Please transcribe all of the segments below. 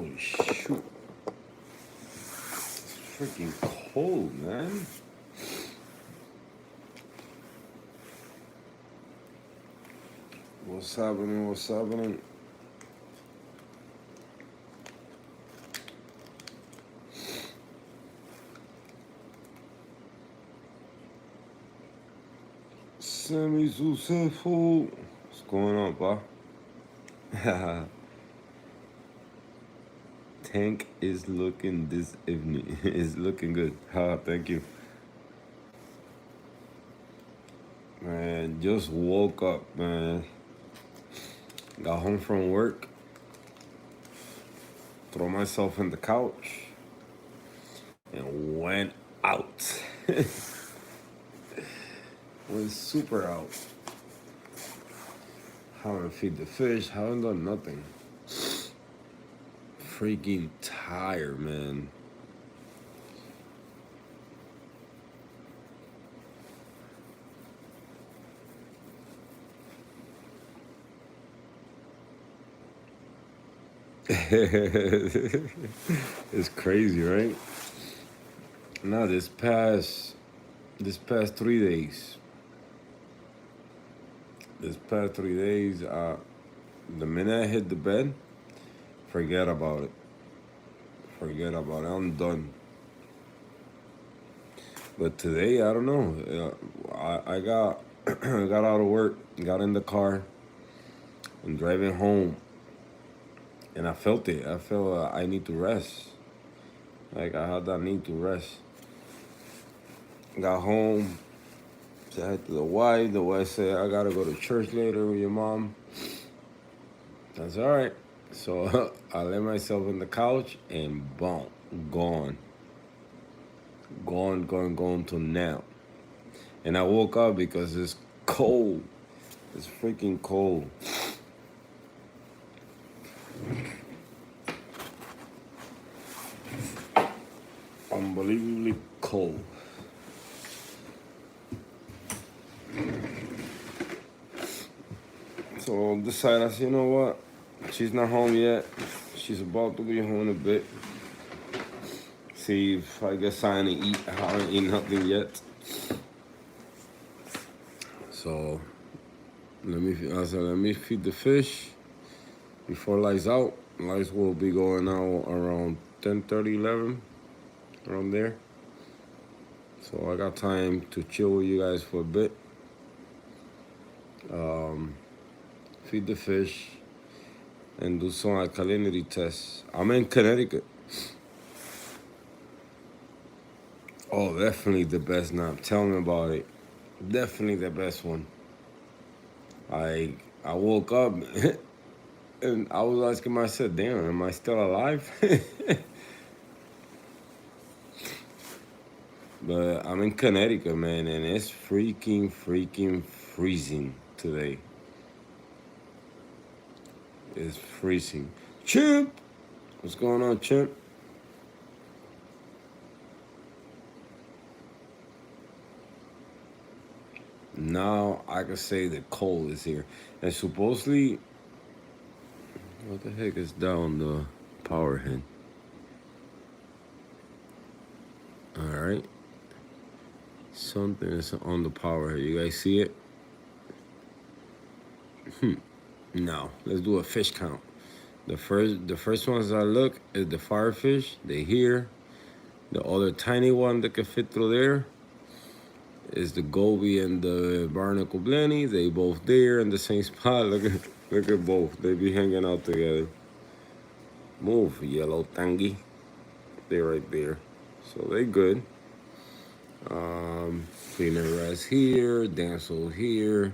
Holy shoot. It's freaking cold, man. What's happening? What's happening? Sammy Successful. What's going on, pa? Tank is looking this evening. It's looking good. Thank you. Man, just woke up, man. Got home from work. Throw myself in the couch. And went out. Went super out. Haven't feed the fish. Haven't done nothing. Freaking tired, man. It's crazy, right? Now this past 3 days. This past 3 days, the minute I hit the bed, forget about it. Forget about it. I'm done. But today, I don't know. I got I got out of work, got in the car, and driving home, and I felt it. I felt I need to rest. Like I had that need to rest. Got home, said to the wife. The wife said, "I gotta go to church later with your mom." That's all right. So I lay myself in the couch and boom, gone. Gone till now. And I woke up because it's cold. It's freaking cold. Unbelievably cold. So I decided, you know what? She's not home yet. She's about to be home in a bit. See if I get something to eat. I haven't eaten nothing yet. So let me feed the fish before lights out. Lights will be going out around 10:30, 11, around there. So I got time to chill with you guys for a bit. Feed the fish and do some alkalinity tests. I'm in Connecticut. Oh, definitely the best nap. Tell me about it. Definitely the best one. I woke up and I was asking myself, damn, am I still alive? But I'm in Connecticut, man, and it's freaking freezing today. It's freezing. Chimp! What's going on, Chimp? Now I can say the cold is here. And supposedly, what the heck is down the power head? Alright. Something is on the power head. You guys see it? No. Let's do a fish count. The first ones I look is the firefish. They here. The other tiny one that can fit through there is the goby and the barnacle blenny. They both there in the same spot. Look at both. They be hanging out together. Move, yellow tangy. They're right there. So they good. Cleaner rest here. Dancel here.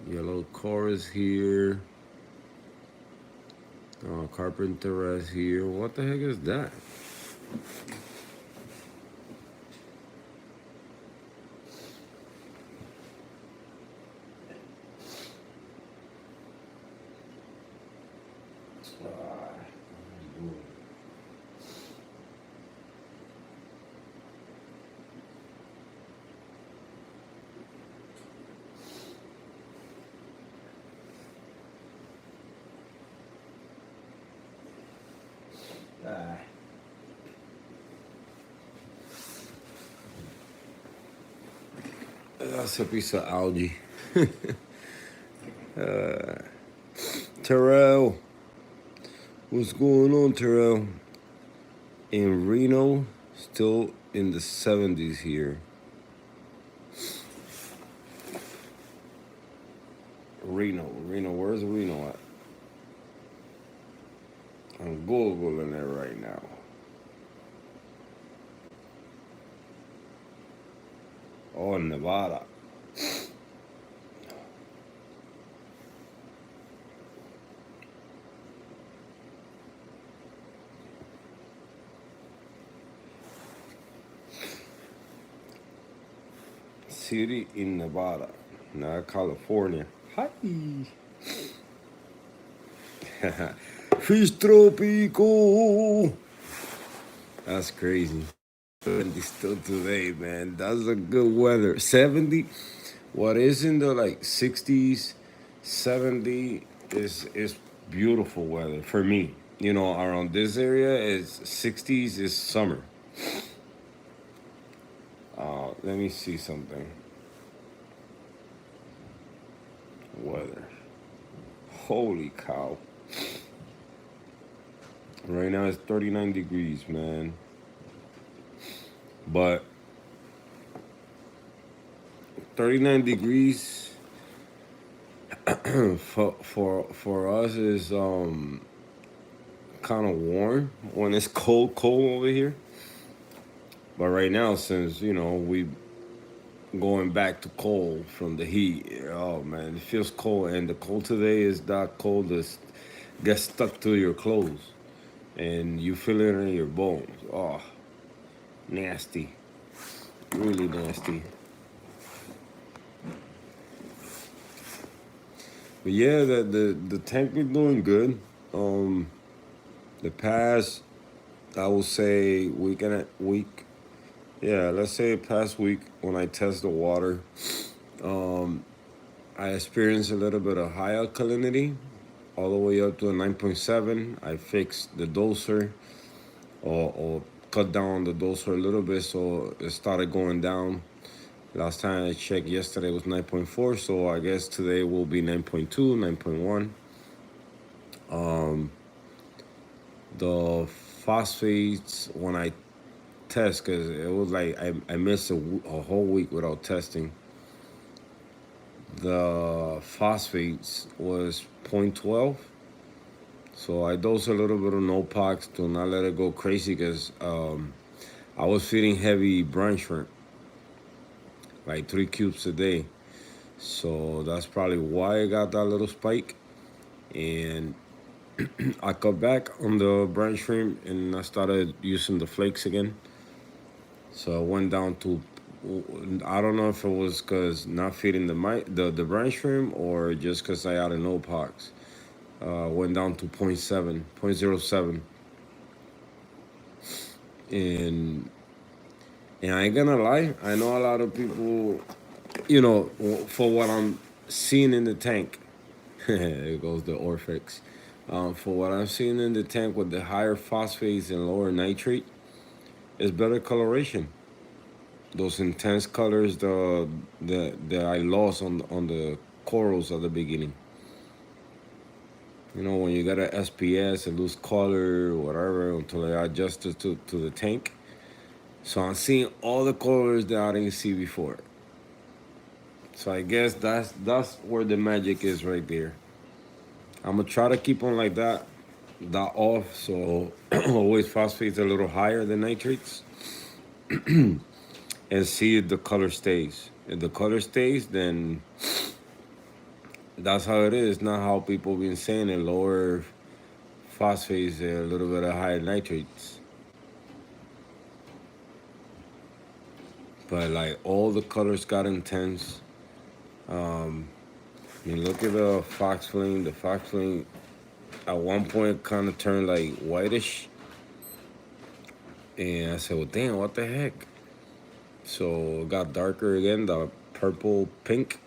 Yellow chorus here. Carpenter rest here. What the heck is that? That's a piece of algae. Terrell, what's going on, Terrell? In Reno, still in the 70s here. Reno, where's Reno at? I'm Googling it right now. Oh, Nevada. City in Nevada, not California. Hi. Fish tropico. That's crazy. 70 still today, man. That's a good weather. 70. What is in the like 60s, 70 is beautiful weather for me. You know, around this area is 60s is summer. Let me see something. Weather. Holy cow. Right now it's 39 degrees, man. But 39 degrees for us is kind of warm when it's cold over here. But right now, since we going back to cold from the heat, oh man, it feels cold, and the cold today is that cold that gets stuck to your clothes, and you feel it in your bones. Oh, nasty, really nasty. But yeah, the tank is doing good. The past, I would say week, yeah, let's say past week when I test the water, I experienced a little bit of high alkalinity, all the way up to a 9.7. I fixed the doser, or cut down the doser a little bit, so it started going down. Last time I checked yesterday was 9.4, so I guess today will be 9.2, 9.1. The phosphates, when I test, because it was like I missed a whole week without testing, the phosphates was 0.12. So I dosed a little bit of Nopox to not let it go crazy, because I was feeding heavy brine shrimp, like 3 cubes a day. So that's probably why I got that little spike. And I cut back on the brine shrimp and I started using the flakes again. So I went down to, I don't know if it was because not feeding the brine shrimp, or just because I had a Nopox. Went down to 0.7, 0.07. And I ain't gonna lie, I know a lot of people, for what I'm seeing in the tank, there goes the Orphex. For what I'm seeing in the tank with the higher phosphates and lower nitrate, it's better coloration. Those intense colors that I lost on the corals at the beginning. When you got an SPS, it lose color, whatever, until I adjusted to the tank. So I'm seeing all the colors that I didn't see before. So I guess that's where the magic is right there. I'm gonna try to keep on like that off, so always phosphates a little higher than nitrates, and see if the color stays. If the color stays, then that's how it is. Not how people been saying it. Lower phosphates, a little bit of higher nitrates. But like all the colors got intense. I mean, look at the fox flame. The fox flame at one point kind of turned like whitish. And I said, well, damn, what the heck? So it got darker again, the purple pink.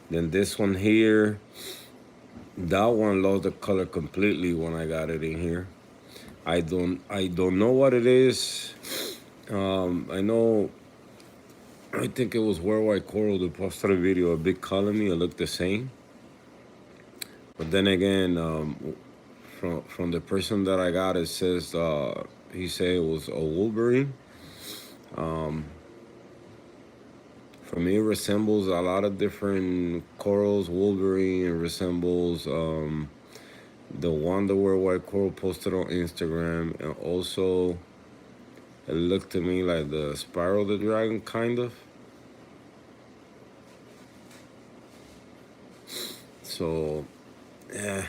Then this one here, that one lost the color completely when I got it in here. I don't know what it is. I know I think it was Worldwide Coral that posted a video, a big colony. It looked the same. But then again, from the person that I got, it says he said it was a Wolverine. For me, it resembles a lot of different corals. Wolverine resembles the one the Worldwide Coral posted on Instagram, and also it looked to me like the Spiral the Dragon, kind of. So, yeah,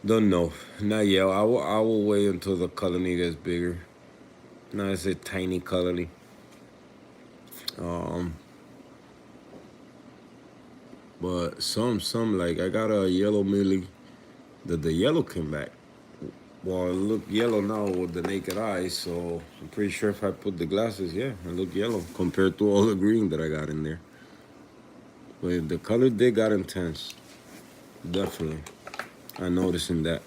don't know. Not yet. I will wait until the colony gets bigger. Now it's a tiny colony. Um, but some like I got a yellow millie. The yellow came back. Well, it look yellow now with the naked eye, so I'm pretty sure if I put the glasses, yeah, it look yellow compared to all the green that I got in there. But the color did got intense. Definitely. I noticing that.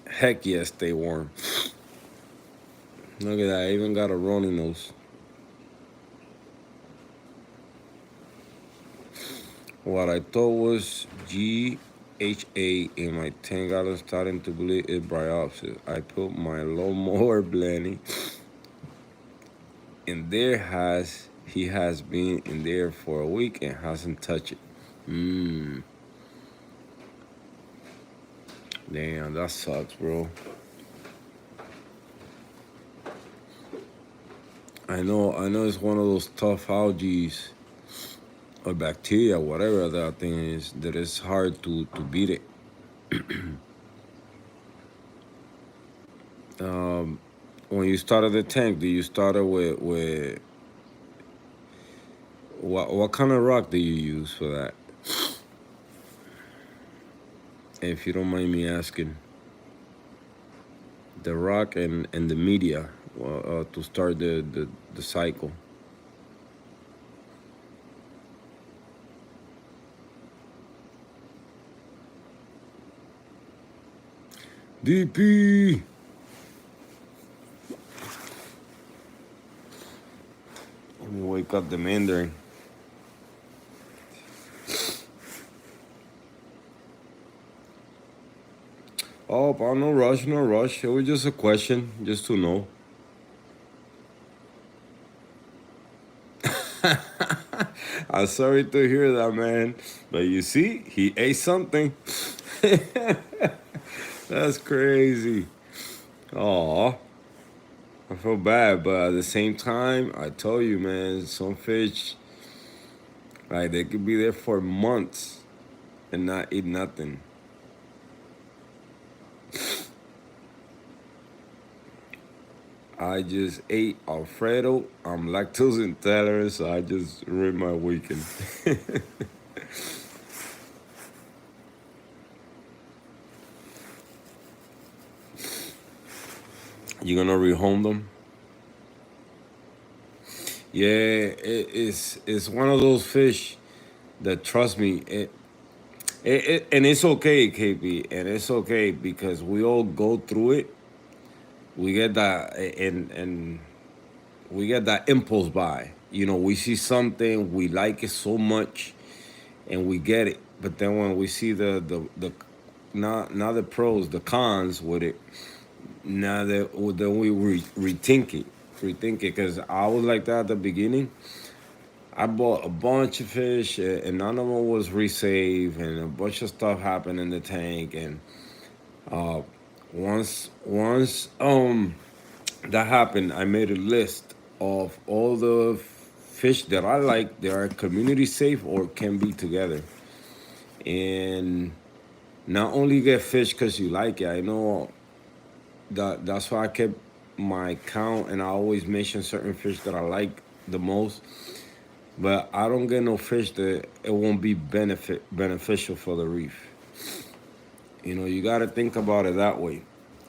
Heck yes, stay warm. Look at that. I even got a runny nose. What I thought was GHA in my 10 gallon starting to believe it's bryopsis. I put my lawnmower blending and he has been in there for a week and hasn't touched it. Damn, that sucks, bro. I know it's one of those tough algae or bacteria, whatever that thing is, that it's hard to beat it. When you started the tank, do you start it with what kind of rock do you use for that? If you don't mind me asking. The rock and the media to start the cycle. DP. Let me wake up the Mandarin. Oh, but no rush, no rush. It was just a question, just to know. I'm sorry to hear that, man. But you see, he ate something. That's crazy. Aw. I feel bad, but at the same time, I told you, man, some fish, like, they could be there for months and not eat nothing. I just ate Alfredo. I'm lactose intolerant, so I just ruined my weekend. You gonna rehome them? Yeah, it's one of those fish that, trust me, and it's okay, KB, and it's okay because we all go through it. We get that, and we get that impulse buy. We see something, we like it so much, and we get it. But then when we see the not the pros, the cons with it, now that then we rethink it. Because I was like that at the beginning. I bought a bunch of fish, and none of them was resave, and a bunch of stuff happened in the tank. And uh, once that happened, I made a list of all the fish that I like that are community safe or can be together. And not only get fish because you like it. I know that's why I kept my count, and I always mention certain fish that I like the most. But I don't get no fish that it won't be beneficial for the reef. You got to think about it that way.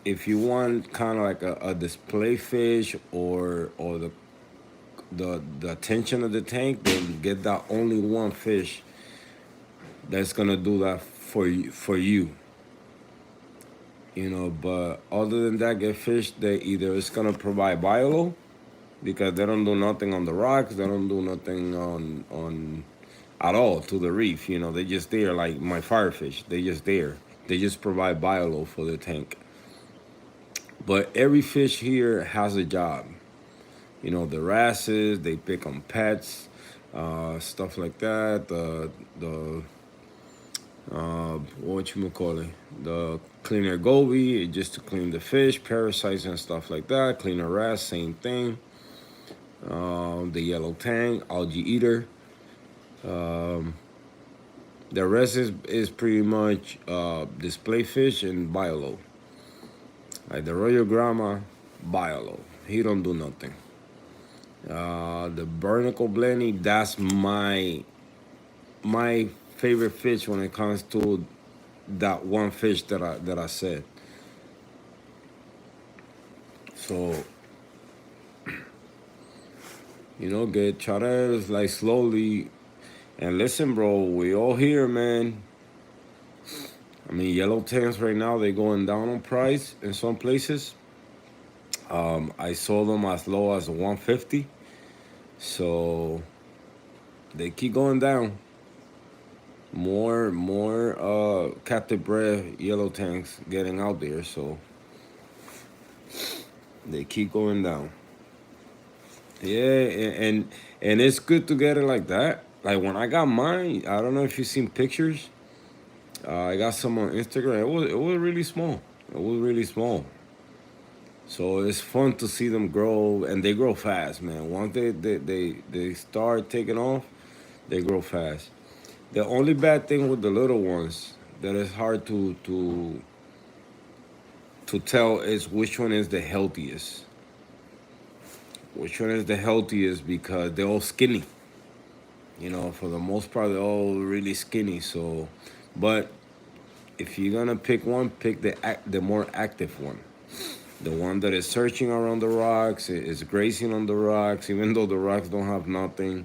If you want kind of like a display fish or the attention of the tank, then get that only one fish that's gonna do that for you. you know. But other than that, get fish that either it's gonna provide biolo because they don't do nothing on the rocks, they don't do nothing on at all to the reef. You know, they just there like my firefish. They just there. They just provide biolo for the tank. But every fish here has a job. You know, the wrasses, they pick on pets, stuff like that. The what you call it, the cleaner goby, just to clean the fish, parasites and stuff like that. Cleaner wrasse, same thing. The yellow tang, algae eater. Um, the rest is pretty much display fish and biolo. Like the Royal Grandma, biolo. He don't do nothing. The Barnacle Blenny, that's my favorite fish when it comes to that one fish that I said. So you know, get try to like slowly and listen, bro. We all here, man. I mean, yellow tanks right now they going down on price in some places. I saw them as low as 150, so they keep going down. More captive bred yellow tanks getting out there, so they keep going down. Yeah, and it's good to get it like that. Like when I got mine, I don't know if you've seen pictures. I got some on Instagram. It was really small. It was really small. So it's fun to see them grow, and they grow fast, man. Once they start taking off, they grow fast. The only bad thing with the little ones that is hard to tell is which one is the healthiest. Which one is the healthiest because they're all skinny. You know, for the most part, they're all really skinny. So, but if you're gonna pick one, pick the more active one. The one that is searching around the rocks, is grazing on the rocks, even though the rocks don't have nothing.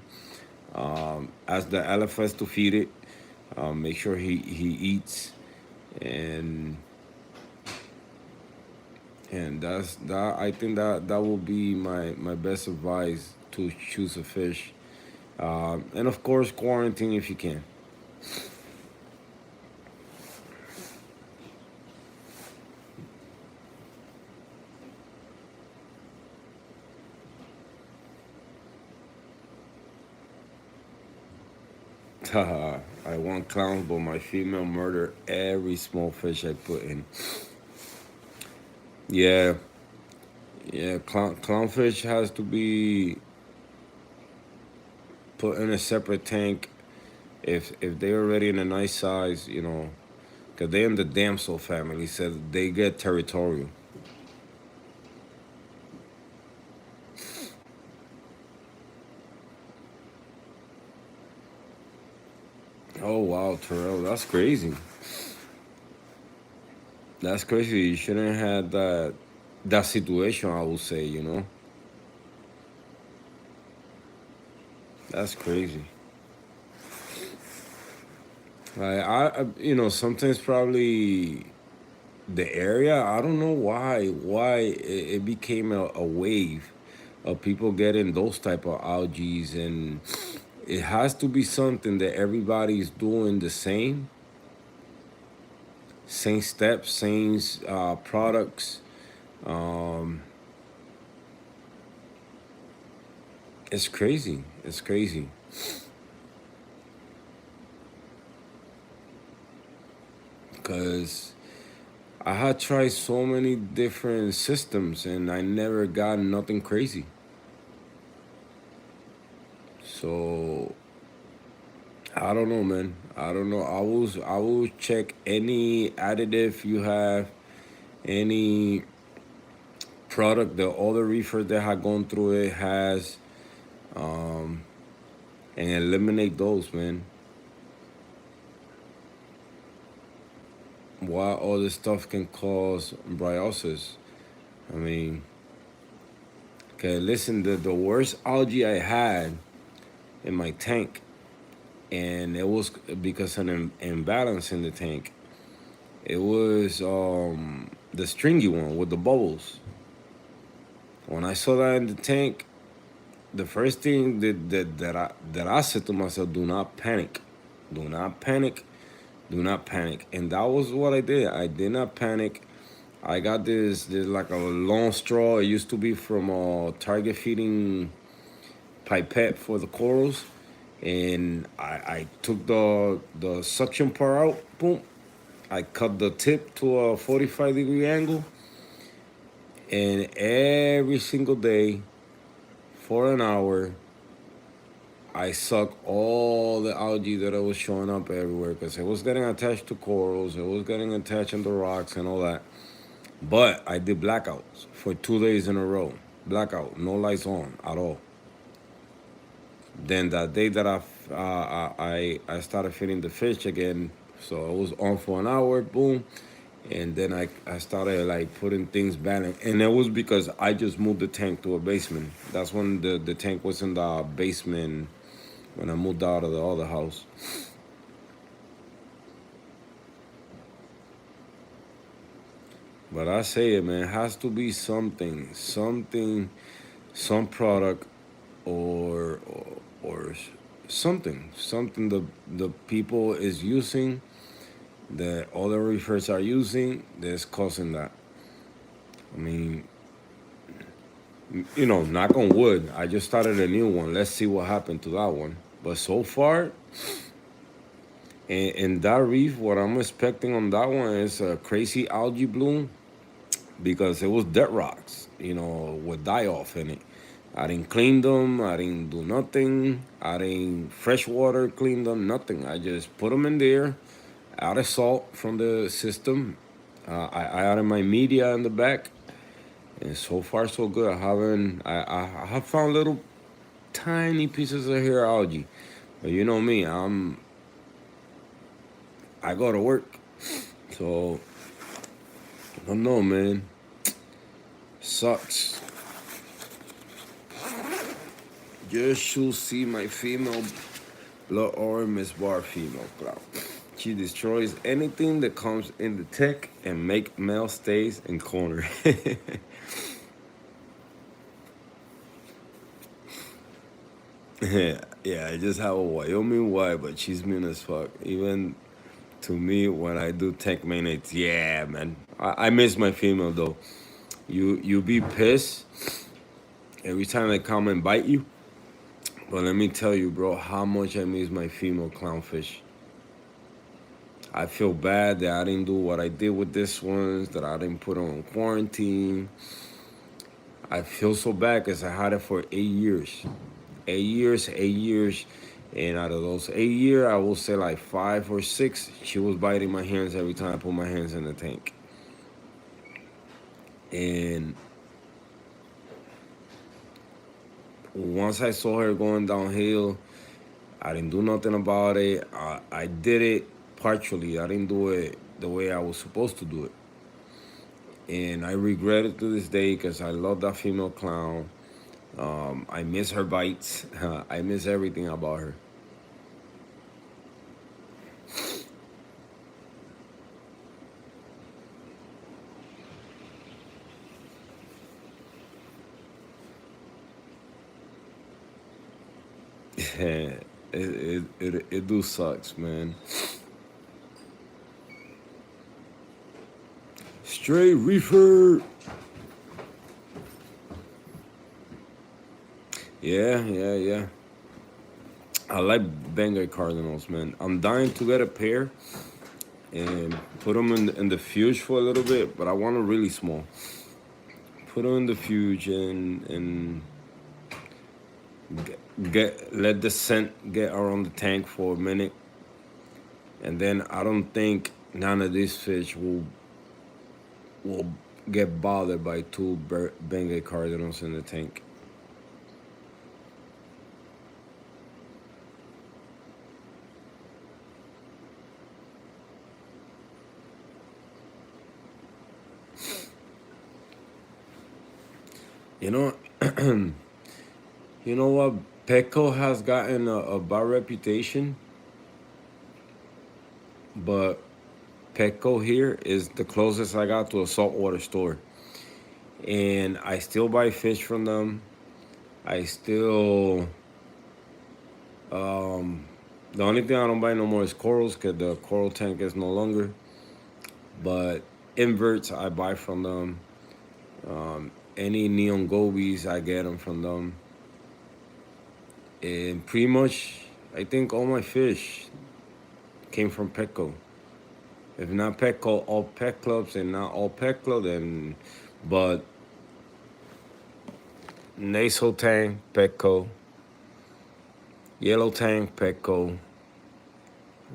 Ask the elephants to feed it. Make sure he eats, and that's that. I think that will be my best advice to choose a fish, and of course quarantine if you can. I want clowns, but my female murder every small fish I put in. Yeah, yeah. Clownfish has to be put in a separate tank if they're already in a nice size, you know, because they're in the damsel family, so they get territorial. Oh wow, Terrell, that's crazy. That's crazy. You shouldn't have that situation. I would say, you know, that's crazy. Like you know, sometimes probably the area. I don't know why it became a wave of people getting those type of algae, and it has to be something that everybody's doing the same steps, same products. Um, it's crazy. It's crazy because I had tried so many different systems and I never got nothing crazy. So I don't know, man. I don't know. I will check any additive you have, any product the other reefer that had gone through it has, um, and eliminate those, man. Why all this stuff can cause bryosis? I mean, okay, listen, the worst algae I had in my tank, and it was because of an imbalance in the tank. It was the stringy one with the bubbles. When I saw that in the tank, the first thing that I said to myself, do not panic, do not panic, do not panic. And that was what I did. I did not panic. I got this like a long straw. It used to be from a target feeding pipette for the corals, and I took the suction part out. Boom. I cut the tip to a 45-degree angle, and every single day for an hour, I sucked all the algae that was showing up everywhere because it was getting attached to corals, it was getting attached on the rocks and all that. But I did blackouts for 2 days in a row. Blackout, no lights on at all. Then that day that I started feeding the fish again, so it was on for an hour, boom, and then I started like putting things back, and it was because I just moved the tank to a basement. That's when the tank was in the basement when I moved out of the other house. But I say it, man, it has to be something, some product or something the people is using that other reefers are using that's causing that. I mean, knock on wood. I just started a new one. Let's see what happened to that one. But so far, in that reef, what I'm expecting on that one is a crazy algae bloom because it was dead rocks, with die off in it. I didn't clean them. I didn't do nothing. I didn't fresh water clean them. Nothing. I just put them in there, added salt from the system. I added my media in the back, and so far so good. I haven't. I have found little tiny pieces of hair algae, but you know me. I go to work, so I don't know, man. Sucks. You should see my female blood orange Miss Bar female cloud. She destroys anything that comes in the tech and make male stays in corner. Yeah, I just have a Wyoming wife, but she's mean as fuck. Even to me, when I do tech mates, yeah, man. I miss my female though. You be pissed every time they come and bite you. But let me tell you, bro, how much I miss my female clownfish. I feel bad that I didn't do what I did with this ones, that I didn't put on quarantine. I feel so bad because I had it for 8 years. 8 years, 8 years. And out of those 8 years, I will say like 5 or 6, she was biting my hands every time I put my hands in the tank. And once I saw her going downhill, I didn't do nothing about it. I did it partially. I didn't do it the way I was supposed to do it. And I regret it to this day because I love that female clown. I miss her bites. I miss everything about her. It do sucks, man. Straight reefer. Yeah. I like Bengal cardinals, man. I'm dying to get a pair and put them in the fuse for a little bit, but I want them really small. Put them in the fuse and let the scent get around the tank for a minute, and then I don't think none of these fish will get bothered by two Bengal cardinals in the tank. You know, you know what? Petco has gotten a bad reputation, but Petco here is the closest I got to a saltwater store. And I still buy fish from them. I still, the only thing I don't buy no more is corals because the coral tank is no longer. But inverts I buy from them. Any neon gobies I get them from them. And pretty much, I think all my fish came from Petco. If not Petco, all pet clubs, and not all pet club, then, but nasal tank, Petco, yellow tank, Petco,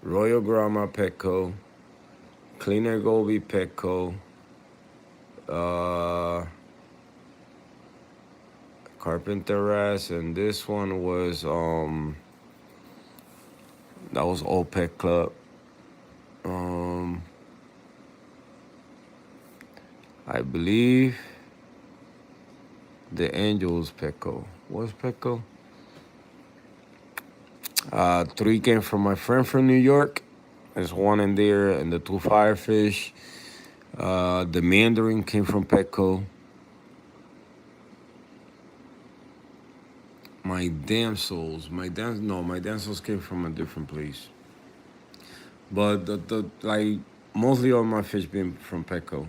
Royal Grandma, Petco, cleaner goby, Petco, uh, carpenter ass, and this one was that was all pet club. I believe the Angels Petco. What's Petco? Three came from my friend from New York. There's one in there, and the two firefish. The Mandarin came from Petco. My damsels came from a different place. But the like mostly all my fish been from Petco.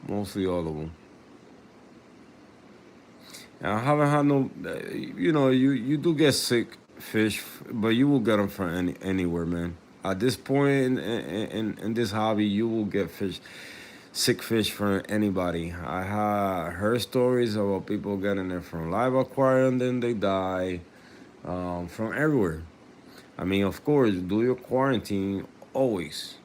Mostly all of them. And I haven't had no, you do get sick fish, but you will get them from anywhere, man. At this point in this hobby, you will get sick fish from anybody. I have heard stories about people getting it from live aquarium, then they die, from everywhere. I mean, of course, do your quarantine always,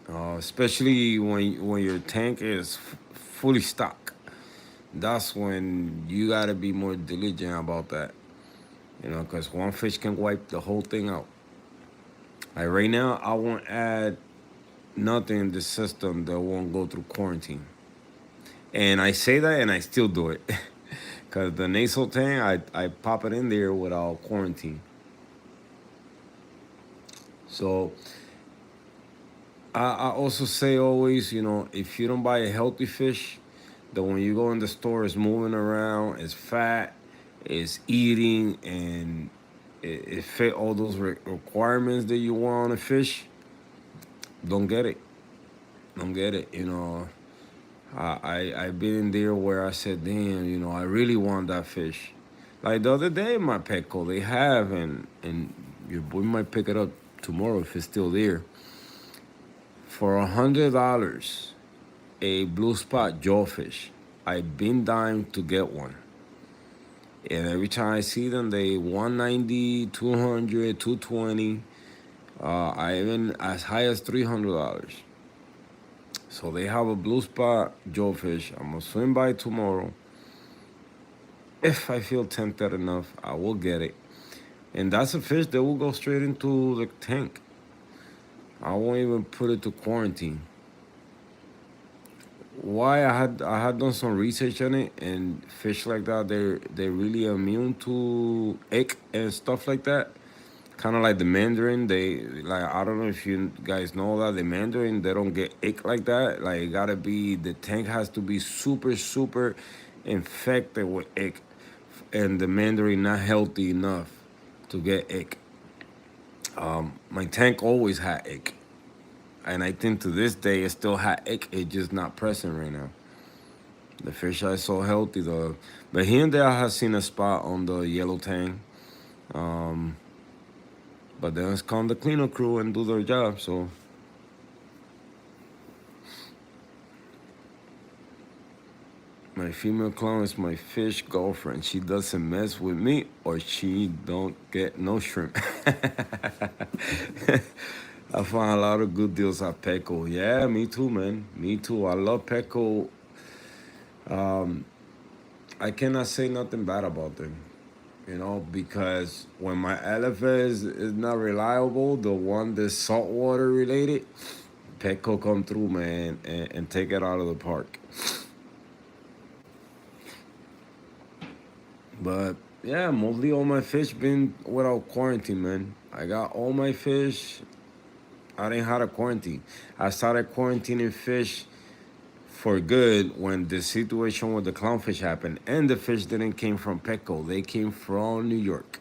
especially when your tank is fully stocked. That's when you gotta be more diligent about that, because one fish can wipe the whole thing out. Like right now, I won't add nothing in the system that won't go through quarantine. And I say that and I still do it. Because the nasal tank, I pop it in there without quarantine. So I also say always, if you don't buy a healthy fish, that when you go in the store, it's moving around, it's fat, it's eating, and it fit all those requirements that you want on a fish, don't get it. Don't get it. I've been in there where I said, damn, I really want that fish. Like the other day, my Petco, they have, and your boy might pick it up tomorrow if it's still there. For $100, a blue spot jawfish. I've been dying to get one. And every time I see them, they 190, 200, 220. I even as high as $300. So they have a blue spot jawfish. I'm gonna swim by tomorrow. If I feel tempted enough, I will get it. And that's a fish that will go straight into the tank. I won't even put it to quarantine. Why I had done some research on it, and fish like that, they're really immune to ick and stuff like that. Kind of like the mandarin, they like, I don't know if you guys know that the mandarin, they don't get ick like that. Like it gotta be, the tank has to be super super infected with ick, and the mandarin not healthy enough to get ick. My tank always had ick, and I think to this day it still had ick. It's just not present right now. The fish are so healthy though, but here and there I have seen a spot on the yellow tank. But then it's called the cleanup crew and do their job. So my female clown is my fish girlfriend. She doesn't mess with me or she don't get no shrimp. I found a lot of good deals at Petco. Yeah, me too, man. Me too. I love Petco. I cannot say nothing bad about them. Because when my LFS is not reliable, the one that's saltwater related, Petco come through, man, and take it out of the park. But yeah, mostly all my fish been without quarantine, man. I got all my fish. I didn't have a quarantine. I started quarantining fish for good when the situation with the clownfish happened, and the fish didn't came from Petco. They came from New York,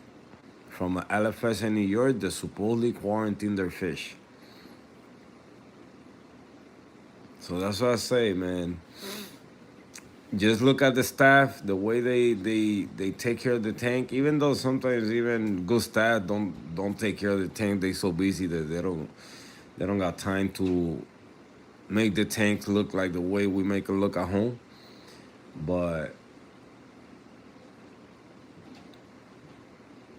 from a LFS in New York that supposedly quarantined their fish. So that's what I say, man. Just look at the staff, the way they take care of the tank. Even though sometimes even good staff don't take care of the tank, they so busy that they don't got time to make the tank look like the way we make it look at home. But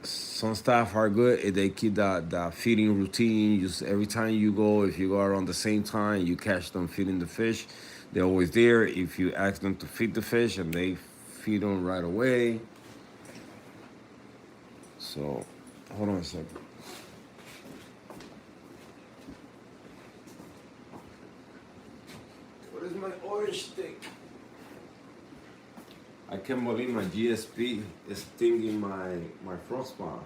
some staff are good. They keep that feeding routine. Every time you go, if you go around the same time, you catch them feeding the fish. They're always there. If you ask them to feed the fish, and they feed them right away. So, hold on a second. What is my orange stick? I can't believe my GSP is stinging my frog spawn.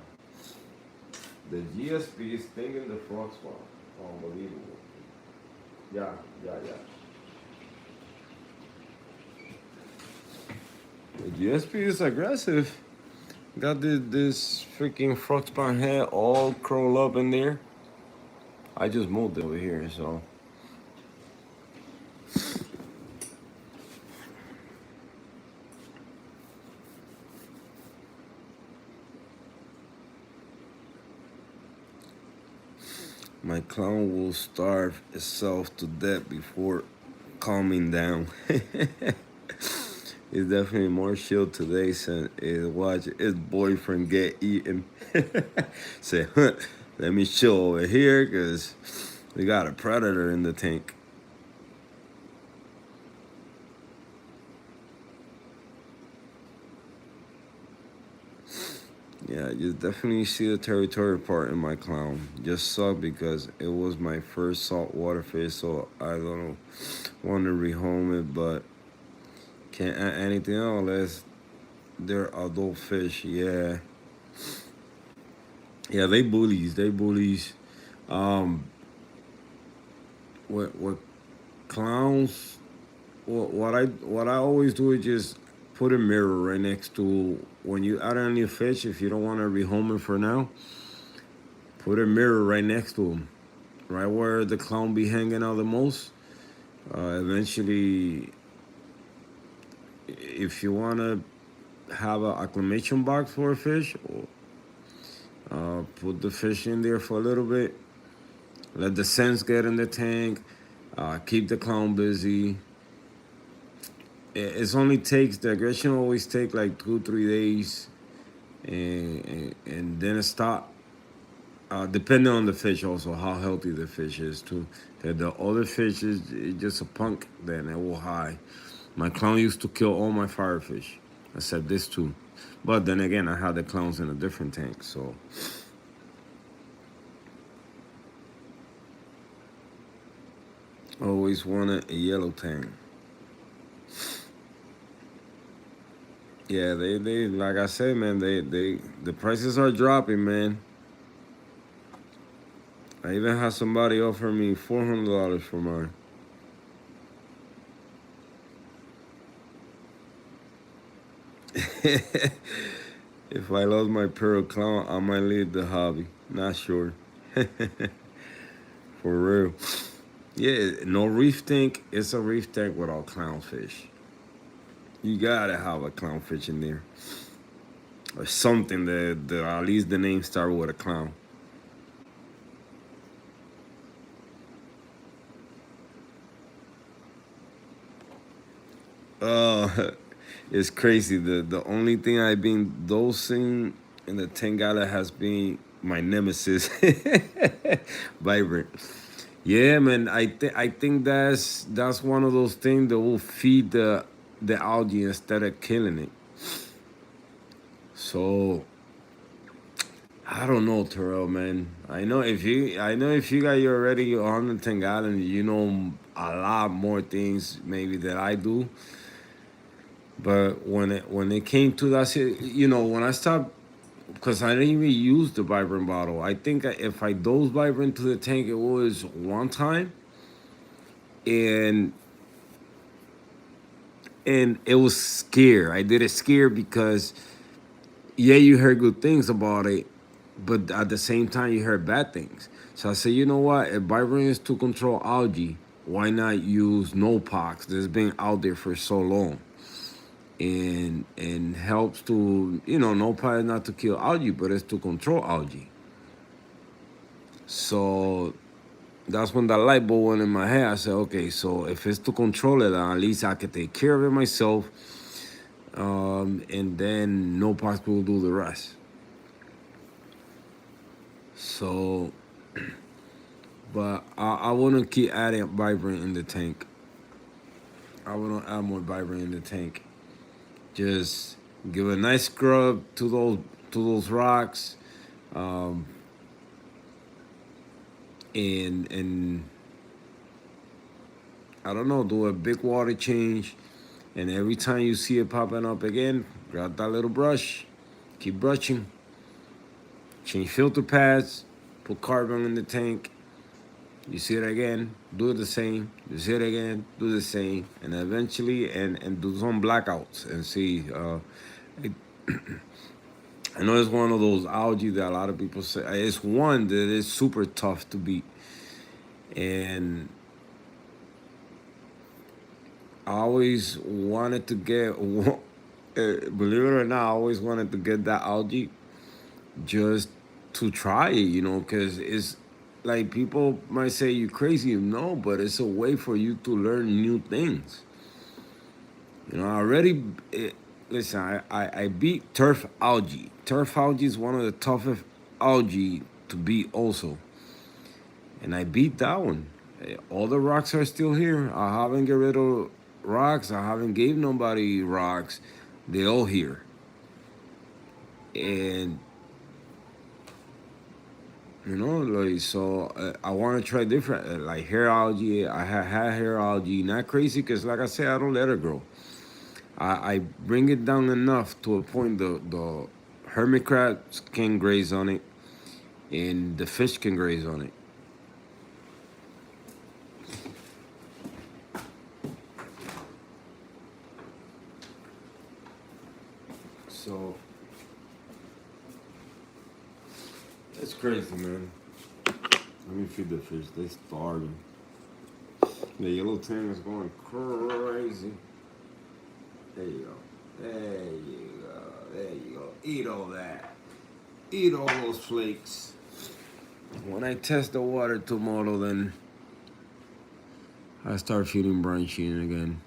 The GSP is stinging the frog spawn. Unbelievable. Yeah, yeah, yeah. The GSP is aggressive. Got this freaking frog spawn head all curled up in there. I just moved it over here, so. My clown will starve itself to death before calming down. It's definitely more chill today since it watch his boyfriend get eaten. Say, huh, let me chill over here because we got a predator in the tank. Yeah, you definitely see the territory part in my clown. Just sucked because it was my first saltwater fish, so I don't want to rehome it, but can't add anything else unless they're adult fish. Yeah, yeah, they bullies. They bullies. Um, what clowns? What I always do is just put a mirror right next to when you add on your fish. If you don't want to rehome it for now, put a mirror right next to them, right where the clown be hanging out the most. Eventually, if you want to have an acclimation box for a fish, put the fish in there for a little bit. Let the scents get in the tank. Keep the clown busy. It only takes the aggression always take like 2 3 days, and then it stop. Depending on the fish, also how healthy the fish is too. If the other fish is just a punk, then it will hide. My clown used to kill all my firefish, except this two. But then again, I had the clowns in a different tank, so. Always wanted a yellow tank. Yeah, they like I said, man, the prices are dropping, man. I even had somebody offer me $400 for mine. If I lost my pearl clown, I might leave the hobby. Not sure. For real. Yeah, no reef tank. It's a reef tank without clownfish. You gotta have a clownfish in there. Or something that at least the name start with a clown. Uh, it's crazy. The only thing I've been dosing in the Tangala has been my nemesis, Vibrant. Yeah, man. I think that's one of those things that will feed the algae instead of killing it. So I don't know, Terrell, man. I know if you got your already on the Tangala, you know a lot more things maybe that I do. But when it came to that, when I stopped, because I didn't even use the vibrant bottle. I think if I dosed vibrant to the tank, it was one time, and it was scare. I did it scare because yeah, you heard good things about it, but at the same time you heard bad things. So I said, you know what? If vibrant is to control algae, why not use no pox that's been out there for so long? And helps to no pox not to kill algae, but it's to control algae. So that's when that light bulb went in my head. I said, okay, so if it's to control it, then at least I can take care of it myself, and then no pox will do the rest. So, but I want to keep adding vibrant in the tank. I want to add more vibrant in the tank. Just give a nice scrub to those rocks, um, and I don't know, do a big water change, and every time you see it popping up again, grab that little brush, keep brushing, change filter pads, put carbon in the tank. You see it again, do the same. You see it again, do the same, and eventually, and do some blackouts and see. It, I know it's one of those algae that a lot of people say it's one that is super tough to beat, and I always wanted to get, believe it or not, I always wanted to get that algae just to try it, because it's like people might say you crazy, no, but it's a way for you to learn new things. I already, listen, I beat turf algae. Turf algae is one of the toughest algae to beat also. And I beat that one. All the rocks are still here. I haven't get rid of rocks. I haven't gave nobody rocks. They all here. And like, so I want to try different, like hair algae. I had hair algae, not crazy, because like I said, I don't let it grow. I bring it down enough to a point the hermit crabs can graze on it, and the fish can graze on it. So it's crazy, man. Let me feed the fish. They starving. The yellow tang is going crazy. There you go. There you go. There you go. Eat all that. Eat all those flakes. When I test the water tomorrow, then I start feeding branching again.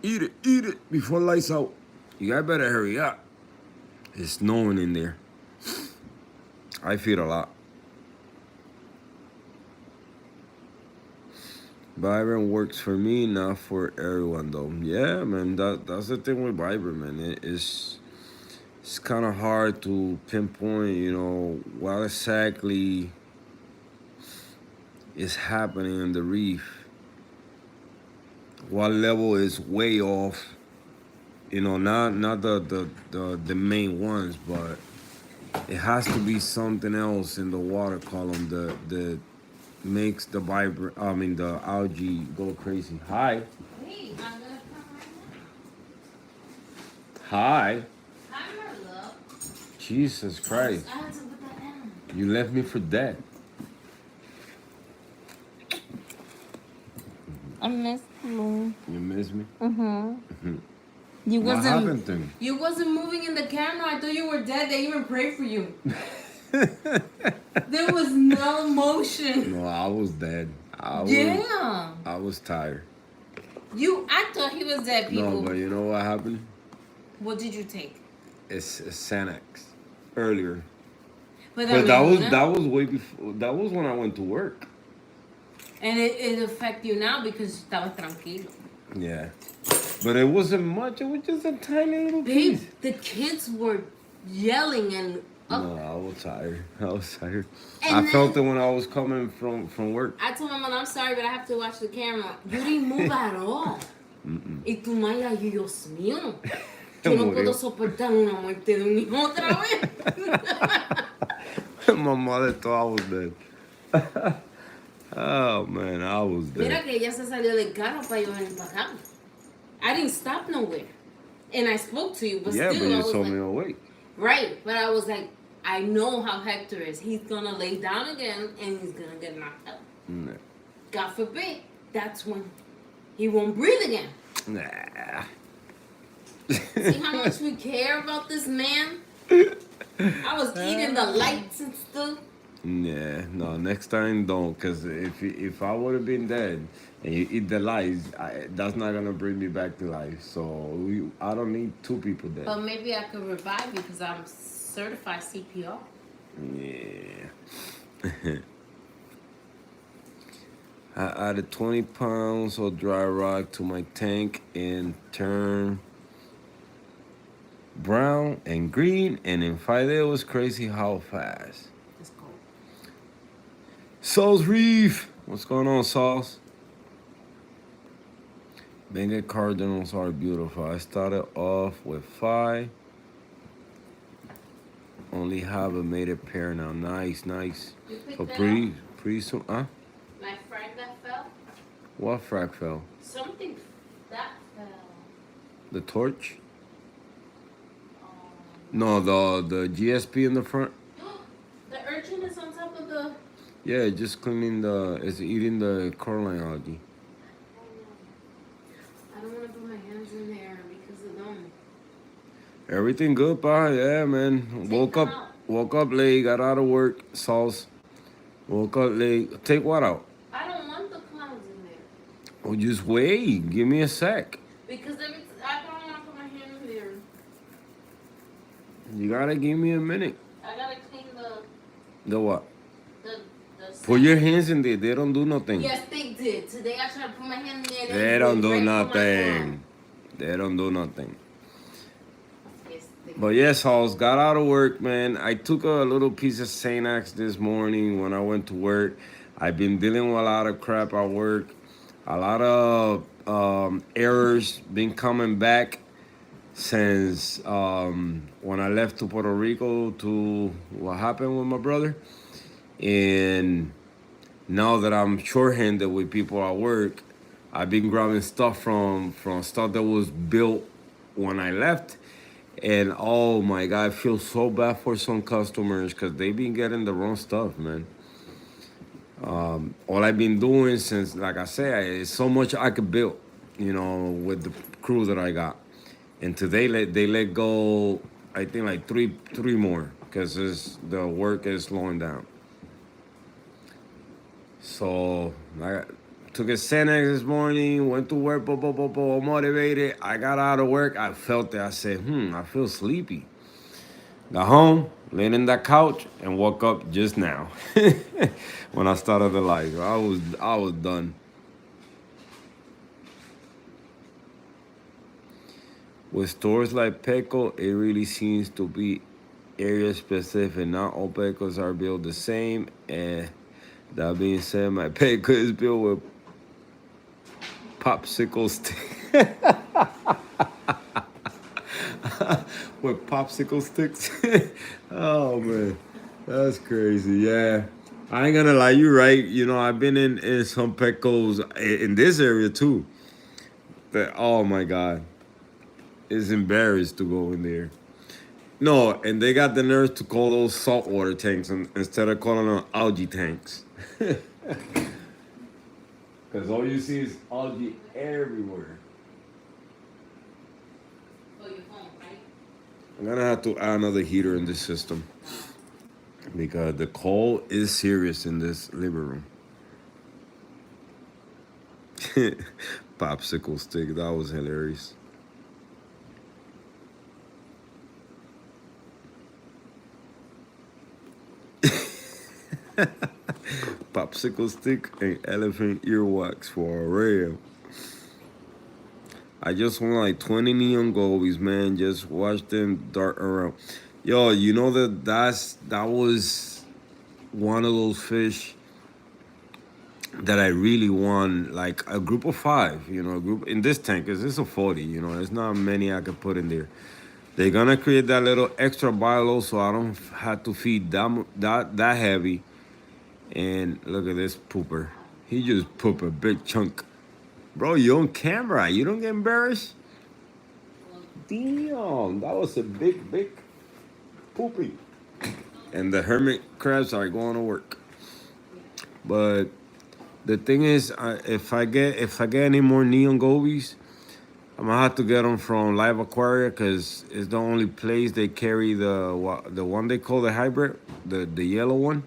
Eat it before lights out. You guys better hurry up. It's snowing in there. I feed a lot. Vibrant works for me, not for everyone though. Yeah, man, that's the thing with Vibrant, man. It's kind of hard to pinpoint, what exactly is happening in the reef. What level is way off? Not the main ones, but it has to be something else in the water column that makes the algae go crazy. Hi. Hey, I'm gonna come right now. Hi. Hi, my love. Jesus Christ. I had to put that down. You left me for dead. I missed you. You miss me? You What wasn't. happened to me? You wasn't moving in the camera. I thought you were dead. They even prayed for you. There was no motion. No, I was dead. Yeah. I was tired. I thought he was dead, people. No, but you know what happened? What did you take? It's Xanax earlier. But that was way before. That was when I went to work. And it affect you now because estabas tranquilo. Yeah. But it wasn't much. It was just a tiny little Babe, piece. the kids were yelling and No, I was tired. And I felt it when I was coming from work. I told my mom, I'm sorry, but I have to watch the camera. You didn't move at all. Y tú no hay, ay, Dios mío. Yo no puedo soportar una muerte de un hijo otra vez. My mother thought I was dead. Oh man, I was Mira dead. que ella se salió del carro para yo venir para acá. I didn't stop nowhere. And I spoke to you, but Yeah, still but I you was told like, me to wait. right, but I was like, I know how Hector is. He's gonna lay down again and he's gonna get knocked out. Nah. God forbid, that's when he won't breathe again. Nah. See how much we care about this man? I was eating the lights and stuff. Yeah, no, next time don't, because if I would have been dead and you eat the lights, that's not gonna bring me back to life. So I don't need two people dead. But maybe I could revive you because I'm certified CPR. Yeah. I added 20 pounds of dry rock to my tank and turned brown and green, and in 5 days it was crazy how fast. It's cold. Saul's Reef. What's going on, Sauce? Bengal cardinals are beautiful. I started off with 5. Only have a mated pair now. Nice, nice. You picked So that pretty soon, huh? My frag that fell? What frag fell? Something that fell. The torch? Um, No, the GSP in the front. The urchin is on top of the. Yeah, just cleaning it's eating the coralline algae. I don't want to put my hands in there because of them. Everything good, pa? Yeah, man. Woke up late, got out of work, sauce. Woke up late. Take what out? I don't want the clowns in there. Oh, just wait. Give me a sec. Because I don't want to put my hand in there. You gotta give me a minute. I gotta clean The what? the Put your hands in there. They don't do nothing. Yes, they did. Today I tried to put my hand in there. They don't do right nothing. They don't do nothing. Yes, they But yes, Halls, got out of work, man. I took a little piece of Xanax this morning when I went to work. I've been dealing with a lot of crap at work. A lot of errors been coming back since when I left to Puerto Rico to what happened with my brother. And now that I'm shorthanded with people at work, I've been grabbing stuff from stuff that was built when I left. And oh my God, I feel so bad for some customers because they've been getting the wrong stuff, man. All I've been doing since, like I said, is so much I could build, with the crew that I got. And today they let go, I think like three more because the work is slowing down. So I took a Xanax this morning, went to work, motivated. I got out of work. I felt it. I said, I feel sleepy. Got home, laid in that couch, and woke up just now. When I started the live, I was done. With stores like Petco, it really seems to be area specific. Not all Petcos are built the same. And that being said, my Petco is built with popsicle stick. With popsicle sticks. Oh man, that's crazy. Yeah, I ain't gonna lie, you right. I've been in some Petcos in this area too. That, oh my God, it's embarrassed to go in there. No, and they got the nerve to call those saltwater tanks instead of calling them algae tanks. Because all you see is algae everywhere. I'm gonna have to add another heater in this system because the cold is serious in this living room. Popsicle stick, that was hilarious. Popsicle stick and elephant earwax for a real. I just want like 20 neon gobies, man. Just watch them dart around. Yo, you know that was one of those fish that I really want, like a group of five, a group in this tank, because it's a 40, there's not many I could put in there. They're gonna create that little extra bilo so I don't have to feed that heavy. And look at this pooper. He just pooped a big chunk. Bro, you on camera. You don't get embarrassed? Damn, that was a big poopy. And the hermit crabs are going to work. But the thing is, if I get any more neon gobies, I'm gonna have to get them from Live Aquaria because it's the only place they carry the one they call the hybrid, the yellow one.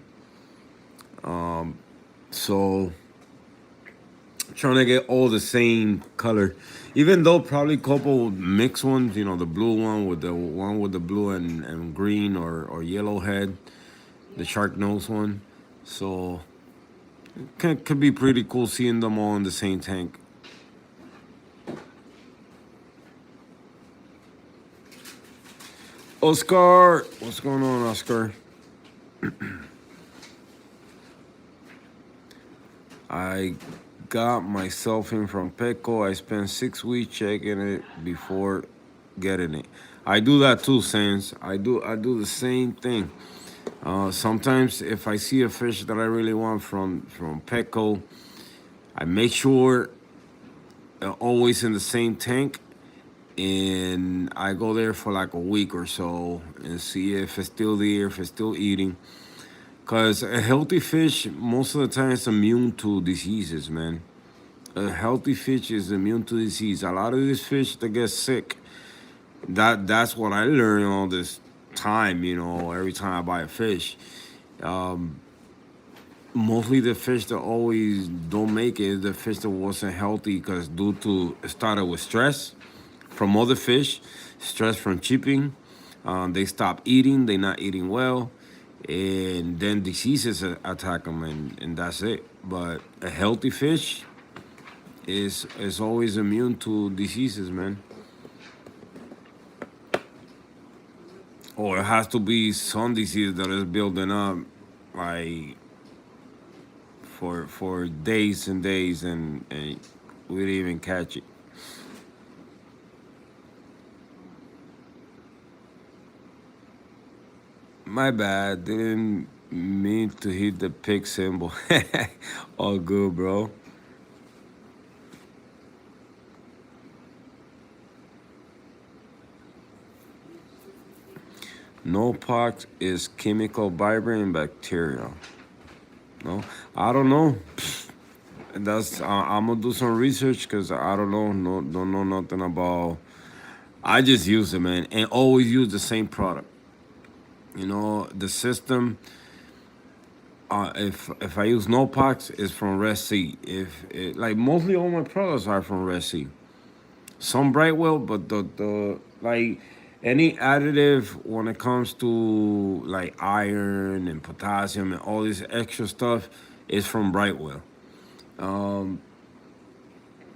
So trying to get all the same color, even though probably couple mixed ones, the blue one with the blue and green or yellow head, the shark nose one. So could be pretty cool seeing them all in the same tank. Oscar, what's going on, Oscar? I got myself in from Petco. I spent 6 weeks checking it before getting it. I do that too, Sans. I do the same thing. Sometimes if I see a fish that I really want from Petco, I make sure always in the same tank, and I go there for like a week or so and see if it's still there, if it's still eating. Cause a healthy fish most of the time is immune to diseases, man. A healthy fish is immune to disease. A lot of these fish that get sick, that's what I learned all this time. Every time I buy a fish, mostly the fish that always don't make it is the fish that wasn't healthy because due to it started with stress from other fish, stress from chipping. They stop eating. They're not eating well, and then diseases attack them, and that's it. But a healthy fish is always immune to diseases, man. Or it has to be some disease that is building up, like for days and days, and we didn't even catch it. My bad. Didn't mean to hit the pig symbol. All good, bro. No pox is chemical vibrant bacteria. No, I don't know. That's I'm gonna do some research because I don't know. No, don't know nothing about. I just use it, man, and always use the same product. The system. If I use no pox, it's from Red Sea. Like mostly all my products are from Red Sea. Some Brightwell, but the like any additive when it comes to like iron and potassium and all this extra stuff is from Brightwell. Um,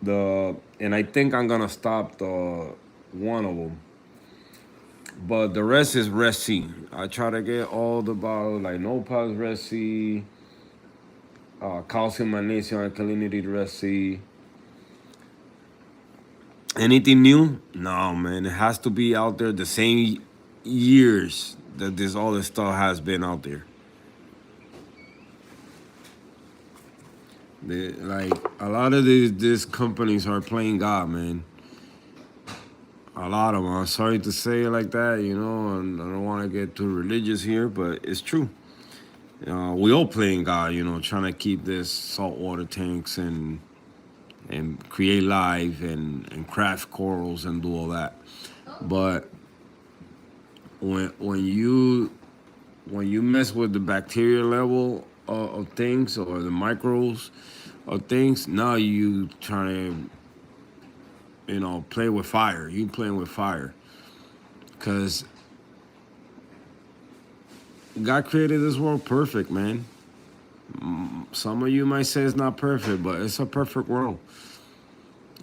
and I think I'm gonna stop the one of them, but the rest is Red Sea. I try to get all the bottles like no pause Red Sea, calcium, magnesium, alkalinity Red Sea. Anything new? No, man. It has to be out there the same years that this all this stuff has been out there. Like a lot of these companies are playing God, man. A lot of them. I'm sorry to say it like that, and I don't want to get too religious here, but it's true. We all playing God, trying to keep this saltwater tanks and create life and craft corals and do all that. But when you mess with the bacteria level of things or the microbes of things, now you trying to play with fire. You playing with fire because God created this world perfect, man. Some of you might say it's not perfect, but it's a perfect world.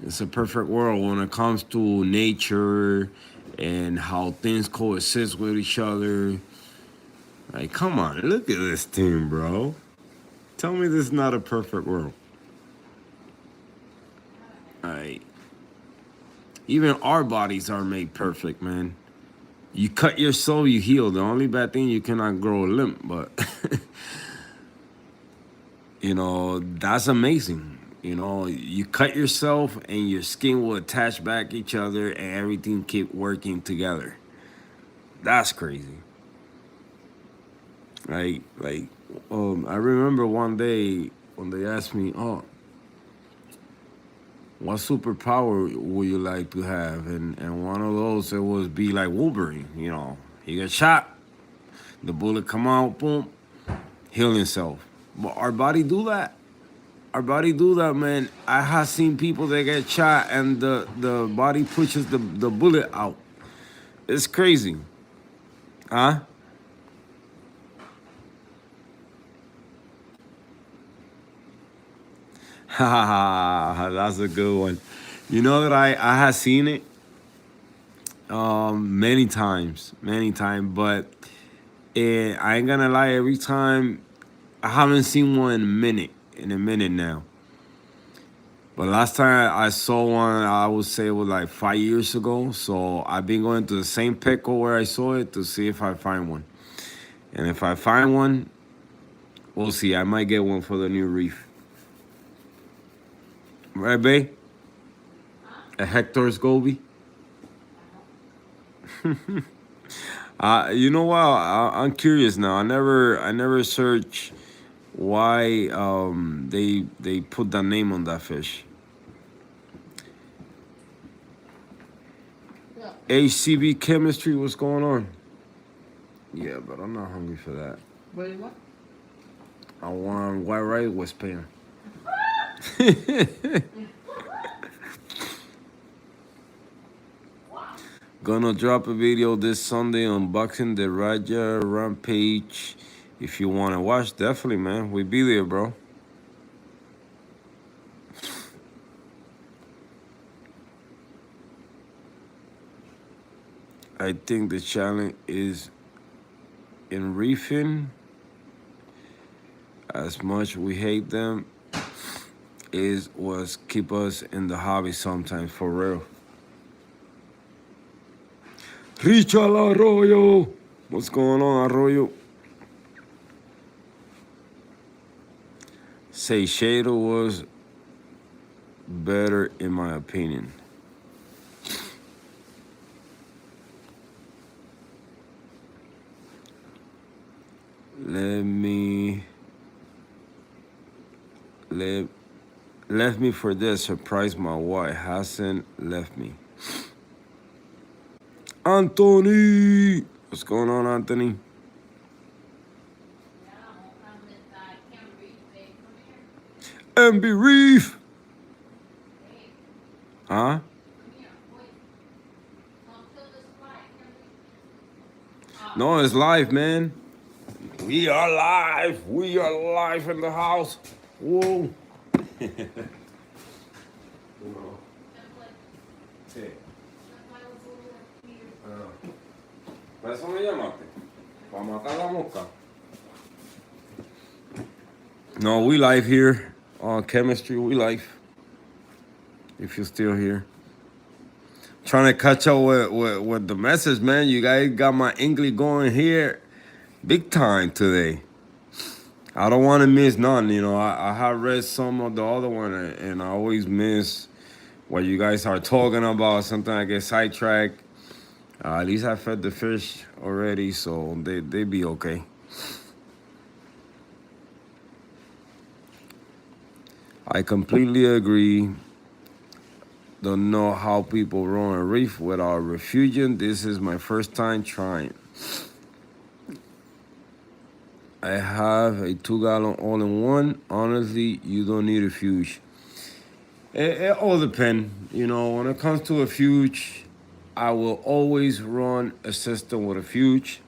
It's a perfect world when it comes to nature and how things coexist with each other. Like, come on, look at this team, bro. Tell me this is not a perfect world. Right. Even our bodies are made perfect, man. You cut yourself, you heal. The only bad thing, you cannot grow a limb, but you know, that's amazing. You know, you cut yourself and your skin will attach back each other and everything keep working together. That's crazy. Like, I remember one day when they asked me, "Oh, what superpower would you like to have?" And one of those, it was be like Wolverine. You know, he get shot, the bullet come out, boom, heal himself. But our body do that. Our body do that, man. I have seen people that get shot and the body pushes the bullet out. It's crazy, huh? That's a good one. You know that I have seen it many times, but I ain't gonna lie. Every time I haven't seen one in a minute now. But last time I saw one, I would say it was like 5 years ago. So I've been going to the same pickle where I saw it to see if I find one. And if I find one, we'll see. I might get one for the new reef. Right, babe? A Hector's Goby. You know what? I'm curious now. I never search why they put that name on that fish. Look. HCB chemistry, what's going on? Yeah, but I'm not hungry for that. What do you want? I want white rice with spam. Gonna drop a video this Sunday unboxing the Raja Rampage. If you wanna watch, definitely, man. We be there, bro. I think the challenge is in reefing. As much we hate them, is was keep us in the hobby sometimes, for real. Richard Arroyo, what's going on, Arroyo? Say Shadow was better in my opinion. Let me let left me for this. Surprised my wife hasn't left me. Anthony, what's going on, Anthony? MB Reef, huh? No, it's live, man. We are live. We are live in the house. Whoa. Sí. ¿Para eso me llamaste? ¿Para matar la mosca? No, we live here on chemistry. We live. If you're still here. Trying to catch up with the message, man. You guys got my English going here big time today. I don't want to miss none. You know, I have read some of the other one, and I always miss what you guys are talking about. Sometimes I get sidetracked. At least I fed the fish already, so they be okay. I completely agree. Don't know how people run a reef without refuging. This is my first time trying. I have a 2-gallon all-in-one. Honestly, you don't need a fuge. It all depends. You know, when it comes to a fuge, I will always run a system with a fuge.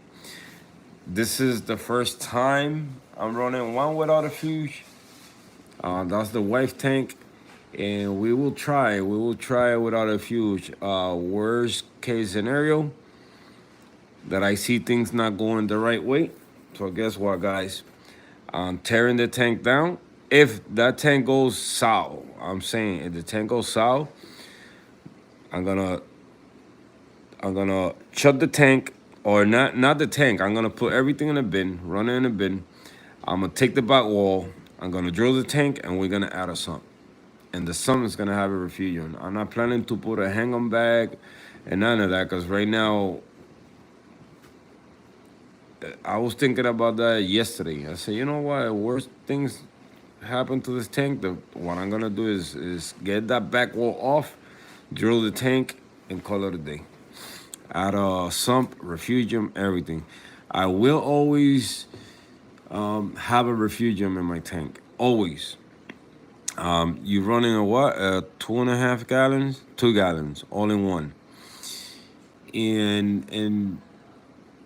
This is the first time I'm running one without a fuge. That's the wife tank. And we will try. We will try without a fuge. Worst case scenario, that I see things not going the right way. So guess what, guys? I'm tearing the tank down if that tank goes south, I'm saying if the tank goes south, I'm gonna shut the tank, or not the tank. I'm gonna put everything in a bin, run it in a bin. I'm gonna take the back wall. I'm gonna drill the tank, and we're gonna add a sump. And the sump is gonna have a refugium. I'm not planning to put a hang-on bag and none of that, because right now I was thinking about that yesterday. I said, you know what? Worst things happen to this tank. What I'm gonna do is get that back wall off, drill the tank, and call it a day. Add a sump, refugium, everything. I will always have a refugium in my tank. Always. You running a what? 2.5 gallons, 2 gallons, all in one. And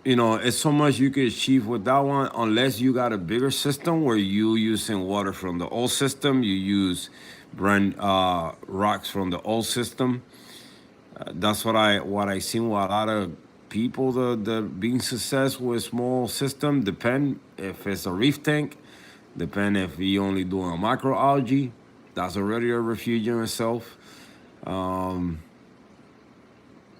you know, it's so much you can achieve with that one, unless you got a bigger system where you using water from the old system, you use brand rocks from the old system. That's what I seen with a lot of people. The being success with small system depend if it's a reef tank, depend if you only doing a microalgae. That's already a refugium itself. Um,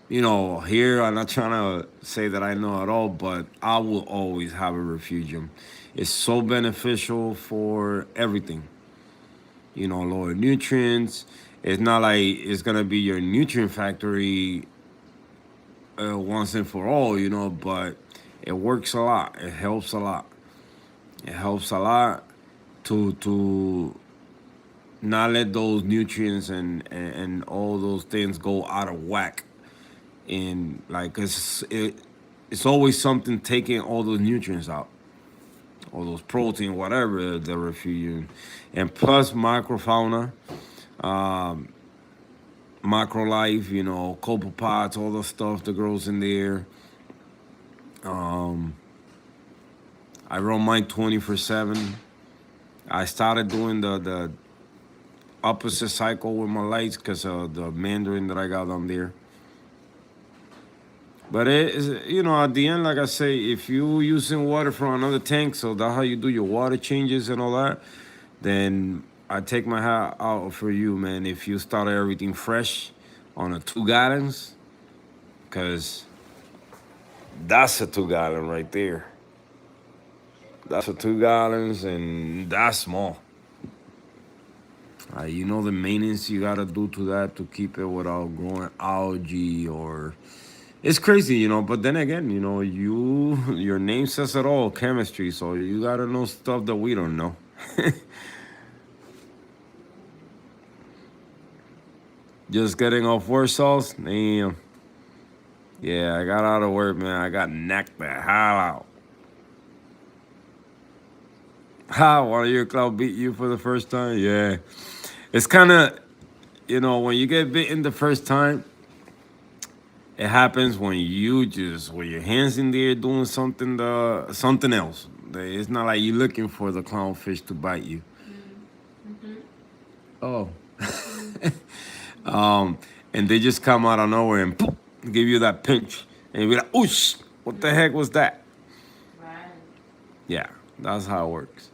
you know, here I'm not trying to say that I know it all, but I will always have a refugium. It's so beneficial for everything. You know, lower nutrients. It's not like it's gonna be your nutrient factory once and for all, you know, but it works a lot. It helps a lot. It helps a lot to not let those nutrients and all those things go out of whack. And like it's always something taking all those nutrients out, all those protein, whatever the refugium, and plus microfauna, um, macro life, you know, copepods, all the stuff that grows in there. Um, I run mine 24/7. I started doing the opposite cycle with my lights because of the mandarin that I got on there. But it is, you know, at the end, like I say, if you using water from another tank, so that's how you do your water changes and all that, then I take my hat out for you, man. If you start everything fresh on a 2 gallons, because that's a 2 gallon right there. That's a 2 gallons, and that's small. You know the maintenance you gotta do to that to keep it without growing algae or it's crazy, you know. But then again, you know, your name says it all, chemistry. So you gotta know stuff that we don't know. Just getting off work sauce, damn. Yeah, I got out of work, man. I got knocked the hell out. Ha! One of your cloud beat you for the first time. Yeah, it's kind of, you know, when you get bitten the first time, it happens when you just with your hands in the air doing something else. It's not like you're looking for the clownfish to bite you. Mm-hmm. Oh. um, and they just come out of nowhere and poof, give you that pinch, and you be like, "Oosh, what the heck was that?" Right. Yeah, that's how it works.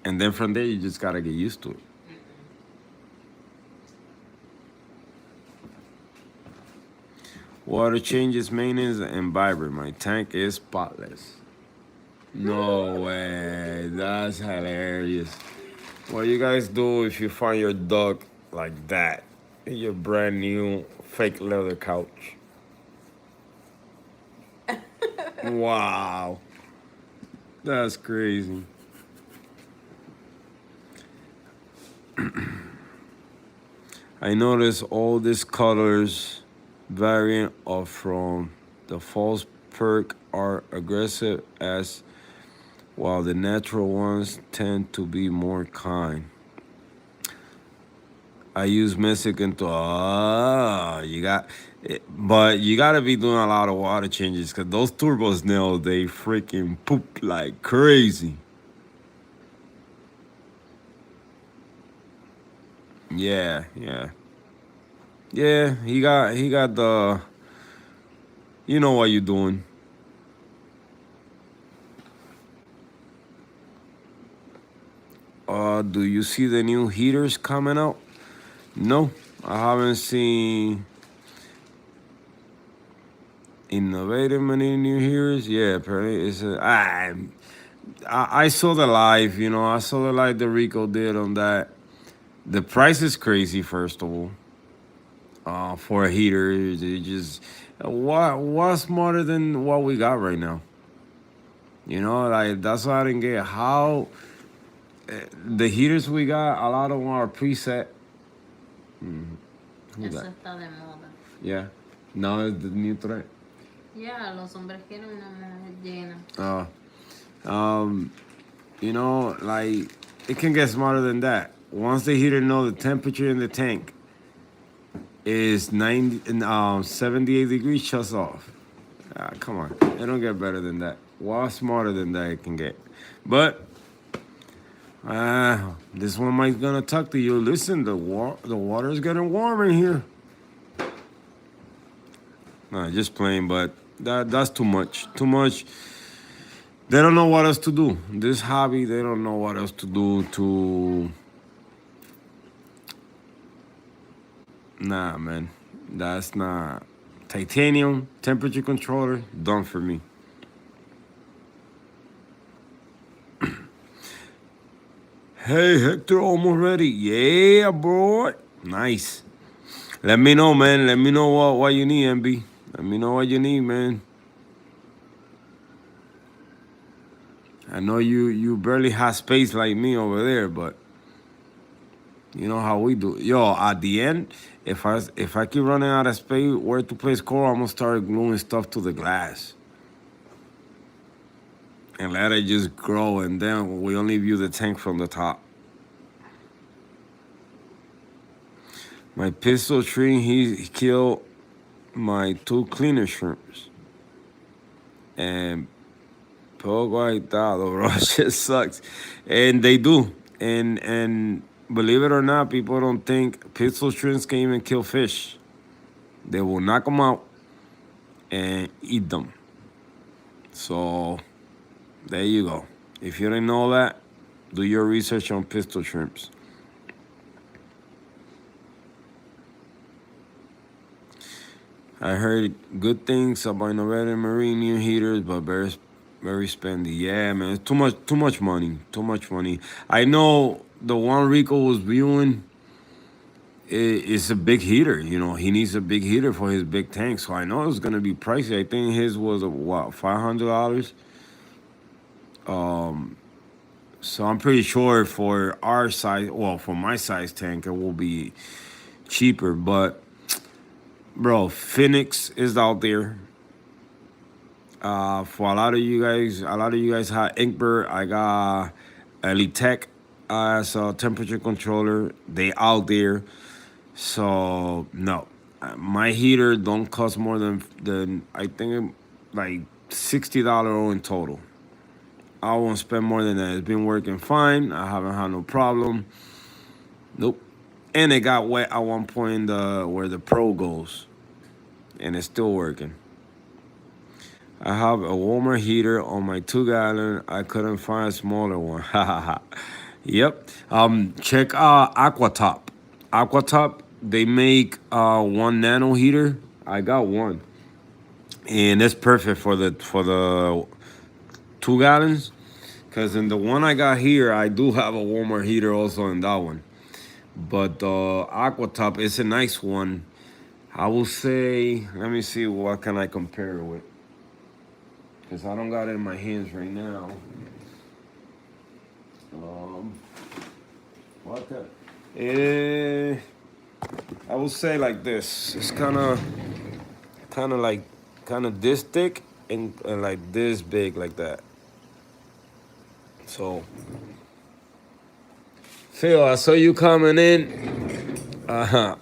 And then from there, you just gotta get used to it. Water changes, maintenance, and vibrant. My tank is spotless. No way. That's hilarious. What you guys do if you find your dog like that in your brand new fake leather couch? Wow. That's crazy. I notice all these colors variant of from the false perk are aggressive as while the natural ones tend to be more kind. I use Mexican to but you gotta be doing a lot of water changes because those turbo snails they freaking poop like crazy. Yeah, yeah, yeah. He got the you know what you doing. Do you see the new heaters coming out? No, I haven't seen innovative many new heaters. Yeah, apparently it's I saw the live. I saw the live that Rico did on that. The price is crazy. First of all, for a heater, it just what's smarter than what we got right now? Like that's what I didn't get. How the heaters we got, a lot of them are preset. Who's Eso that? está de moda. Yeah. Now it's the new trend. Ya, los hombres quieren una mujer llena. Like it can get smarter than that. Once the heater know the temperature in the tank is 78 degrees, shuts off. Come on, it don't get better than that. What's smarter than that it can get? But this one might gonna talk to you. Listen, the water is getting warm in here. No, just playing, but that's too much. Too much. They don't know what else to do. This hobby, they don't know what else to do to. Nah, man, that's not titanium temperature controller. Done for me. Hey, Hector, almost ready. Yeah, bro. Nice. Let me know, man. Let me know what you need, MB. Let me know what you need, man. I know you barely have space like me over there, but you know how we do. Yo, at the end, if I keep running out of space where to place coral, I'm gonna start gluing stuff to the glass. And let it just grow, and then we only view the tank from the top. My pistol tree, he killed my 2 cleaner shrimps. And poco agitado, bro. Shit sucks. And they do. And believe it or not, people don't think pistol shrimps can even kill fish. They will knock them out and eat them. So there you go. If you didn't know that, do your research on pistol shrimps. I heard good things about innovative marine new heaters, but very spendy. Yeah, man, it's too much money. Too much money. I know the one Rico was viewing is a big heater. He needs a big heater for his big tank. So I know it's gonna be pricey. I think his was what, $500. So I'm pretty sure for our size, well, for my size tank, it will be cheaper. But bro, Phoenix is out there. For a lot of you guys have Inkbird. I got Elite Tech as a temperature controller. They out there. So no, my heater don't cost more than I think like $60 in total. I won't spend more than that. It's been working fine. I haven't had no problem. Nope. And it got wet at one point where the Pro goes, and it's still working. I have a warmer heater on my 2-gallon. I couldn't find a smaller one. Yep. Check Aquatop. Aquatop, they make 1 nano heater. I got one, and it's perfect for the 2 gallons. Cause in the one I got here, I do have a warmer heater also in that one. But Aquatop is a nice one. I will say, let me see what can I compare it with. Because I don't got it in my hands right now. I will say like this. It's kind of this thick and like this big, like that. So, Phil, I saw you coming in. I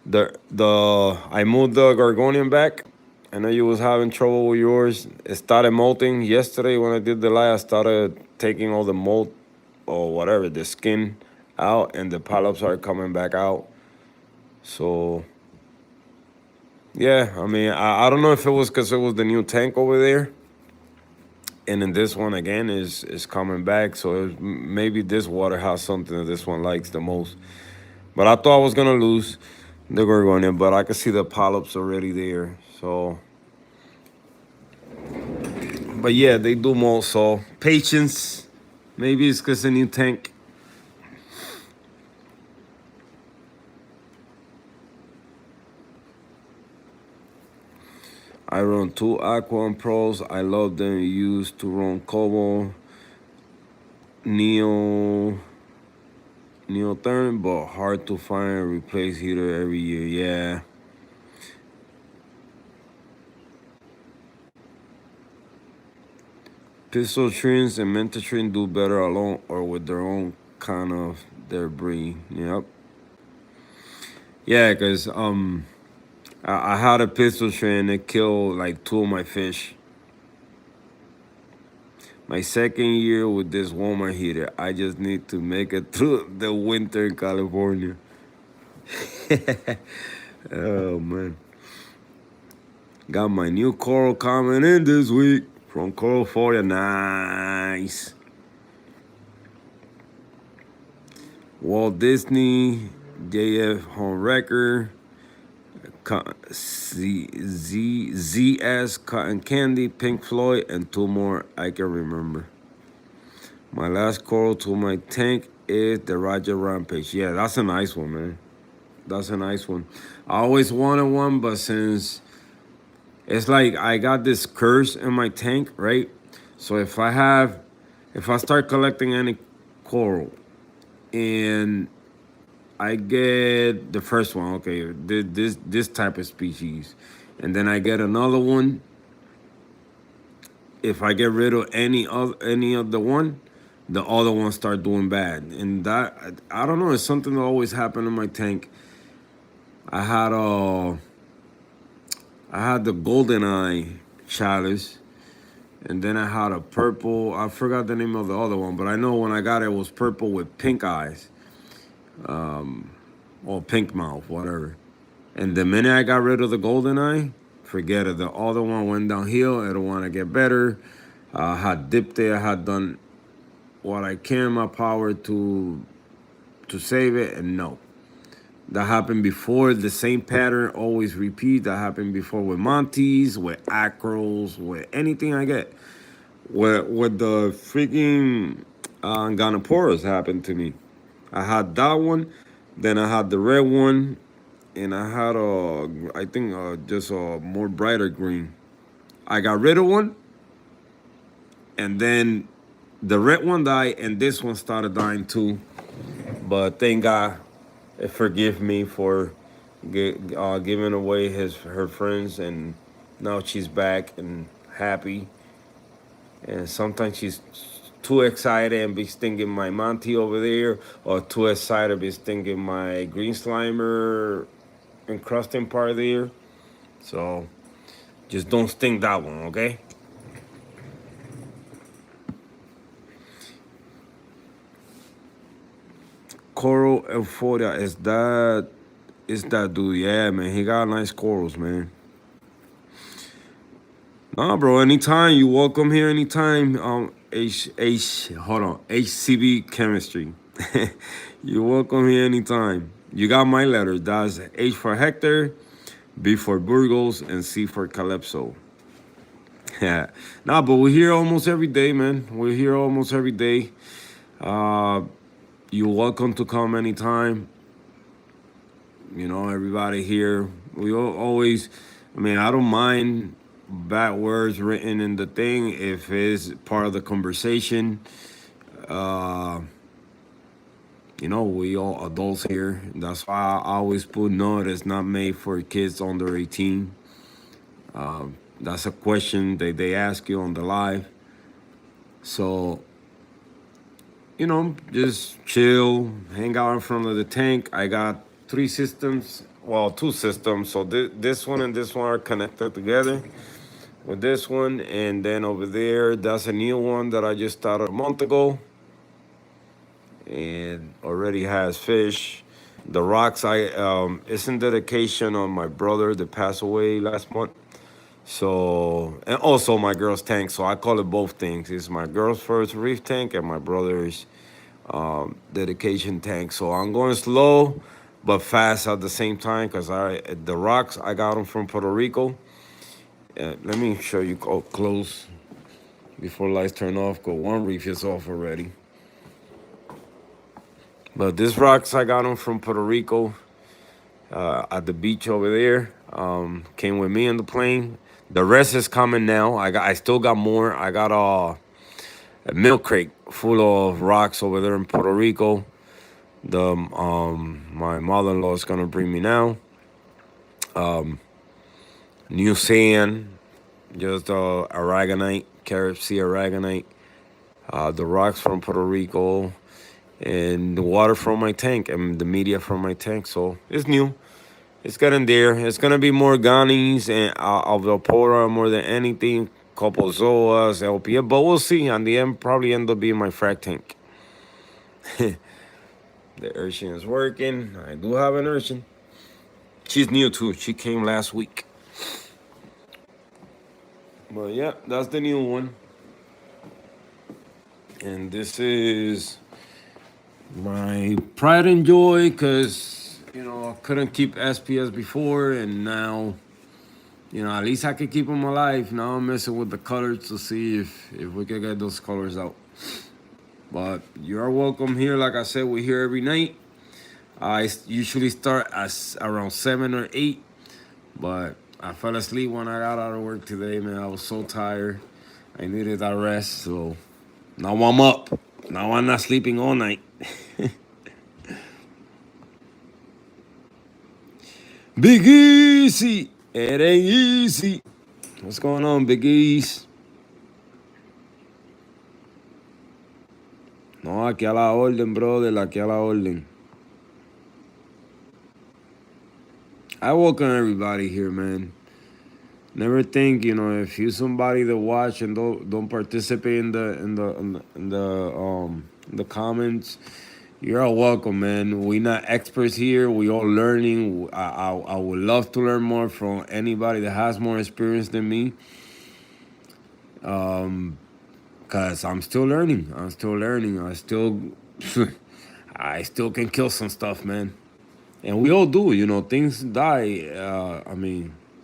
moved the Gorgonian back. I know you was having trouble with yours. It started molting yesterday when I did the live. I started taking all the mold or whatever, the skin out, and the polyps are coming back out. So yeah, I mean, I don't know if it was because it was the new tank over there, And then this one again is coming back. So maybe this water has something that this one likes the most. But I thought I was gonna lose the gorgonia, but I can see the polyps already there. So, but yeah, they do molt. So patience. Maybe it's because a new tank. I run two Aqua Pros. I love them. Used to run Kobo, Neo, Neotherm, but hard to find a replace heater every year. Yeah. Pistol trins and Mentatrin do better alone or with their own kind of their breed. Yep. Yeah, cause I had a pistol trin that killed like two of my fish. My second year with this warmer heater, I just need to make it through the winter in California. Oh man. Got my new coral coming in this week from Coral 40. Nice. Walt Disney, JF Home Wrecker, ZS Cotton Candy, Pink Floyd, and two more I can remember. My last coral to my tank is the Roger Rampage. Yeah, that's a nice one, man. That's a nice one. I always wanted one, but since it's like I got this curse in my tank, right? So if I start collecting any coral and I get the first one, okay, this type of species, and then I get another one. If I get rid of any of the one, the other one start doing bad, and that I don't know. It's something that always happened in my tank. I had the golden eye chalice, and then I had a purple. I forgot the name of the other one, but I know when I got it, it was purple with pink eyes, or pink mouth, whatever. And the minute I got rid of the golden eye, forget it. The other one went downhill. I don't want to get better. I had dipped it. I had done what I can in my power to save it, and no. That happened before. The same pattern always repeat. That happened before with Montes, with Acros, with anything I get. With the freaking Ganoporas happened to me. I had that one, then I had the red one, and I had I think just a more brighter green. I got rid of one, and then the red one died, and this one started dying too. But thank God, it forgive me for giving away her friends, and now she's back and happy. And sometimes she's too excited and be stinging my Monty over there, or too excited be stinging my green slimer encrusting part there. So just don't sting that one, okay? Coral Euphoria is that dude? Yeah, man, he got nice corals, man. Nah, bro. Anytime you welcome here. Anytime. Hold on. HCB chemistry. You welcome here anytime. You got my letter. That's H for Hector, B for Burgos, and C for Calypso. Yeah. Nah, but we're here almost every day, man. We're here almost every day. Uh, you're welcome to come anytime. You know, everybody here. We always. I mean, I don't mind bad words written in the thing if it's part of the conversation. Uh, you know, we all adults here. That's why I always put no, it's not made for kids under 18. That's a question that they ask you on the live. So, you know, just chill, hang out in front of the tank. I got three systems, well, two systems. So this one and this one are connected together with this one, and then over there that's a new one that I just started a month ago and already has fish. The rocks, I it's in dedication on my brother that passed away last month, So, and also my girl's tank. So I call it both things. It's my girl's first reef tank and my brother's dedication tank. So I'm going slow, but fast at the same time because the rocks I got them from Puerto Rico. Let me show you close before lights turn off. Cause one reef is off already. But these rocks I got them from Puerto Rico at the beach over there. Came with me on the plane. The rest is coming now. I still got more. I got a milk crate full of rocks over there in Puerto Rico. The my mother-in-law is gonna bring me now. New sand, just aragonite, carrot sea aragonite. The rocks from Puerto Rico, and the water from my tank, and the media from my tank. So it's new. It's getting there. It's gonna be more Ghanis and Alvapora more than anything. Couple Zoas, LPF, but we'll see. On the end, probably end up being my frac tank. The Urchin is working. I do have an Urchin. She's new too. She came last week. But yeah, that's the new one. And this is my pride and joy because, I couldn't keep SPS before, and now, at least I could keep them alive. Now I'm messing with the colors to see if we can get those colors out. But you are welcome here. Like I said, we're here every night. I usually start at around 7 or 8, but I fell asleep when I got out of work today, man. I was so tired. I needed that rest, so now I'm up. Now I'm not sleeping all night. Big Easy. It ain't easy. What's going on, Big Easy? No, aquí a la orden, brother. Aquí a la orden. I welcome everybody here, man. Never think, if you somebody that watch and don't participate in the comments, you're all welcome, man. We not experts here. We all learning. I would love to learn more from anybody that has more experience than me. Cause I'm still learning. I still can kill some stuff, man. And we all do, things die.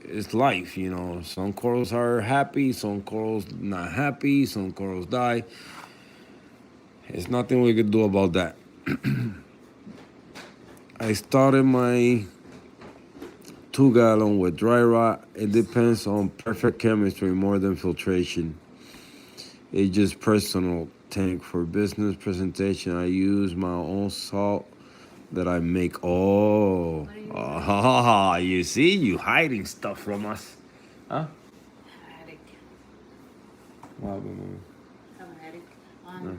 It's life, Some corals are happy, some corals not happy, some corals die. There's nothing we could do about that. I started my 2-gallon with dry rot. It depends on perfect chemistry more than filtration. It's just personal tank for business presentation. I use my own salt that I make. Oh, you see, you hiding stuff from us, huh? Headache. What happened, Have a headache. No.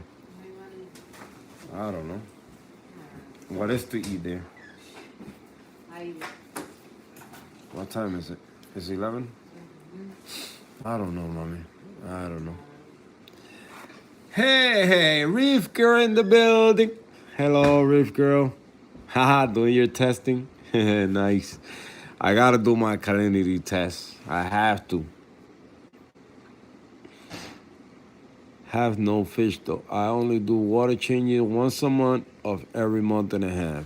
I don't know. What is to eat there? What time is it? Is it 11? I don't know, mommy. I don't know. Hey, Reef Girl in the building. Hello, Reef Girl. Haha, doing your testing? Nice. I gotta do my salinity test. I have to. Have no fish though. I only do water changing once a month of every month and a half.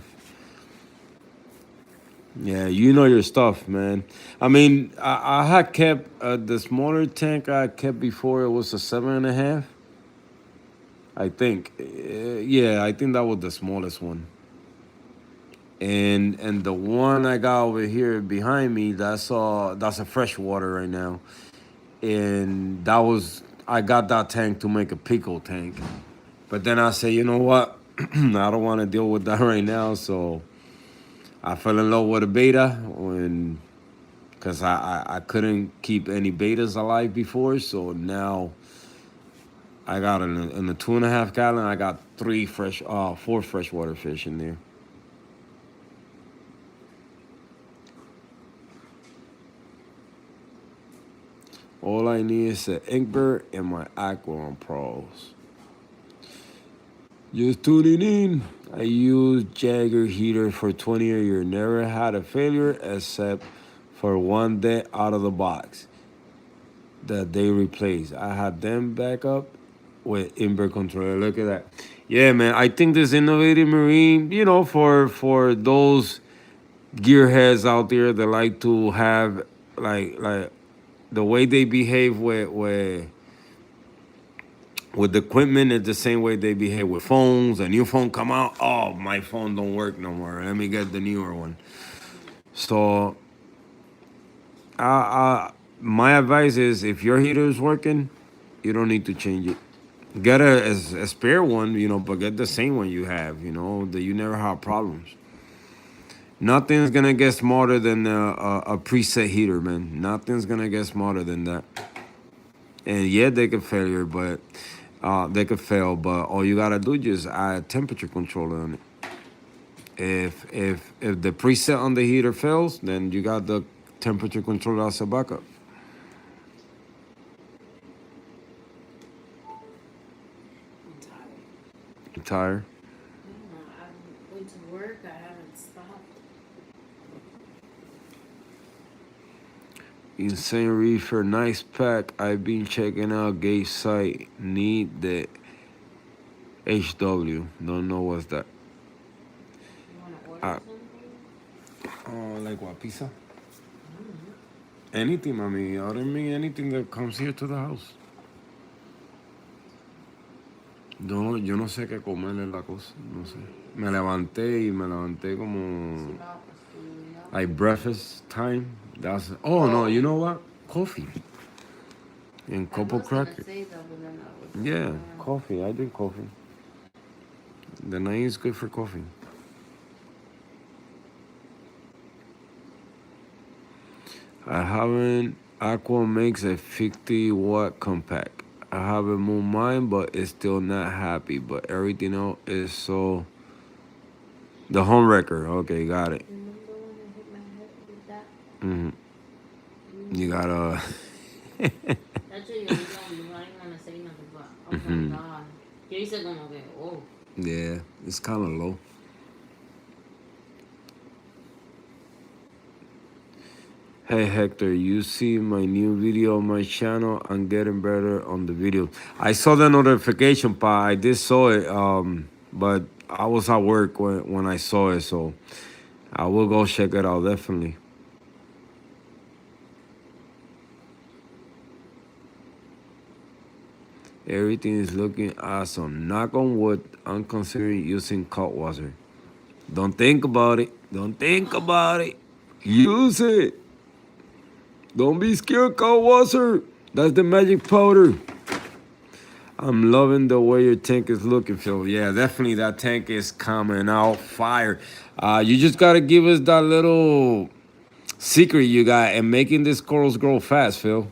Yeah, you know your stuff, man. I had kept the smaller tank I kept before. It was a 7.5. I think. Yeah, I think that was the smallest one. And the one I got over here behind me, that's a freshwater right now. And I got that tank to make a pickle tank. But then I say, you know what? I don't want to deal with that right now. So I fell in love with a beta because I couldn't keep any betas alive before. So now I got in a 2.5 gallon. I got 4 freshwater fish in there. All I need is an Inkbird and my Aquaron Pros. Just tuning in. I used Jagger heater for 20 years. Never had a failure except for one day out of the box. that they replaced. I had them back up with invert controller. Look at that. Yeah, man. I think this innovative marine, for those gearheads out there that like to have like the way they behave with the equipment is the same way they behave with phones. A new phone come out, oh, my phone don't work no more. Let me get the newer one. So, my advice is if your heater is working, you don't need to change it. Get a spare one, but get the same one you have, that you never have problems. Nothing's gonna get smarter than a preset heater, man. Nothing's gonna get smarter than that. And yeah, they could fail, but all you gotta do is just add temperature controller on it. If the preset on the heater fails, then you got the temperature controller as a backup. I'm tired. You tired? I went to work. I haven't stopped. Insane reefer, nice pack. I've been checking out Gate site. Need the HW. Don't know what's that. You want to order Uh, something? like what, pizza? Anything, mami. Order me anything that comes here to the house. Yo no sé qué comerle la cosa, no sé. Me levanté como like breakfast time. No, you know what? Coffee and couple crackers. Yeah, coffee. I drink coffee. The night is good for coffee. I haven't. Aqua makes a 50-watt compact. I haven't moved mine, but it's still not happy. But everything else is so. The home wrecker. Okay, got it. Remember when I hit my head with that? You gotta. That's what yo didn't want to say nothing, but oh my god. Yo hice como que, oh. Yeah, it's kind of low. Hey Hector, you see my new video on my channel? I'm getting better on the video. I saw the notification, pa. I did saw it, but I was at work when I saw it, so I will go check it out definitely. Everything is looking awesome. Knock on wood. I'm considering using cold water. Don't think about it. Don't think about it. Use it. Don't be scared, cold water. That's the magic powder. I'm loving the way your tank is looking, Phil. Yeah, definitely that tank is coming out fire. You just gotta give us that little secret you got and making these corals grow fast, Phil.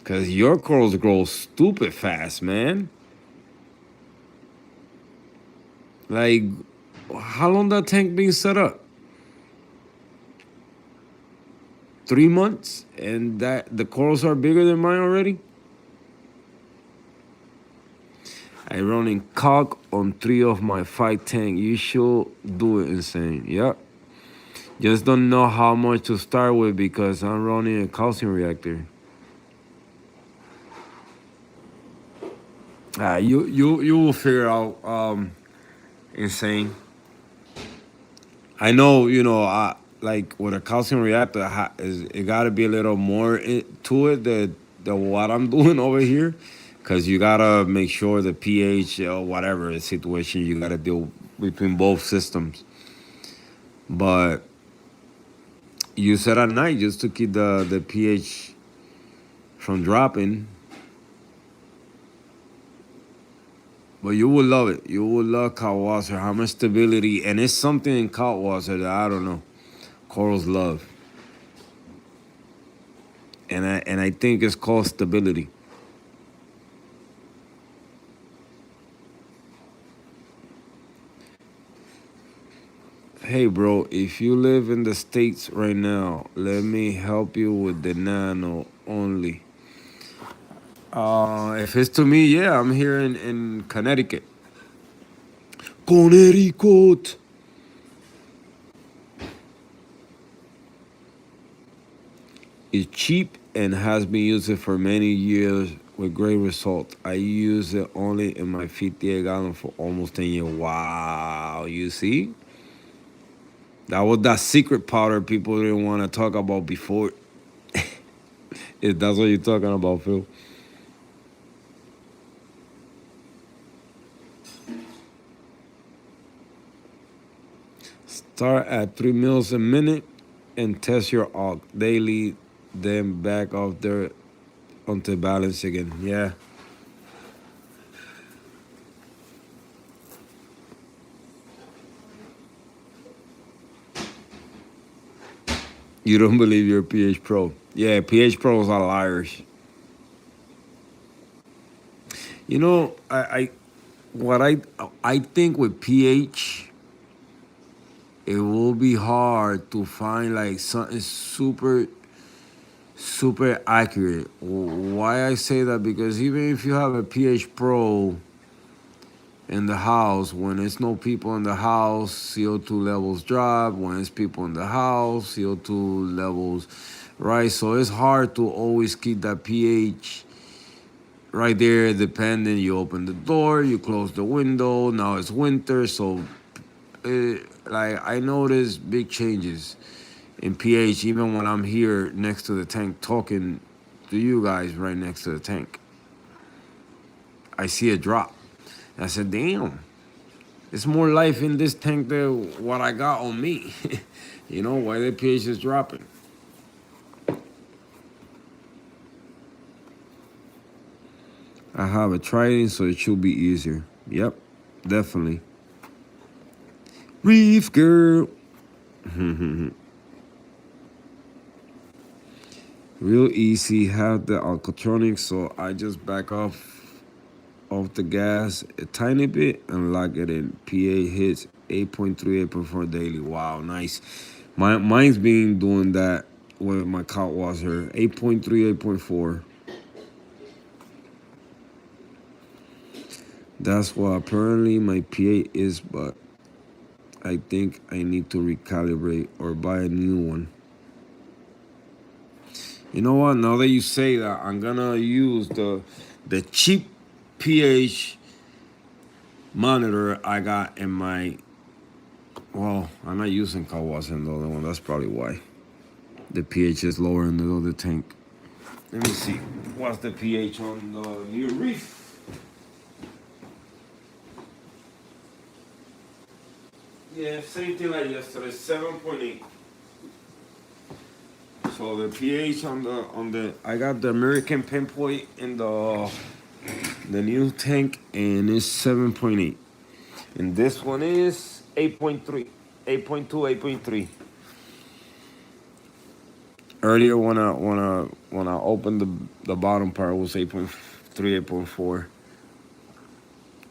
Cause your corals grow stupid fast, man. Like, how long that tank been set up? 3 months, and that the corals are bigger than mine already. I running cock on 3 of my 5 tank. You should do it, insane. Yep. Just don't know how much to start with because I'm running a calcium reactor. You will figure out, insane. I know, like with a calcium reactor, it got to be a little more to it than what I'm doing over here, because you gotta make sure the pH or whatever situation you gotta deal between both systems. But use it at night just to keep the pH from dropping. But you will love it. You will love cold water. How much stability, and it's something in cold water that I don't know. Corals love, and I think it's called stability. Hey, bro, if you live in the States right now, let me help you with the nano only. If it's to me, yeah, I'm here in Connecticut. Connecticut. It's cheap and has been used for many years with great result. I use it only in my 58 gallon for almost 10 years. Wow, you see? That was that secret powder people didn't want to talk about before. If that's what you're talking about, Phil. Start at 3 meals a minute and test your og daily, then back off there onto balance again. Yeah. You don't believe you're a pH pro. Yeah, pH pros are liars. You know, what I think with pH, it will be hard to find like something super accurate. Why I say that? Because even if you have a pH pro in the house, when there's no people in the house, CO2 levels drop. When it's people in the house, CO2 levels, right? So it's hard to always keep that pH right there. Depending, you open the door, you close the window. Now it's winter, so like I notice big changes in pH even when I'm here next to the tank talking to you guys right next to the tank. I see a drop. I said, damn, there's more life in this tank than what I got on me. You know, why the pH is dropping. I have a trident, so it should be easier. Yep, definitely. Reef girl. Real easy. Have the alcotronics, so I just back off the gas a tiny bit and lock it in. PA hits 8.3, 8.4 daily. Wow, nice. Mine's been doing that with my cot washer. 8.3, 8.4. That's what apparently my PA is, but I think I need to recalibrate or buy a new one. You know what? Now that you say that, I'm gonna use the cheap pH monitor I got in my. Well, I'm not using Kawasan in the other one. That's probably why the pH is lower in the other tank. Let me see. What's the pH on the new reef? Yeah, same thing like yesterday. 7.8. So the pH on the I got the American pinpoint in the new tank, and it's 7.8. And this one is 8.3, 8.2, 8.3. Earlier when I opened the bottom part, it was 8.3, 8.4.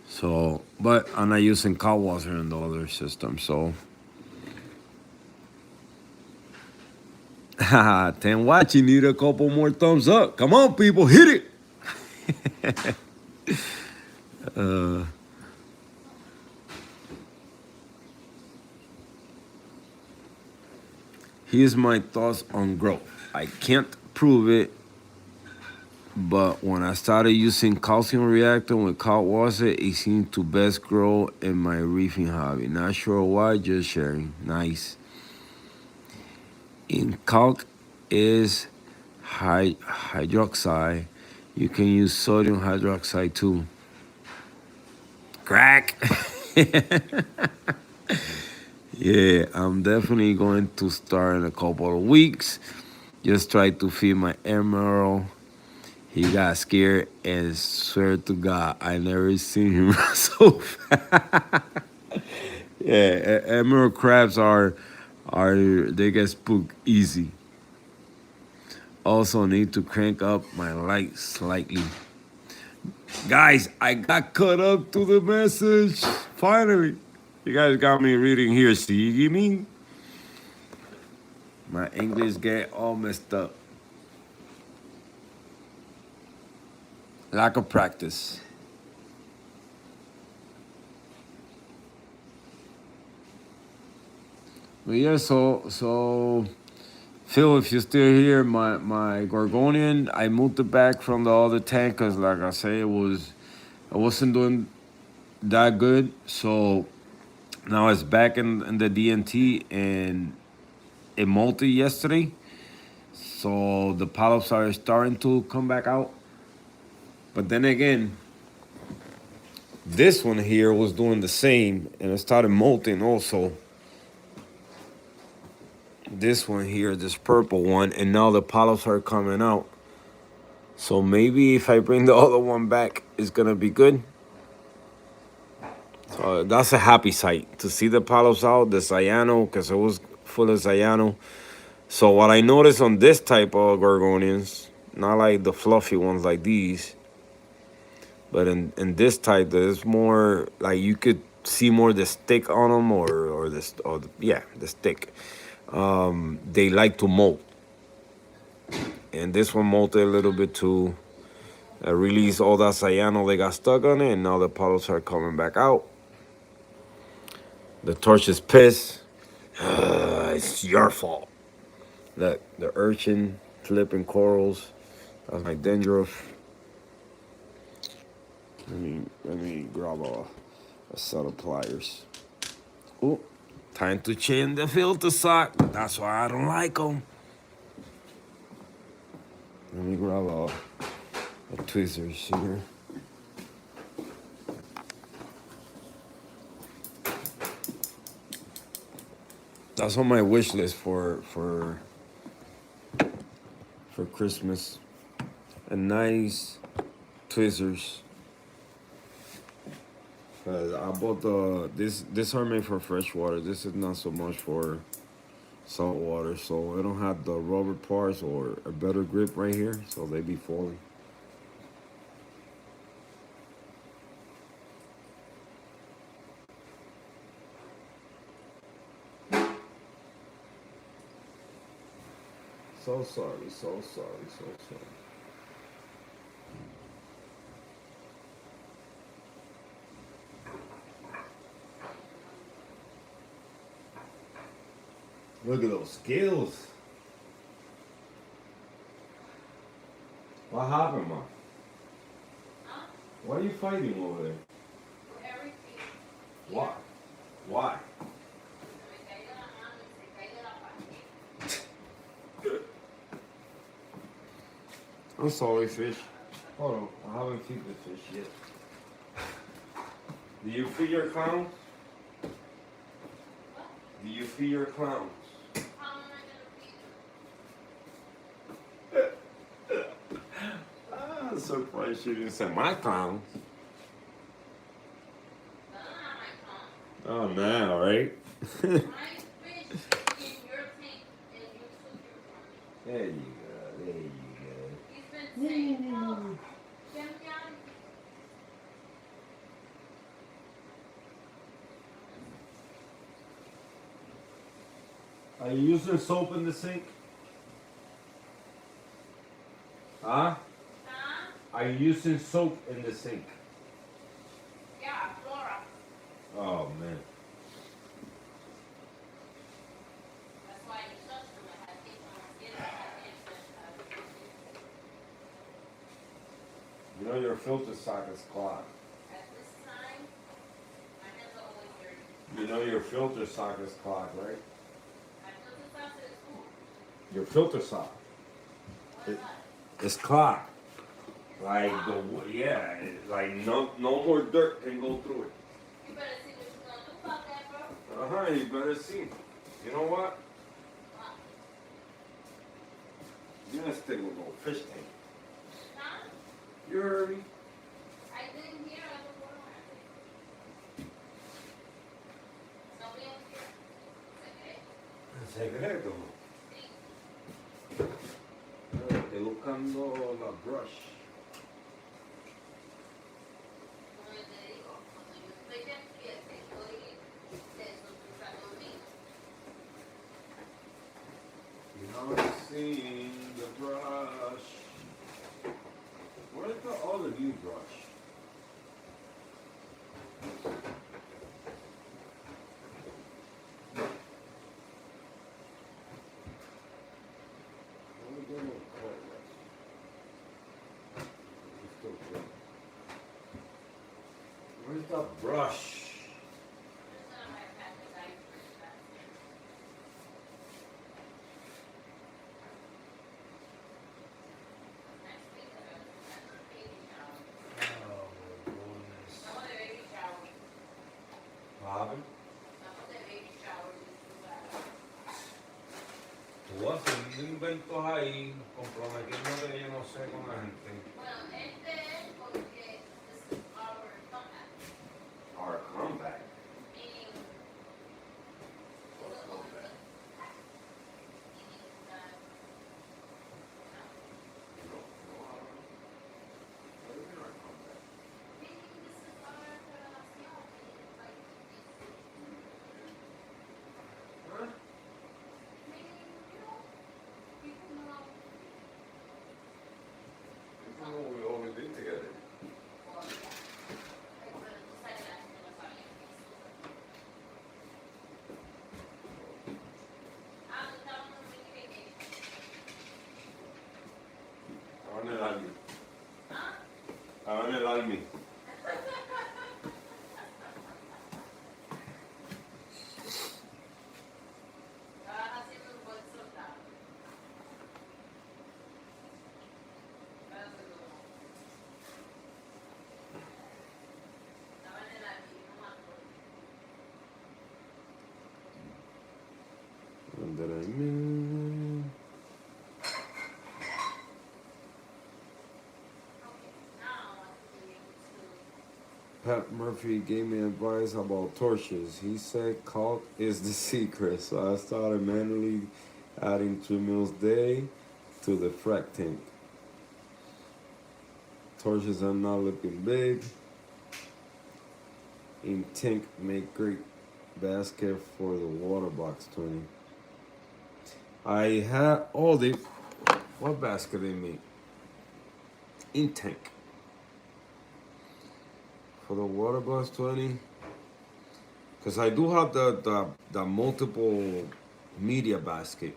So, but I'm not using cow water in the other system. So, 10 watch. You need a couple more thumbs up. Come on, people, hit it. uh, Here's my thoughts on growth. I can't prove it, but when I started using calcium reactor with cow water, it seemed to best grow in my reefing hobby. Not sure why, just sharing. Nice. In calc is hydroxide. You can use sodium hydroxide too. Crack. Yeah, I'm definitely going to start in a couple of weeks. Just try to feed my emerald. He got scared and swear to God, I never seen him so fast. Yeah, emerald crabs are they get spooked easy. Also need to crank up my light slightly. Guys, I got caught up to the message. Finally. You guys got me reading here. See, you mean? My English get all messed up. Lack of practice. But yeah, so Phil, if you're still here, my Gorgonian, I moved it back from the other tank because, like I say, I wasn't doing that good. So now it's back in the DNT, and it molted yesterday. So the polyps are starting to come back out. But then again, this one here was doing the same, and it started molting also. This one here, this purple one, and now the polyps are coming out. So maybe if I bring the other one back, it's gonna be good. So that's a happy sight to see the polyps out, the cyano, because it was full of cyano. So what I noticed on this type of gorgonians, not like the fluffy ones like these, but in this type, there's more like you could see more the stick on them, yeah, the stick. They like to molt, and this one molted a little bit too. I released all that cyano they got stuck on it, and now the polyps are coming back out. The torch is pissed. It's your fault. Look, the urchin flipping corals. That's my dandruff. Let me grab a set of pliers. Oh, time to change the filter sock. That's why I don't like them. Let me grab a tweezers here. That's on my wish list for Christmas. A nice tweezers. Cause I bought this are made for fresh water. This is not so much for salt water, so I don't have the rubber parts or a better grip right here, so they be falling. So sorry, so sorry, so sorry. Look at those skills. What happened, Ma? Huh? Why are you fighting over there? For everything. Why? Why? Se me caiga la mano y se caiga la pared. I'm sorry, fish. Hold on, I haven't feed the fish yet. Do you feed your clowns? What? Do you feed your clowns? How am I gonna feed them? I'm surprised you didn't say my clowns. None of my clowns. Oh, now, right? My fish in your tank and you took your one. There you go, there you He's been saying, oh, get me out of here. go. Are you using soap in the sink? Huh? Huh? Are you using soap in the sink? Yeah, Flora. Oh, man. That's why you touched them. I had to take them and get them. You know your filter sock is clogged. At this time, my hands are always dirty. You know your filter sock is clogged, right? I took this out to the school. Your filter sock. What is that? It's clogged. Like yeah, like no more dirt can go through it. You better see what you're gonna do about that, bro. You better see. You know what? What? You're gonna stick with no fish tank. Huh? You heard me? I didn't hear I was going on. Nobody else here. Okay. Secreto. Sí. Estoy buscando la brush. Como yo te digo, cuando yo estoy despierta, estoy de eso, tú estás dormido. You know, seeing the brush. Where's the other new brush? the brush? ¿Saben? Tú haciendo inventos ahí, comprometiéndote yo no sé con la gente. Our comeback. We always been together. Estaba en el army. Estaba en el army. Pat Murphy gave me advice about torches. He said caulk is the secret, so I started manually adding 3 meals a day to the frac tank. Torches are not looking big. In tank make great basket for the water box 20. I had all the what basket they make? In tank. For the water box 20. Cause I do have the multiple media basket.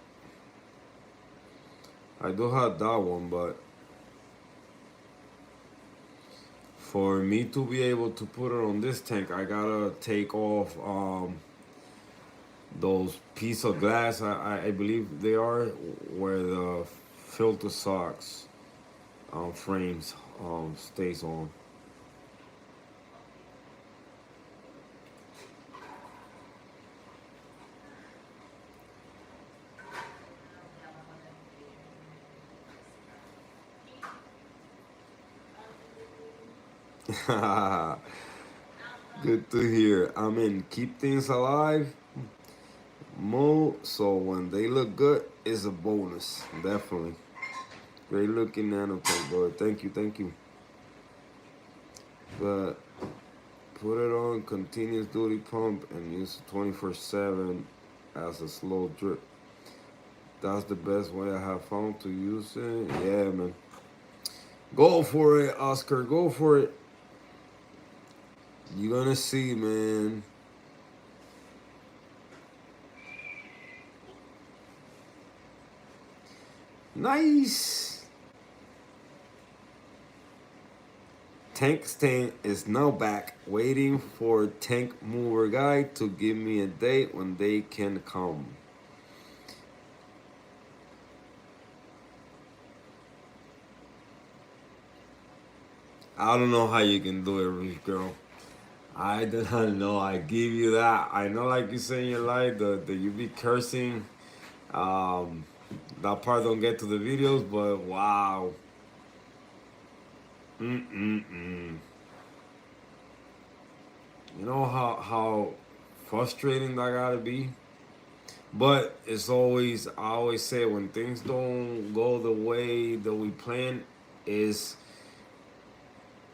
I do have that one, but for me to be able to put it on this tank, I gotta take off those piece of glass. I believe they are where the filter socks frames stays on. Good to hear. I mean, keep things alive, Mo. So when they look good, it's a bonus. Definitely. Great looking nanotech, bro. Thank you, thank you. But put it on continuous duty pump and use 24/7 as a slow drip. That's the best way I have found to use it. Yeah, man. Go for it, Oscar. Go for it. You're gonna see, man. Nice. Tank Stand is now back, waiting for Tank Mover Guy to give me a date when they can come. I don't know how you can do it, Reef Girl. I do not know. I give you that. I know, like you say in your life, that you be cursing. That part don't get to the videos, but wow. You know how frustrating that gotta be. But it's always, I always say, when things don't go the way that we plan, is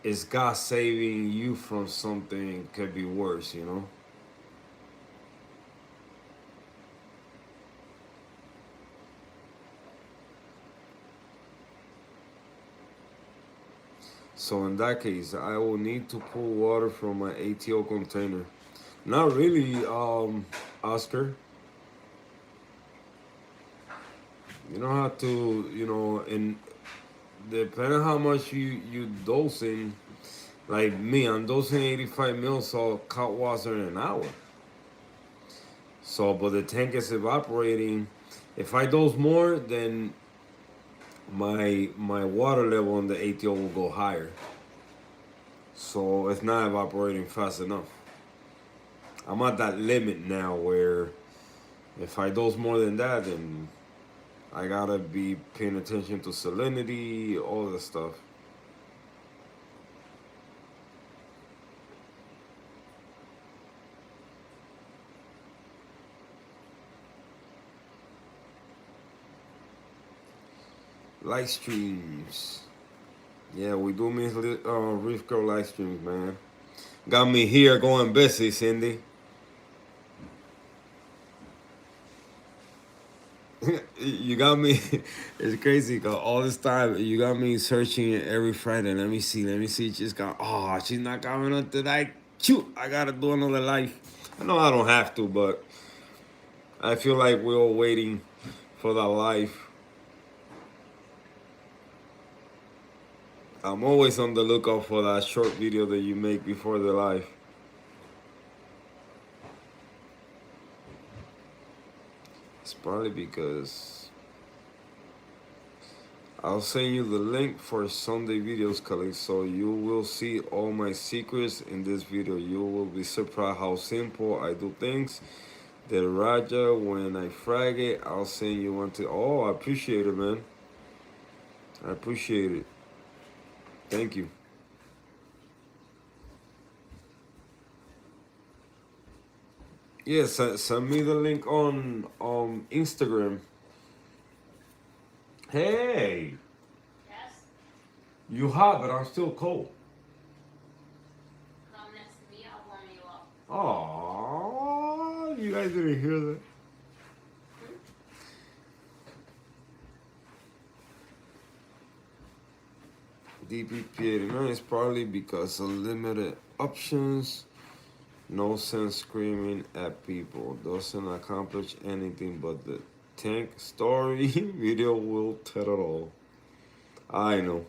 it's God saving you from something could be worse, you know? So in that case, I will need to pull water from my ATO container. Not really, Oscar. You don't have to, and depending how much you dosing, Like me, I'm dosing 85 mils of hot water in an hour. So, but the tank is evaporating. If I dose more, then my water level on the ATO will go higher. So it's not evaporating fast enough. I'm at that limit now where if I dose more than that, then I gotta be paying attention to salinity, all the stuff. Live streams. Yeah, we do miss Reef Girl live streams, man. Got me here going busy, Cindy. You got me. It's crazy cause all this time you got me searching it every Friday. Let me see. Let me see. She's got. Oh, she's not coming up tonight. Shoot, I gotta do another live. I know I don't have to, but I feel like we're all waiting for that live. I'm always on the lookout for that short video that you make before the live. It's probably because I'll send you the link for Sunday videos, colleagues, so you will see all my secrets in this video. You will be surprised how simple I do things. The Raja, when I frag it, I'll send you one to. Oh, I appreciate it, man. I appreciate it. Thank you. Yes, send me the link on Instagram. Hey, Yes. you hot, but I'm still cold. Come next to me, I'll warm you up. Oh, you guys didn't hear that. DPP89 is probably because of limited options. No sense screaming at people. Doesn't accomplish anything, but the tank story video will tell it all. I know.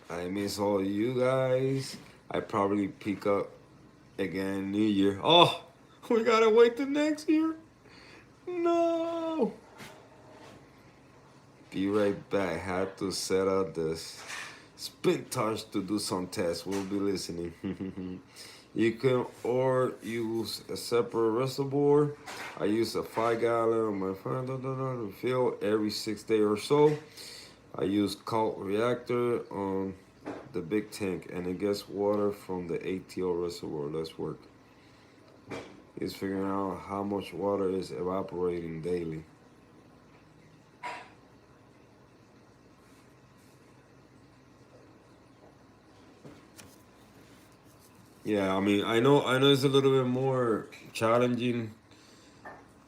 I miss all you guys. I probably pick up again New Year. Oh, we gotta wait till next year. No. Be right back. Had to set up this spin touch to do some tests. We'll be listening. You can or use a separate reservoir. I use a 5-gallon. My friend to fill every 6 days or so. I use cold reactor on the big tank, and it gets water from the ATO reservoir. Let's work. It's figuring out how much water is evaporating daily. Yeah, I mean, I know it's a little bit more challenging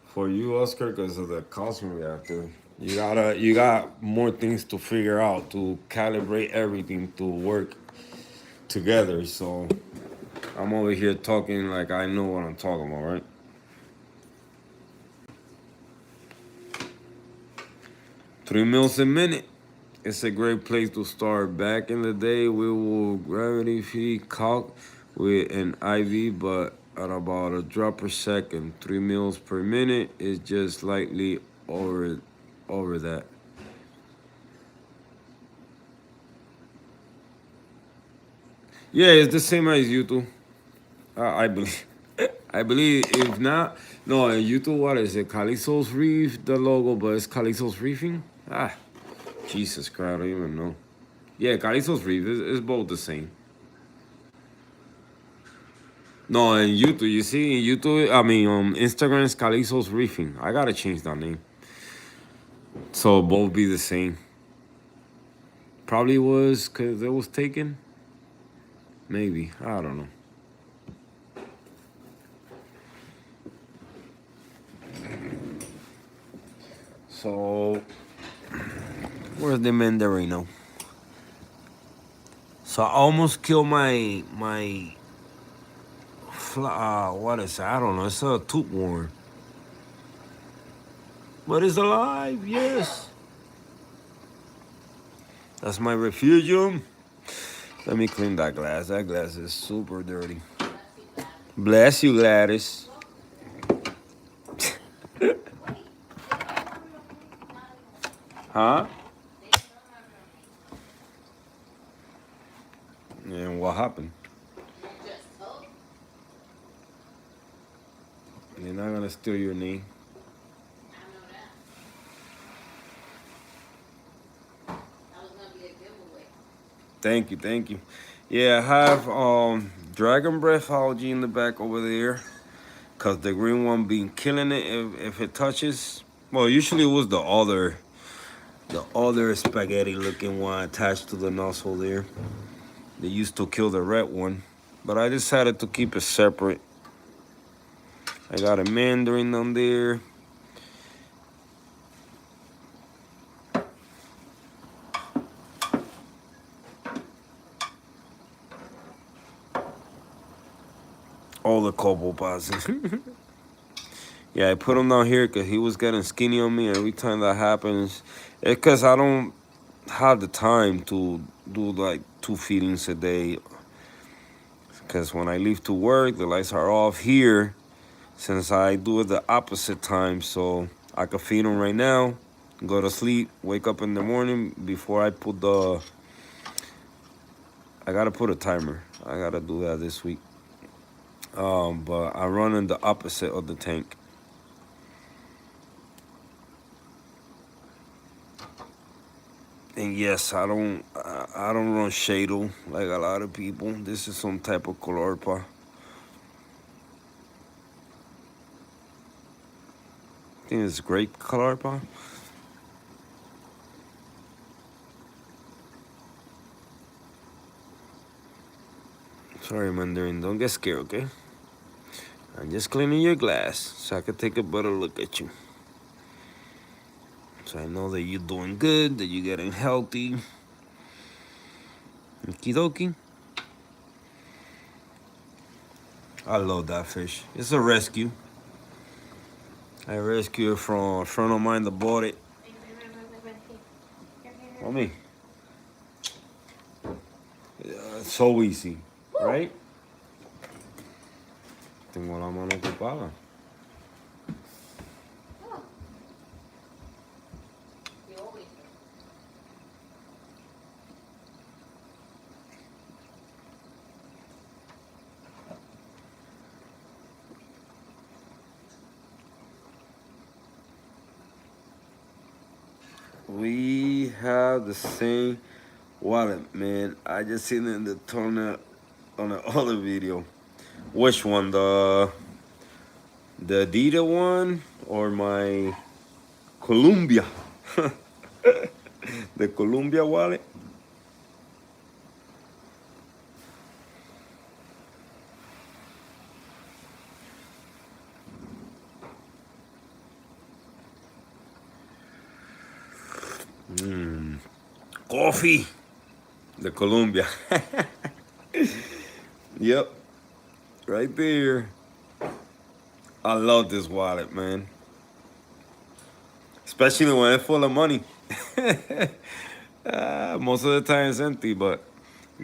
for you, Oscar, because of the cosmic reactor. You got more things to figure out to calibrate everything to work together. So I'm over here talking like I know what I'm talking about, right? 3 mils a minute. It's a great place to start. Back in the day, we will gravity feed caulk with an IV, but at about a drop per second. 3 mils per minute is just slightly over that. Yeah, it's the same as YouTube. I believe. I believe if not, no, YouTube. What is it? Calypso's Reef, the logo, but it's Calypso's Reefing. Ah, Jesus Christ, I don't even know. Yeah, Calypso's Reef is both the same. No, in YouTube, you see, in YouTube, I mean, Instagram is Calypso's Reefing. I gotta change that name. So both be the same. Probably was because it was taken. Maybe. I don't know. So, where's the Mandarino? So I almost killed my what is it? I don't know. It's a tooth worm. But it's alive, yes. That's my refugium. Let me clean that glass. That glass is super dirty. Bless you, Gladys. Huh? And what happened? They're not gonna steal your knee. Thank you, thank you. Yeah, I have dragon breath algae in the back over there. Cause the green one been killing it if it touches. Well, usually it was the other spaghetti looking one attached to the nozzle there. They used to kill the red one. But I decided to keep it separate. I got a mandarin on there. All the cobo pods. Yeah, I put him down here because he was getting skinny on me. Every time that happens, it's because I don't have the time to do like 2 feedings a day. Because when I leave to work, the lights are off here. Since I do it the opposite time, so I could feed him right now, go to sleep, wake up in the morning before I put the... I gotta put a timer. I gotta do that this week. But I run in the opposite of the tank. And yes, I don't run shadle like a lot of people. This is some type of colorpa. I think it's grape colorpa. Sorry, Mandarin, don't get scared, okay? I'm just cleaning your glass so I can take a better look at you. So I know that you're doing good, that you're getting healthy. Okie dokie. I love that fish. It's a rescue. I rescued it from a friend of mine that bought it. Mommy. It's so easy, right? Tengo la mano ocupada. We have the same wallet, man. I just seen it in the toner on the other video. Which one? The Adidas one or my Columbia? The Columbia wallet. Coffee. The Columbia. Yep. Right there. I love this wallet, man. Especially when it's full of money. Most of the time it's empty, but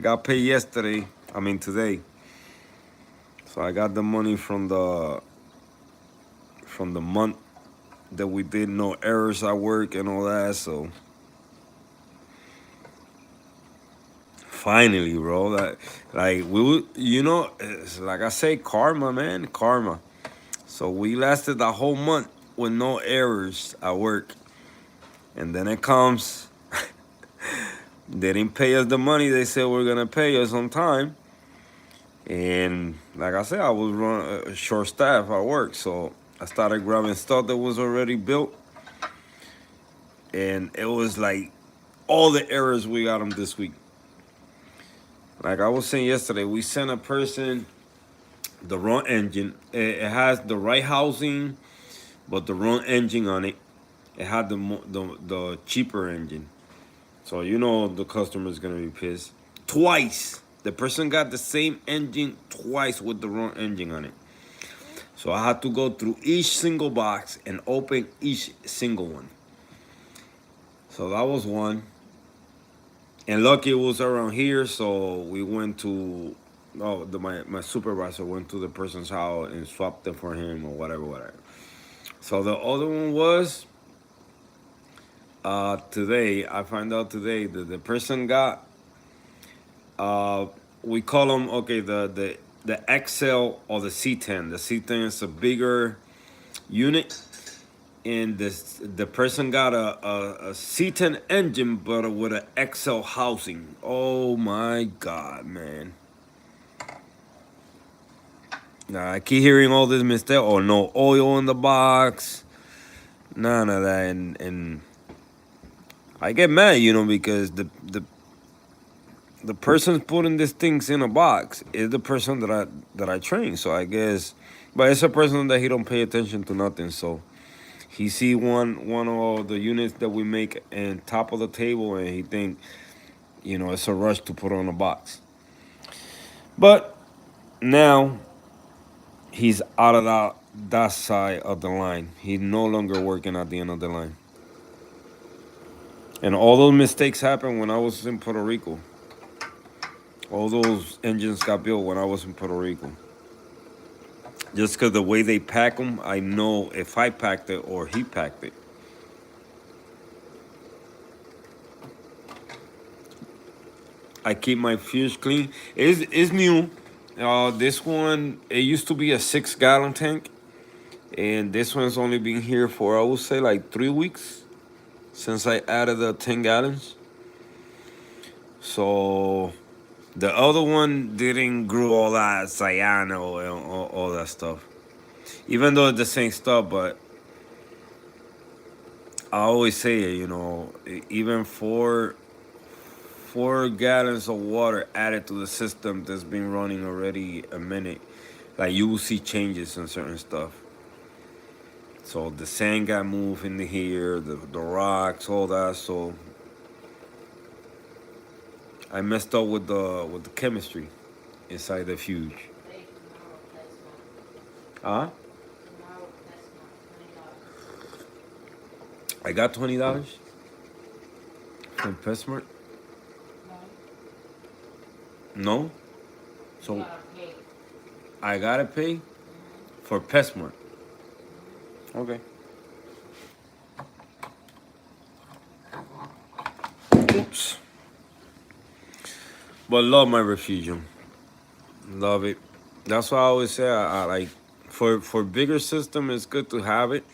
got paid yesterday. I mean today. So I got the money from the month that we did no errors at work and all that. So finally, bro, like we would, you know, it's like I say, karma, man, karma. So we lasted the whole month with no errors at work, and then it comes. They didn't pay us the money they said we're gonna pay us on time, and like I said, I was running short staff at work, so I started grabbing stuff that was already built, and it was like all the errors we got them this week. Like I was saying yesterday, we sent a person the wrong engine. It has the right housing, but the wrong engine on it. It had the cheaper engine. So you know the customer's gonna be pissed. Twice. The person got the same engine twice with the wrong engine on it. So I had to go through each single box and open each single one. So that was one. And lucky it was around here, so we went to my supervisor went to the person's house and swapped it for him or whatever. So the other one was today. I found out today that the person got uh we call them okay the XL or the C10. The C10 is a bigger unit, and the person got a C10 engine but with an XL housing. Oh my god, man. Now I keep hearing all this mistake. Oh, no oil in the box, none of that, and I get mad, because the person putting these things in a box is the person that I train. So I guess, but it's a person that he don't pay attention to nothing. So he see one of the units that we make in top of the table, and he think, it's a rush to put on a box. But now he's out of that side of the line. He's no longer working at the end of the line. And all those mistakes happened when I was in Puerto Rico. All those engines got built when I was in Puerto Rico. Just because the way they pack them, I know if I packed it or he packed it. I keep my fuse clean. It's new. This one, it used to be a 6-gallon tank. And this one's only been here for, I would say, like 3 weeks since I added the 10 gallons. So the other one didn't grow all that cyano and all that stuff. Even though it's the same stuff, but I always say it, even 4 gallons of water added to the system that's been running already a minute, like you will see changes in certain stuff. So the sand got moved into here, the rocks, all that. So I messed up with the chemistry inside the fuse. Huh? I got $20 from PetSmart. No, so I gotta pay for PetSmart. Okay. Oops. But love my Refugium. Love it. That's why I always say I like for bigger system. It's good to have it.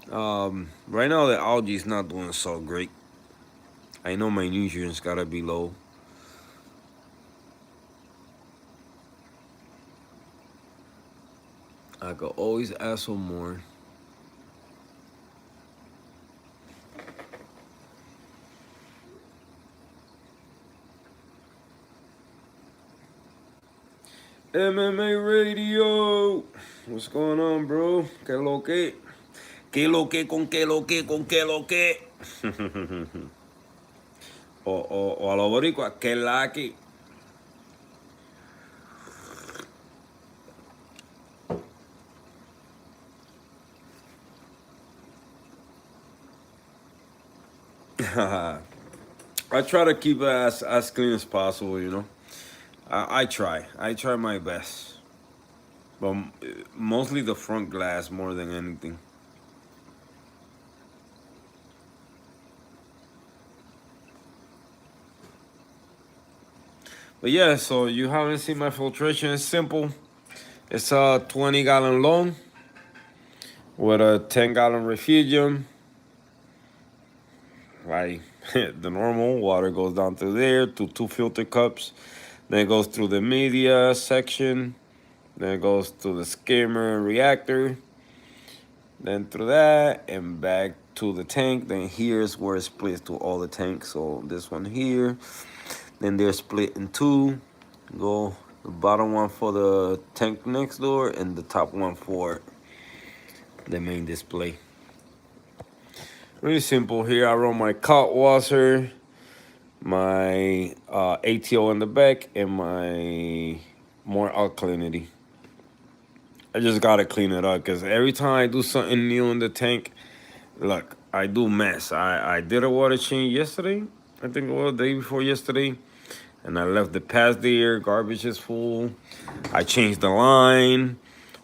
Right now the algae is not doing so great. I know my nutrients gotta be low. I could always ask for more. MMA Radio. What's going on, bro? ¿Qué lo que? ¿Qué lo que con qué lo que con qué lo que? o a lo boricua, ¿qué la que? I try to keep it as clean as possible. I try my best, but mostly the front glass more than anything. But yeah, so you haven't seen my filtration. It's simple. It's a 20-gallon long with a 10-gallon refugium. Right, the normal water goes down through there to 2 filter cups. Then it goes through the media section. Then it goes to the skimmer reactor. Then through that and back to the tank. Then here's where it splits to all the tanks. So this one here. Then they're split in two. Go the bottom one for the tank next door and the top one for the main display. Really simple here. I run my cot washer, my ATO in the back, and my more alkalinity. I just gotta clean it up because every time I do something new in the tank, look, I do mess. I did a water change yesterday. I think it was the day before yesterday. And I left the pads there. Garbage is full. I changed the line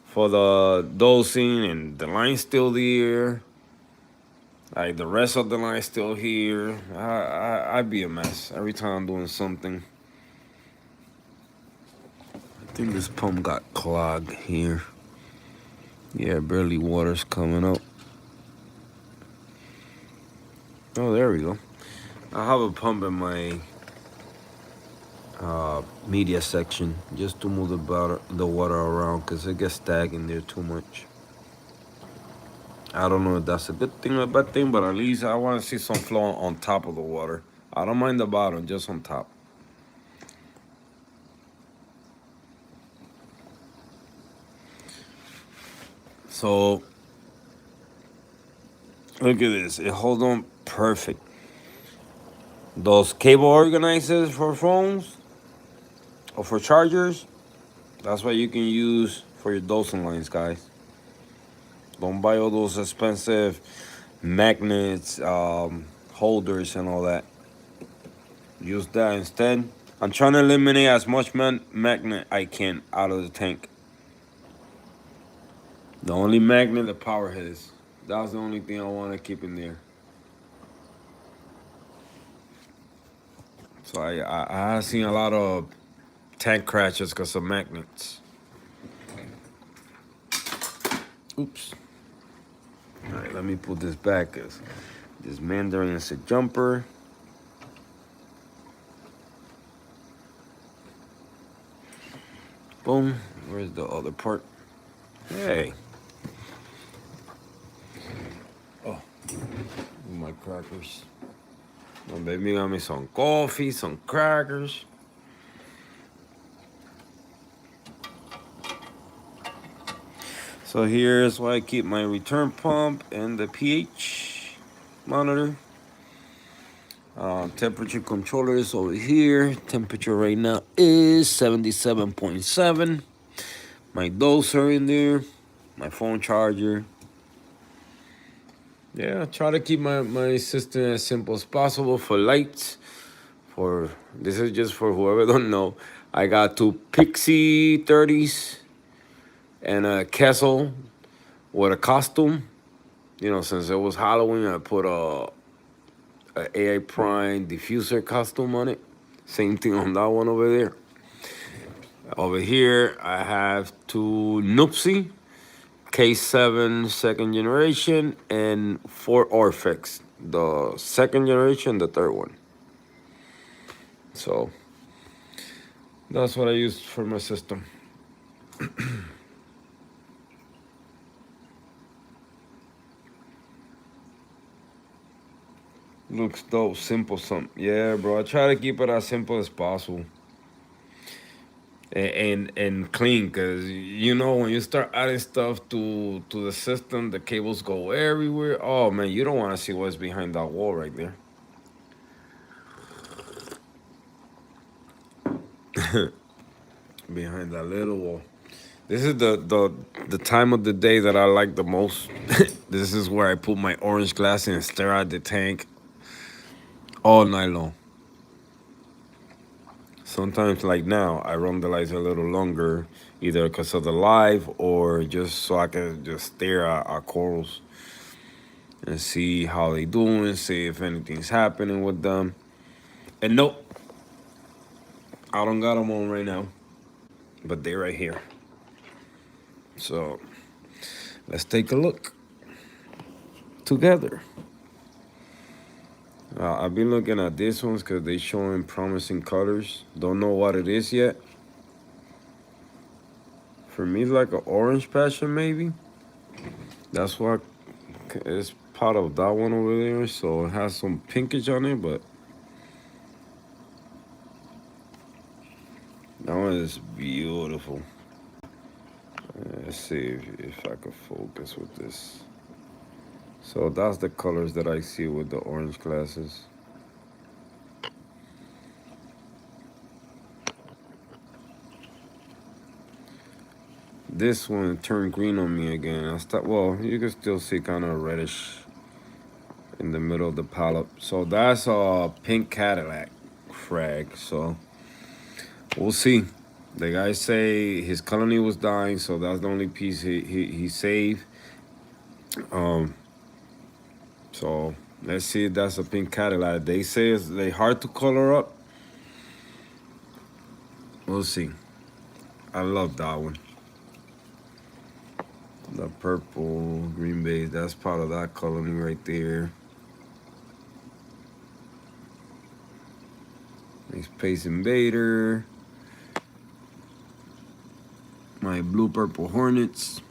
for the dosing, and the line's still there. Like the rest of the line's still here. I be a mess every time I'm doing something. I think this pump got clogged here. Yeah, barely water's coming up. Oh, there we go. I have a pump in my media section just to move the water around because it gets stagnant there too much. I don't know if that's a good thing or a bad thing, but at least I want to see some flow on top of the water. I don't mind the bottom, just on top. So look at this. It holds on perfect. Those cable organizers for phones or for chargers, that's what you can use for your dosing lines, guys. Don't buy all those expensive magnets, holders, and all that. Use that instead. I'm trying to eliminate as much magnet I can out of the tank. The only magnet the power has. That's the only thing I want to keep in there. So I have seen a lot of tank crashes because of magnets. Oops. All right, let me put this back because this Mandarin is a jumper. Boom. Where's the other part? Hey. Oh, my crackers. My baby got me some coffee, some crackers. So here's where I keep my return pump and the pH monitor. Temperature controller is over here. Temperature right now is 77.7. My doser in there. My phone charger. Yeah, I try to keep my system as simple as possible. For lights, this is just for whoever don't know. I got two Pixie 30s and a Kessel with a costume. You know, since it was Halloween, I put a AI Prime diffuser costume on it. Same thing on that one over there. Over here, I have two Nupsi K7 second generation and four Orfex, the second generation, the third one. So that's what I use for my system. Looks dope, simple something. Yeah, bro. I try to keep it as simple as possible. And clean, cause you know when you start adding stuff to the system, the cables go everywhere. Oh man, you don't want to see what's behind that wall right there. Behind that little wall. This is the time of the day that I like the most. This is where I put my orange glass and stare at the tank all night long. Sometimes, like now, I run the lights a little longer, either because of the live or just so I can just stare at our corals and see how they doing, see if anything's happening with them. And nope, I don't got them on right now, but they're right here. So let's take a look together. I've been looking at these ones because they're showing promising colors. Don't know what it is yet. For me, it's like an orange passion, maybe. That's what it's part of that one over there. So it has some pinkish on it, but that one is beautiful. Let's see if I can focus with this. So that's the colors that I see with the orange glasses. this one turned green on me again. Well, you can still see kind of reddish in the middle of the polyp. So that's a pink Cadillac frag. So we'll see. The guys say his colony was dying, so that's the only piece he saved. So let's see if that's a pink Cadillac. They say they hard to color up. We'll see. I love that one. The purple green base, that's part of that colony right there. Nice Space Invader. My blue purple hornets.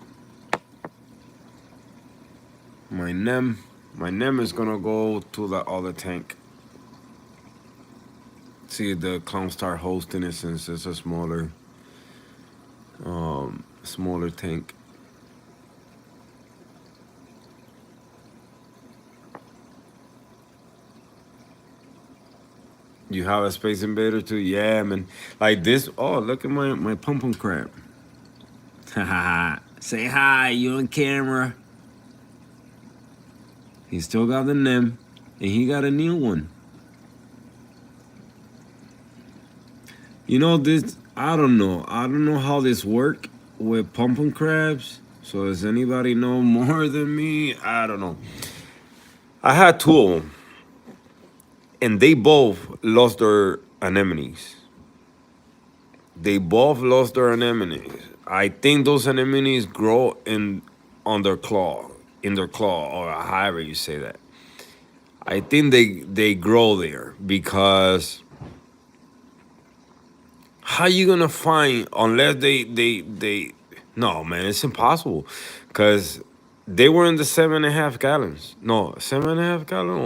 My Nem. My Nem is gonna go to the other tank. See the clown start hosting it since it's a smaller tank. You have a Space Invader too? Yeah, man. Like this. Oh, look at my pom-pom crab. Haha. Say hi, you on camera. He still got the Nem, and he got a new one. You know this. I don't know. I don't know how this work with pom-pom crabs. So does anybody know more than me? I don't know. I had two of them, and they both lost their anemones. They both lost their anemones. I think those anemones grow on their claw, in their claw, or however you say that. I think they grow there because how you gonna find unless they no man, it's impossible because they were in the 7.5 gallons. No, 7.5 gallon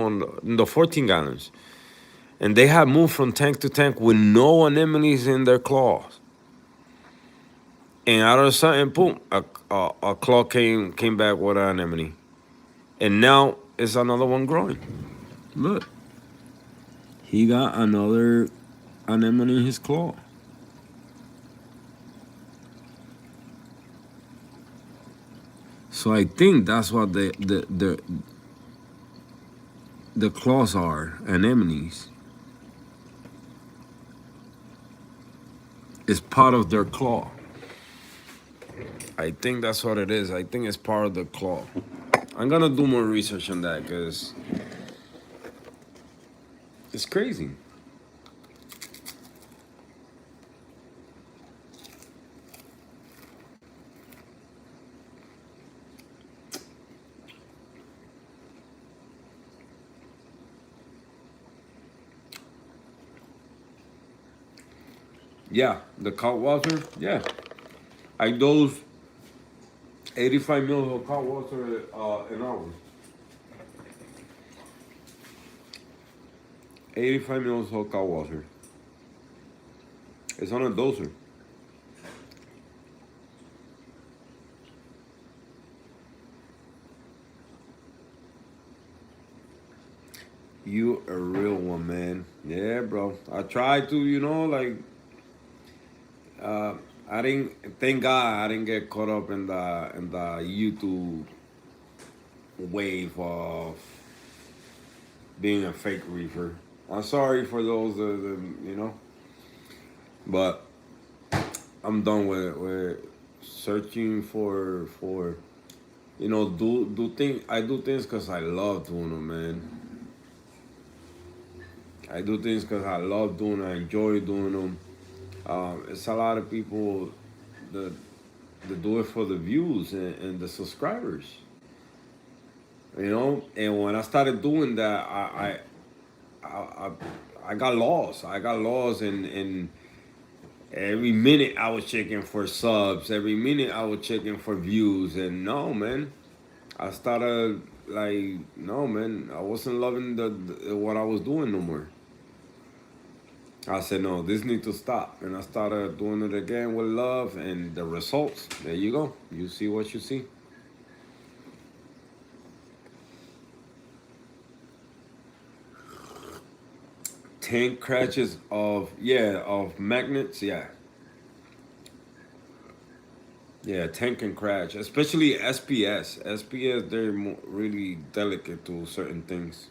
on the 14 gallons. And they have moved from tank to tank with no anemones in their claws. And out of sudden, boom, a claw came back with an anemone. And now it's another one growing. Look. He got another anemone in his claw. So I think that's what the claws are, anemones. It's part of their claw. I think that's what it is. I think it's part of the claw. I'm gonna do more research on that because it's crazy. Yeah, the cod water. Yeah, I dose 85 mils of cod water an hour. 85 mils of cod water. It's on a doser. You a real one, man. Yeah, bro. I tried to, like, I didn't. Thank God I didn't get caught up in the YouTube wave of being a fake reefer. I'm sorry for those but I'm done with searching for do things. I do things because I love doing them, man. I do things because I love doing them. I enjoy doing them. It's a lot of people that do it for the views and the subscribers. And when I started doing that, I, I got lost. I got lost in every minute I was checking for subs. Every minute I was checking for views. And no, man, I started like, no, man, I wasn't loving the what I was doing no more. I said, no, this needs to stop. And I started doing it again with love, and the results, there you go. You see what you see. Tank crashes of magnets, yeah. Yeah, tank can crash, especially SPS. SPS, they're really delicate to certain things.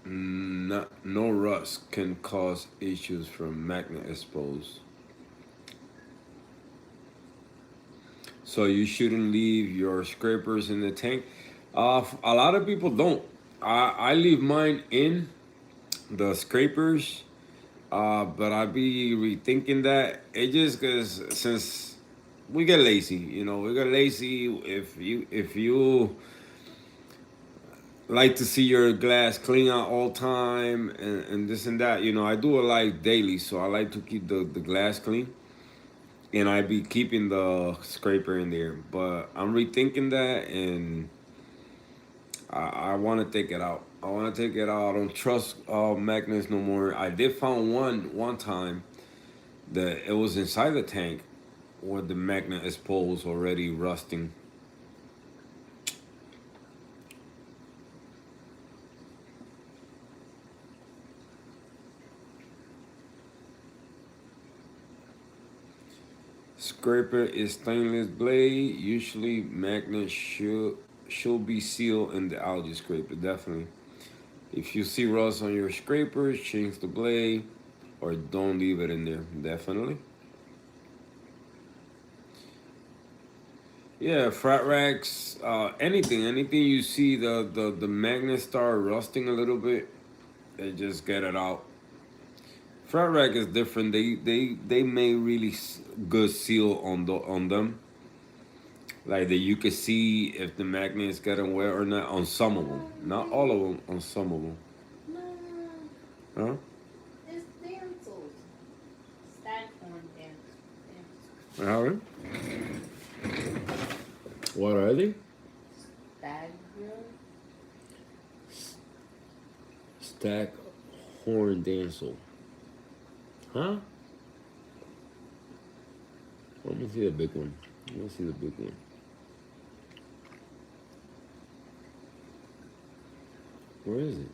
Not, no rust can cause issues from magnet exposed. So you shouldn't leave your scrapers in the tank. A lot of people don't. I leave mine in the scrapers, but I be rethinking that. It just cause since we get lazy, we get lazy. If you like to see your glass clean out all time and this and that, I do it like daily, so I like to keep the glass clean. And I be keeping the scraper in there, but I'm rethinking that, and I want to take it out. I want to take it out. I don't trust magnets no more. I did found one time that it was inside the tank where the magnet is exposed already rusting. Scraper is stainless blade. Usually magnets should be sealed in the algae scraper. Definitely. If you see rust on your scrapers, change the blade or don't leave it in there. Definitely. Yeah, frat racks, anything you see the magnet start rusting a little bit, they just get it out. Frat rack is different. They make really good seal on them, like that you can see if the magnet is getting wet or not on some of them. Not all of them. On some of them. No, Huh? it's damsels. Staghorn damsels. All right. What are they? Staghorn. Stack horn damsel. Huh? Let me see the big one. Let me see the big one. Where is it?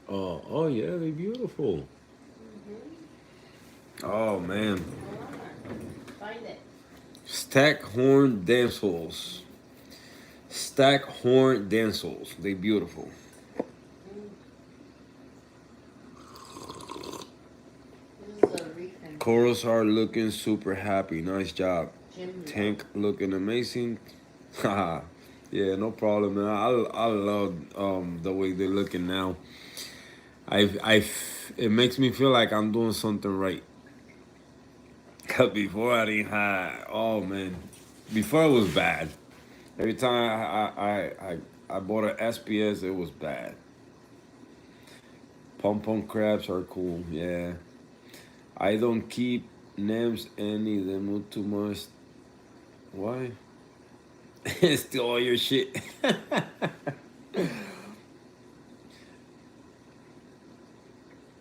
Oh yeah, they're beautiful. Oh man. Find it. Stack horn damsels. Stack horn damsels. They beautiful. This is a reef and Corals are looking super happy. Nice job. Jim. Tank looking amazing. Haha. Yeah, no problem, man. I love the way they're looking now. It makes me feel like I'm doing something right. Cause before I didn't have, oh man, before it was bad. Every time I bought an SPS, it was bad. Pom pom crabs are cool, yeah. I don't keep names any. They move too much. Why? Steal all your shit.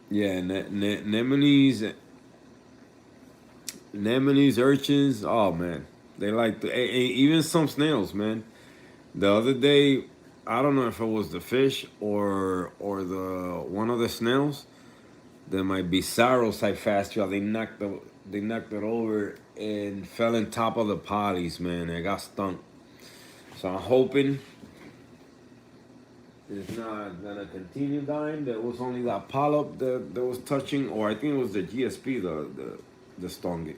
Yeah, Nemones, urchins. Oh man, they like even some snails, man. The other day, I don't know if it was the fish or the one of the snails. That might be Sarocyphastra. They knocked it over and fell on top of the potties, man. It got stunk. So I'm hoping it's not gonna continue dying. There was only that polyp that was touching, or I think it was the GSP the stung it.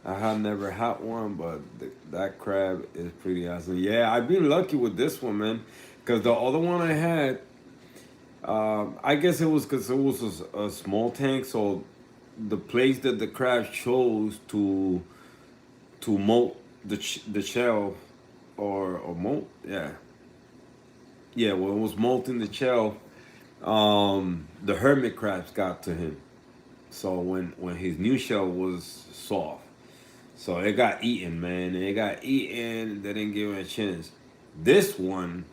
I have never had one, but that crab is pretty awesome. Yeah, I've been lucky with this one, man. Because the other one I had, I guess it was because it was a small tank, so the place that the crab chose to molt the shell or molt, yeah, yeah. When it was molting the shell, the hermit crabs got to him. So when his new shell was soft. So it got eaten, man. And it got eaten. They didn't give it a chance. This one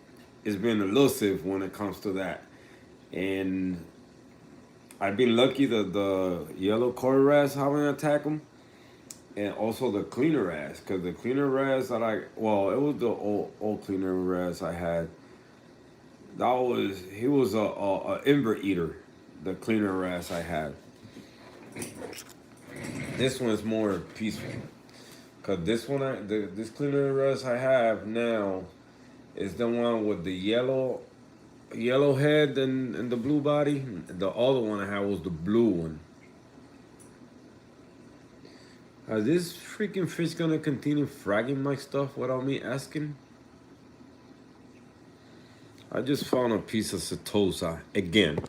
has been elusive when it comes to that. And I've been lucky that the yellow core rats haven't attacked them, and also the cleaner rats, because the cleaner rats that well, it was the old cleaner rats I had. He was a invert eater, the cleaner rats I had. This one's more peaceful, cause this cleaner rats I have now is the one with the yellow head and the blue body. The other one I had was the blue one. Are this freaking fish gonna continue fragging my stuff without me asking? I just found a piece of Setosa again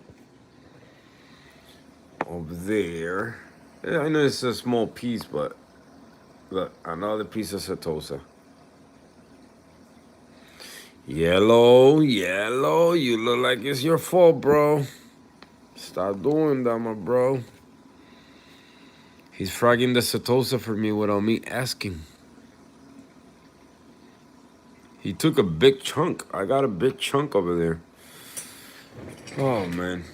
over there. Yeah, I know it's a small piece, but look, another piece of Setosa. Yellow, yellow, you look like it's your fault, bro. Stop doing that, my bro. He's fragging the Setosa for me without me asking. He took a big chunk. I got a big chunk over there. Oh, man.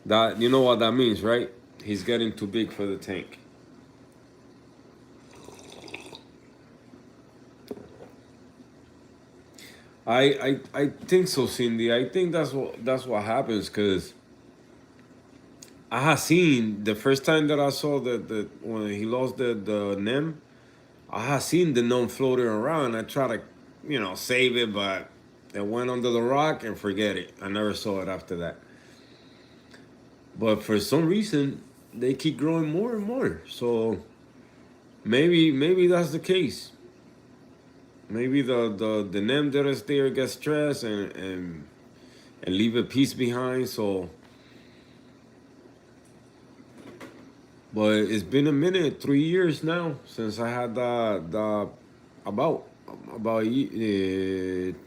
That, you know what that means, right? He's getting too big for the tank. I think so, Cindy. I think that's what happens, because I had seen the first time that I saw the when he lost the nem, I had seen the gnome floating around. I tried to, save it, but it went under the rock and forget it. I never saw it after that. But for some reason, they keep growing more and more. So maybe that's the case. Maybe the nem that is there gets stressed and leave a piece behind. So, but it's been a minute, 3 years now since I had the about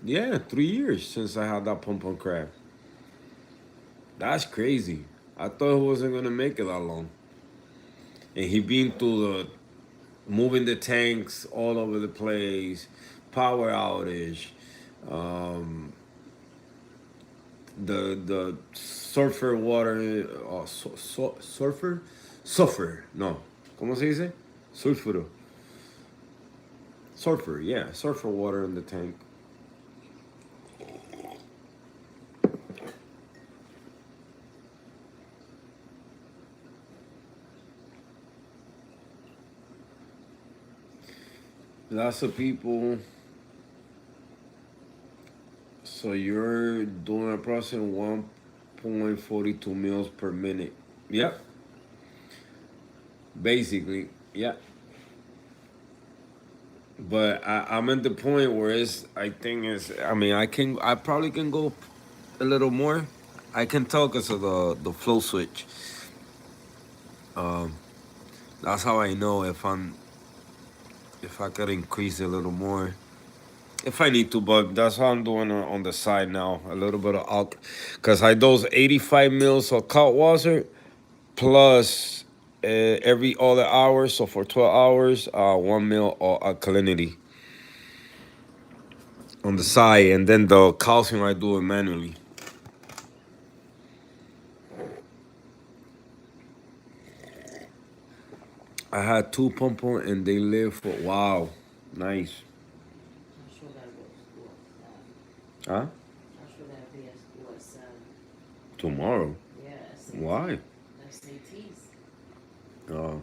yeah, 3 years since I had that pom crab. That's crazy. I thought he wasn't gonna make it that long. And he been through the moving the tanks all over the place, power outage, um, the surfer water, surfer, no, ¿cómo se dice? Sulfuro. Surfer, yeah, surfer water in the tank. Lots of people. So you're doing approximately 1.42 meals per minute. Yep. Basically, yeah. But I'm at the point where I think I probably can go a little more. I can tell because of the flow switch. Um, that's how I know if I could increase a little more. If I need to, but that's how I'm doing on the side now. A little bit of alk, because I dose 85 mils of cold water plus every other hour. So for 12 hours, 1 mil of alkalinity on the side, and then the calcium I do it manually. I had two pompon and they live for wow, nice. Huh? Tomorrow? Why? Oh.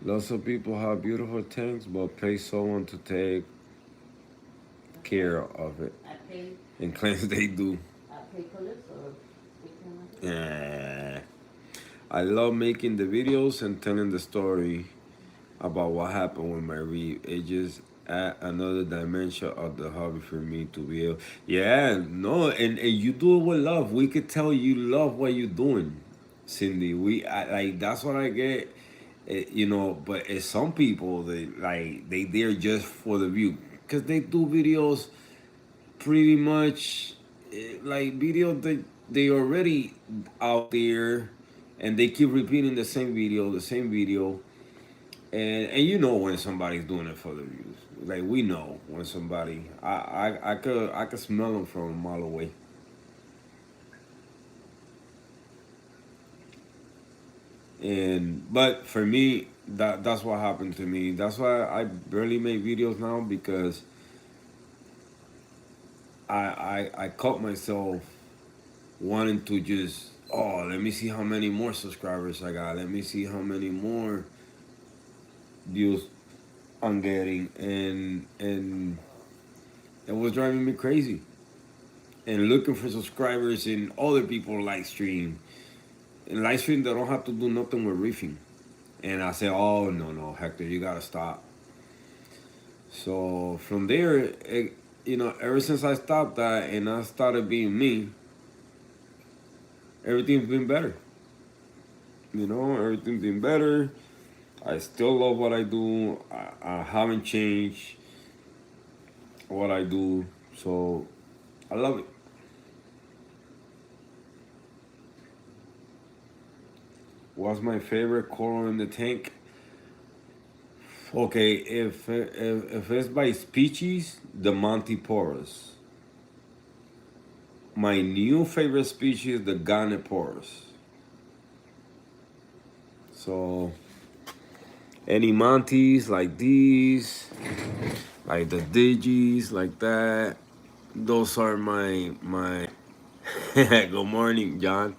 Lots of people have beautiful tanks, but pay someone to take care of it. And claims they do. Yeah. I love making the videos and telling the story about what happened with my reef. It just add another dimension of the hobby for me to be able. Yeah, no, and you do it with love. We could tell you love what you're doing, Cindy. Like that's what I get. But it's some people they there just for the view, because they do videos pretty much like videos that they already out there, and they keep repeating the same video, and you know when somebody's doing it for the views. Like we know when somebody, I could smell them from a mile away. But for me, that's what happened to me. That's why I barely make videos now, because I caught myself wanting to just, oh, let me see how many more subscribers I got. Let me see how many more views I'm getting, and it was driving me crazy. And looking for subscribers in other people live stream. In live stream, they don't have to do nothing with reefing. And I said, oh, no, Hector, you gotta stop. So from there, ever since I stopped that and I started being me, everything's been better. Everything's been better. I still love what I do. I haven't changed what I do. So I love it. What's my favorite coral in the tank? Okay, if it's by species, the Montiporus. My new favorite species, the Ganoporus. So any Montes like these, like the Digis, like that, those are my. Good morning, John.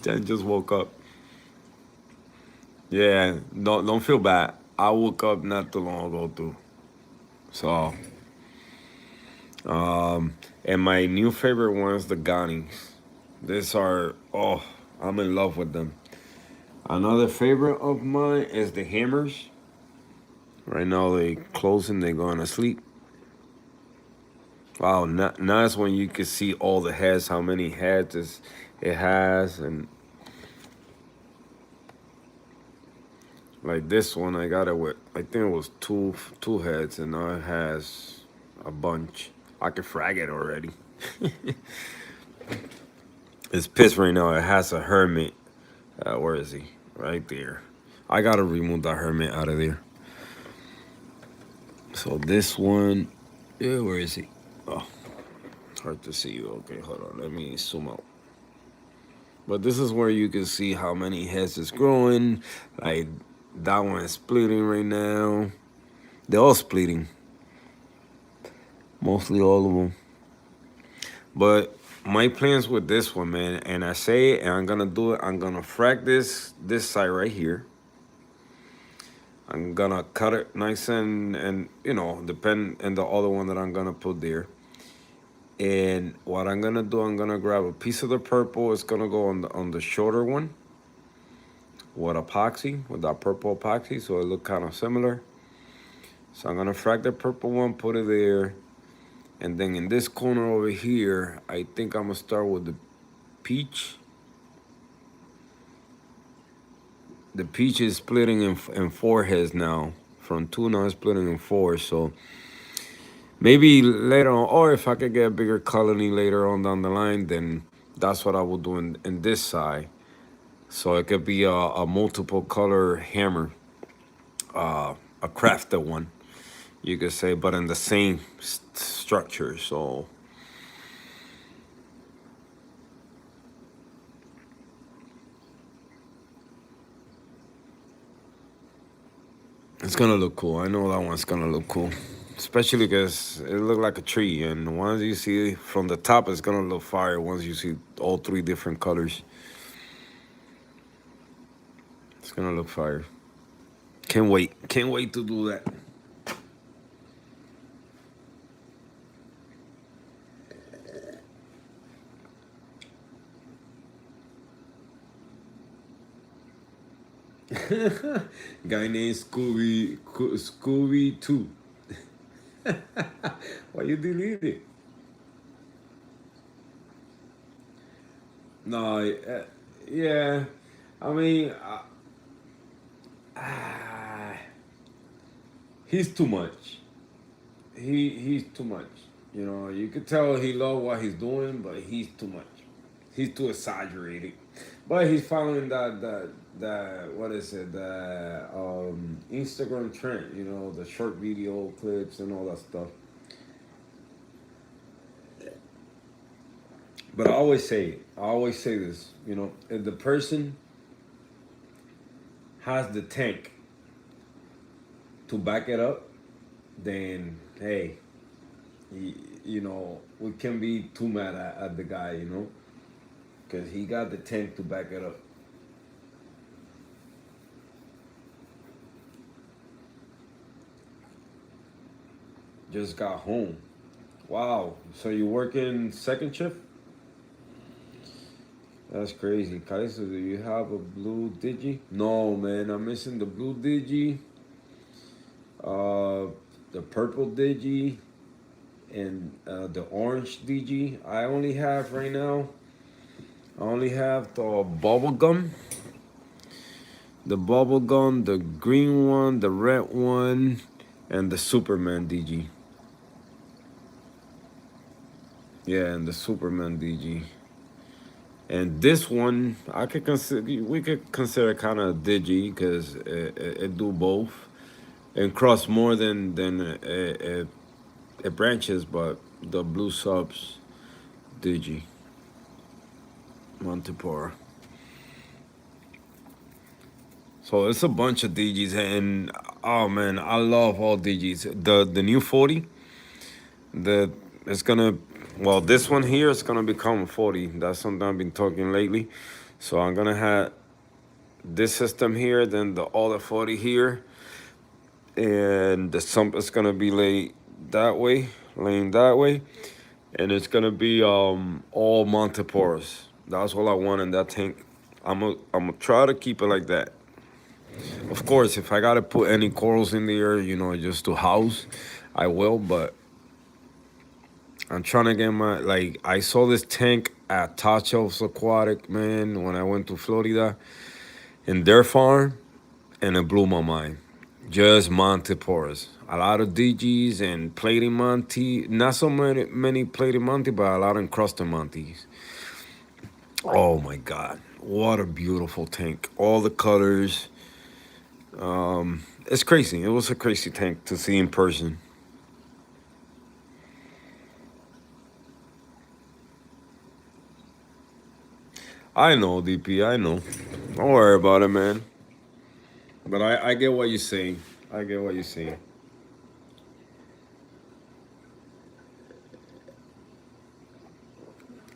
John just woke up. Yeah, don't feel bad. I woke up not too long ago too. So, and my new favorite ones, the Ghanis. These are, oh, I'm in love with them. Another favorite of mine is the hammers. Right now they closing, they going to sleep. Wow, now is when you can see all the heads, how many heads it has, and like this one, I got it with, I think it was two heads, and now it has a bunch. I can frag it already. It's pissed right now. It has a hermit. Where is he? Right there. I gotta remove that hermit out of there. So this one, yeah, where is he? Oh, hard to see you. Okay, hold on. Let me zoom out. But this is where you can see how many heads is growing. Like that one is splitting right now. They're all splitting. Mostly all of them. But my plans with this one, man, and I say it, and I'm gonna do it. I'm gonna frag this side right here. I'm gonna cut it nice and depend, and the other one that I'm gonna put there. And what I'm gonna do, I'm gonna grab a piece of the purple. It's gonna go on the shorter one with epoxy, with that purple epoxy, so it look kind of similar. So I'm gonna frag the purple one, put it there, and then in this corner over here, I think I'm gonna start with the peach. The peach is splitting in four heads now. From two, now it's splitting in four. So maybe later on, or if I could get a bigger colony later on down the line, then that's what I will do in this side. So it could be a multiple color hammer, a crafted one, you could say, but in the same structure. So it's gonna look cool. I know that one's gonna look cool, especially because it look like a tree. And once you see from the top, it's gonna look fire. Once you see all three different colors, it's gonna look fire. Can't wait. Can't wait to do that. Guy named Scooby 2. Why you delete it? No, yeah. I mean, he's too much. He's too much. You could tell he love what he's doing, but he's too much. He's too exaggerated. But he's following that what is it, the Instagram trend, the short video clips and all that stuff. But I always say this, if the person has the tank to back it up, then hey, we can't be too mad at the guy, because he got the tank to back it up. Just got home. Wow. So you working second shift? That's crazy. Kaiser, do you have a blue digi? No, man. I'm missing the blue digi, uh, the purple digi, and the orange digi. I only have right now. I only have the bubble gum, the green one, the red one, and the Superman DG. Yeah, and the Superman DG. And this one, we could consider kind of digi because it do both and cross more than it branches, but the blue subs digi Montepora. So it's a bunch of DGs, and oh man, I love all DGs. The new 40, the it's gonna well, this one here is gonna become 40. That's something I've been talking lately. So I'm gonna have this system here, then the other 40 here, and the sump is gonna be laying that way, and it's gonna be all Monteporos. That's all I want in that tank. I'm gonna try to keep it like that. Of course, if I gotta put any corals in there, just to house, I will. But I'm trying to get I saw this tank at Tachos Aquatic, man, when I went to Florida in their farm, and it blew my mind. Just Monteporas. A lot of DGs and platy Monty. Not so many platy Monty, but a lot of encrusted Monties. Oh my God. What a beautiful tank. All the colors. It's crazy. It was a crazy tank to see in person. I know, DP. I know. Don't worry about it, man. But I get what you're saying. I get what you're saying.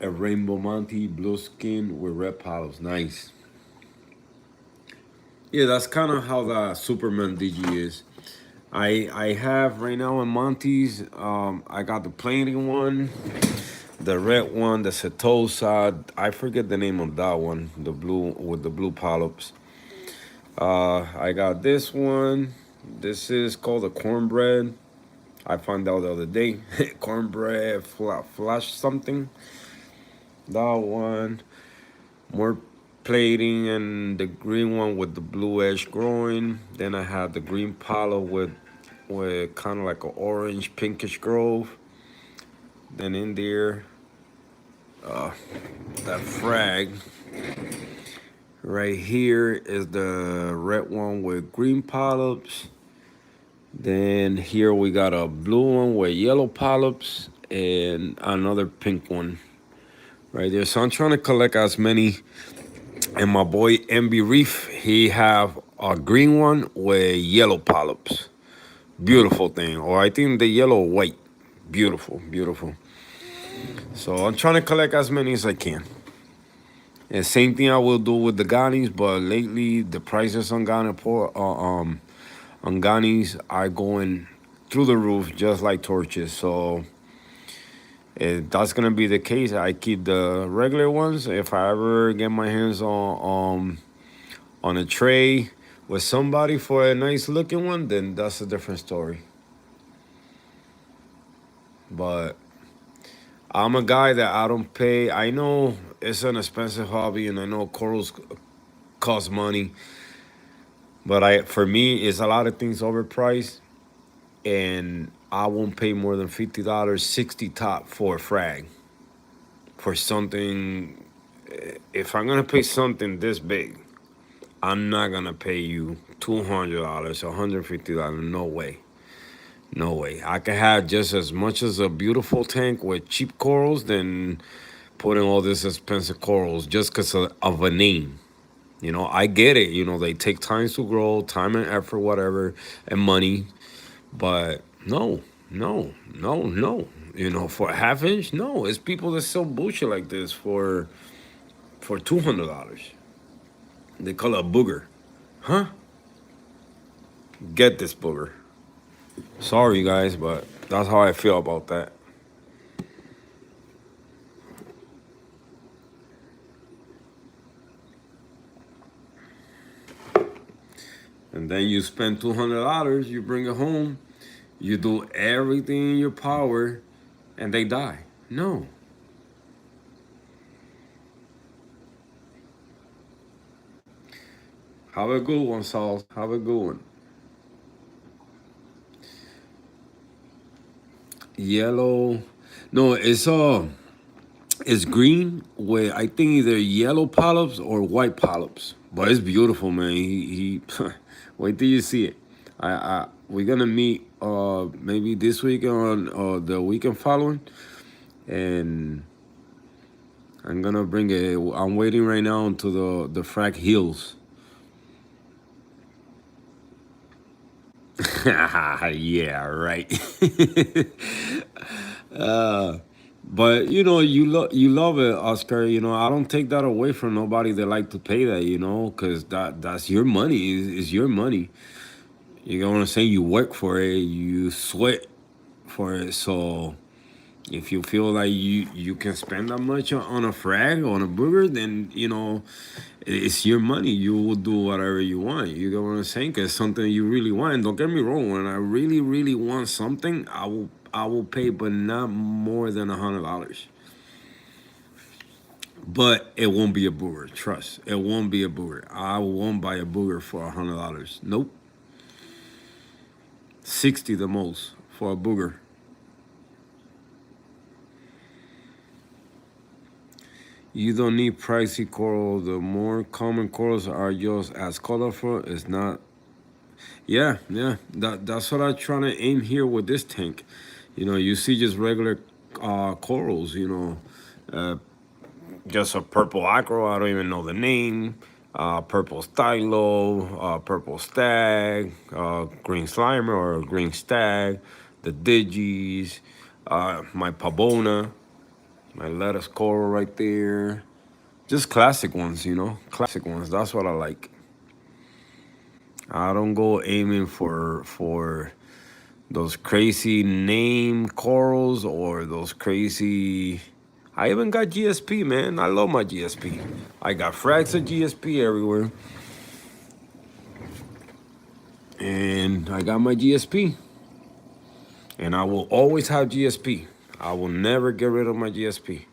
A rainbow Monty, blue skin with red polyps. Nice. Yeah, that's kind of how the Superman DG is. I have right now in Monty's. I got the plain one, the red one, the Setosa. I forget the name of that one. The blue with the blue polyps. I got this one. This is called a cornbread. I found out the other day. Cornbread flash something. That one. More plating, and the green one with the blue edge growing. Then I had the green palo with kind of like an orange pinkish grove. Then in there, that frag right here is the red one with green polyps. Then here we got a blue one with yellow polyps and another pink one right there. So I'm trying to collect as many. And my boy MB Reef, he have a green one with yellow polyps. Beautiful thing. Or I think the yellow white. Beautiful, beautiful. So I'm trying to collect as many as I can. And same thing I will do with the Ghanis, but lately the prices on Ghanis are going through the roof just like torches. So if that's gonna be the case, I keep the regular ones. If I ever get my hands on a tray with somebody for a nice looking one, then that's a different story. But I'm a guy that I don't pay. I know it's an expensive hobby, and I know corals cost money. But for me, it's a lot of things overpriced, and I won't pay more than $50, 60 top for a frag for something. If I'm gonna pay something this big, I'm not gonna pay you $200, $150. No way. No way. I could have just as much as a beautiful tank with cheap corals than putting all these expensive corals just because of a name. You know, I get it. You know, they take time to grow, time and effort, whatever, and money. But no, no, no, no. You know, for a half inch, no. It's people that sell bullshit like this for $200. They call it a booger, huh? Get this booger. Sorry, guys, but that's how I feel about that. And then you spend $200, you bring it home, you do everything in your power, and they die. No. Have a good one, Saul. Have a good one. Yellow. No, it's green with I think either yellow polyps or white polyps. But it's beautiful, man. He wait till you see it. We're gonna meet maybe this week on the weekend following, and I'm gonna bring it. I'm waiting right now to the Frack Hills. Yeah, right. But you love it, Oscar. You know, I don't take that away from nobody that like to pay that. You know, because that's your money. Is your money. You know what I'm saying? You work for it. You sweat for it. So if you feel like you can spend that much on a frag on a booger, then it's your money. You will do whatever you want. You get what I'm saying? Cause something you really want. And don't get me wrong. When I really really want something, I will pay, but not more than $100. But it won't be a booger. Trust. It won't be a booger. I won't buy a booger for $100. Nope. 60 the most for a booger. You don't need pricey coral. The more common corals are just as colorful. It's not. Yeah, yeah. That's what I'm trying to aim here with this tank. You see just regular corals. Uh, just a purple acro. I don't even know the name. Purple stylo, purple stag, green slimer or green stag, the digis, my pavona, my lettuce coral right there. Just classic ones, classic ones. That's what I like. I don't go aiming for those crazy name corals or those crazy. I even got GSP, man. I love my GSP. I got frags of GSP everywhere, and I got my GSP, and I will always have GSP. I will never get rid of my GSP.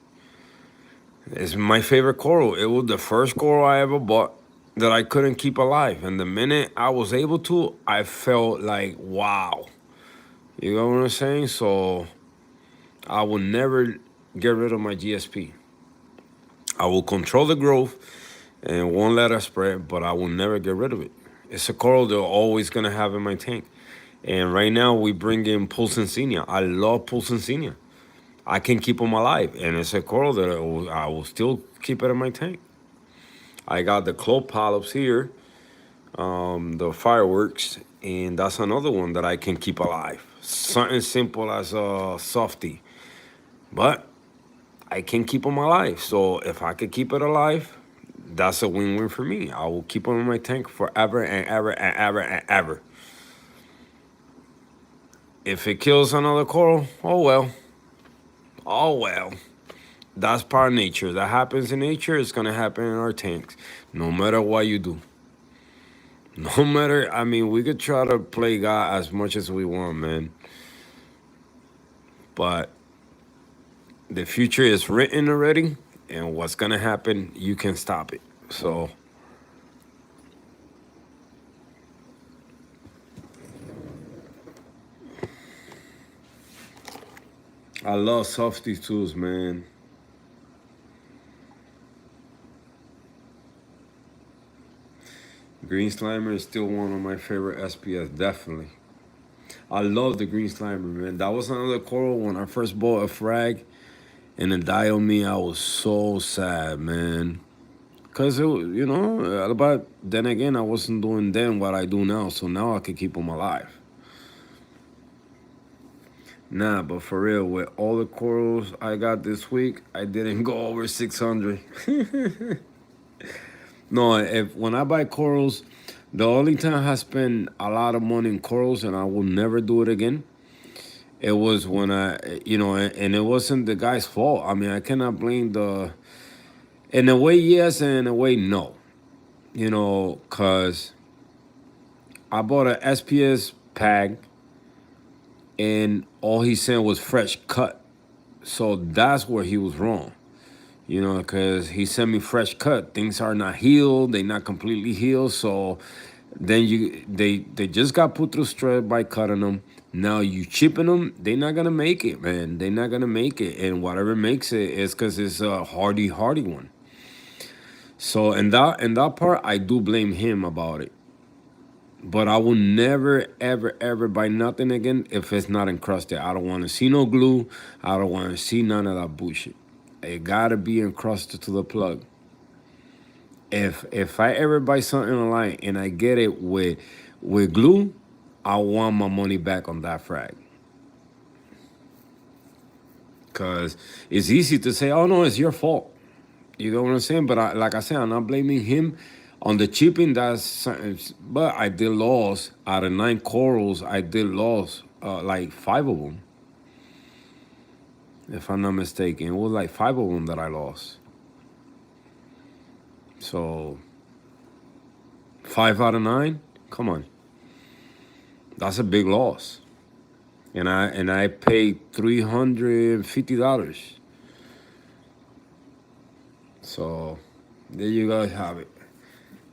It's my favorite coral. It was the first coral I ever bought that I couldn't keep alive. And the minute I was able to, I felt like, wow. You know what I'm saying? So I will never get rid of my GSP. I will control the growth and won't let it spread, but I will never get rid of it. It's a coral they're always going to have in my tank. And right now we bring in Pulsancinia. I love Pulsancinia. I can keep them alive. And it's a coral that I will still keep it in my tank. I got the claw polyps here, the fireworks, and that's another one that I can keep alive. Something simple as a softie, but I can keep them alive. So if I could keep it alive, that's a win-win for me. I will keep them in my tank forever and ever and ever and ever. If it kills another coral, oh well. Oh well. That's part of nature. That happens in nature. It's gonna happen in our tanks, no matter what you do. No matter. I mean, we could try to play God as much as we want, man. But the future is written already, and what's gonna happen, you can stop it. So I love softy tools, man. Green Slimer is still one of my favorite SPS, definitely. I love the Green Slimer, man. That was another coral when I first bought a frag. and it died on me. I was so sad, man. Cause but then again, I wasn't doing then what I do now, so now I could keep them alive. Nah, but for real, with all the corals I got this week, I didn't go over 600. No, if when I buy corals, the only time I spend a lot of money in corals, and I will never do it again. It was when and it wasn't the guy's fault. I mean, I cannot blame the. In a way, yes, and in a way, no. Cause I bought a SPS pack, and all he sent was fresh cut. So that's where he was wrong. Because he sent me fresh cut. Things are not healed. They're not completely healed. So then they just got put through stress by cutting them. Now you chipping them. They're not gonna make it, man. They're not gonna make it. And whatever makes it is because it's a hardy one. So in that part, I do blame him about it. But I will never, ever, ever buy nothing again if it's not encrusted. I don't want to see no glue. I don't want to see none of that bullshit. It gotta be encrusted to the plug. If I ever buy something online and I get it with glue, I want my money back on that frag. Cause it's easy to say, "Oh no, it's your fault." You know what I'm saying? But like I said, I'm not blaming him on the chipping. But I did lose out of 9 corals. I did lose like 5 of them, if I'm not mistaken. It was like 5 of them that I lost. So 5 out of 9, come on, that's a big loss. And I paid $350. So there you guys have it.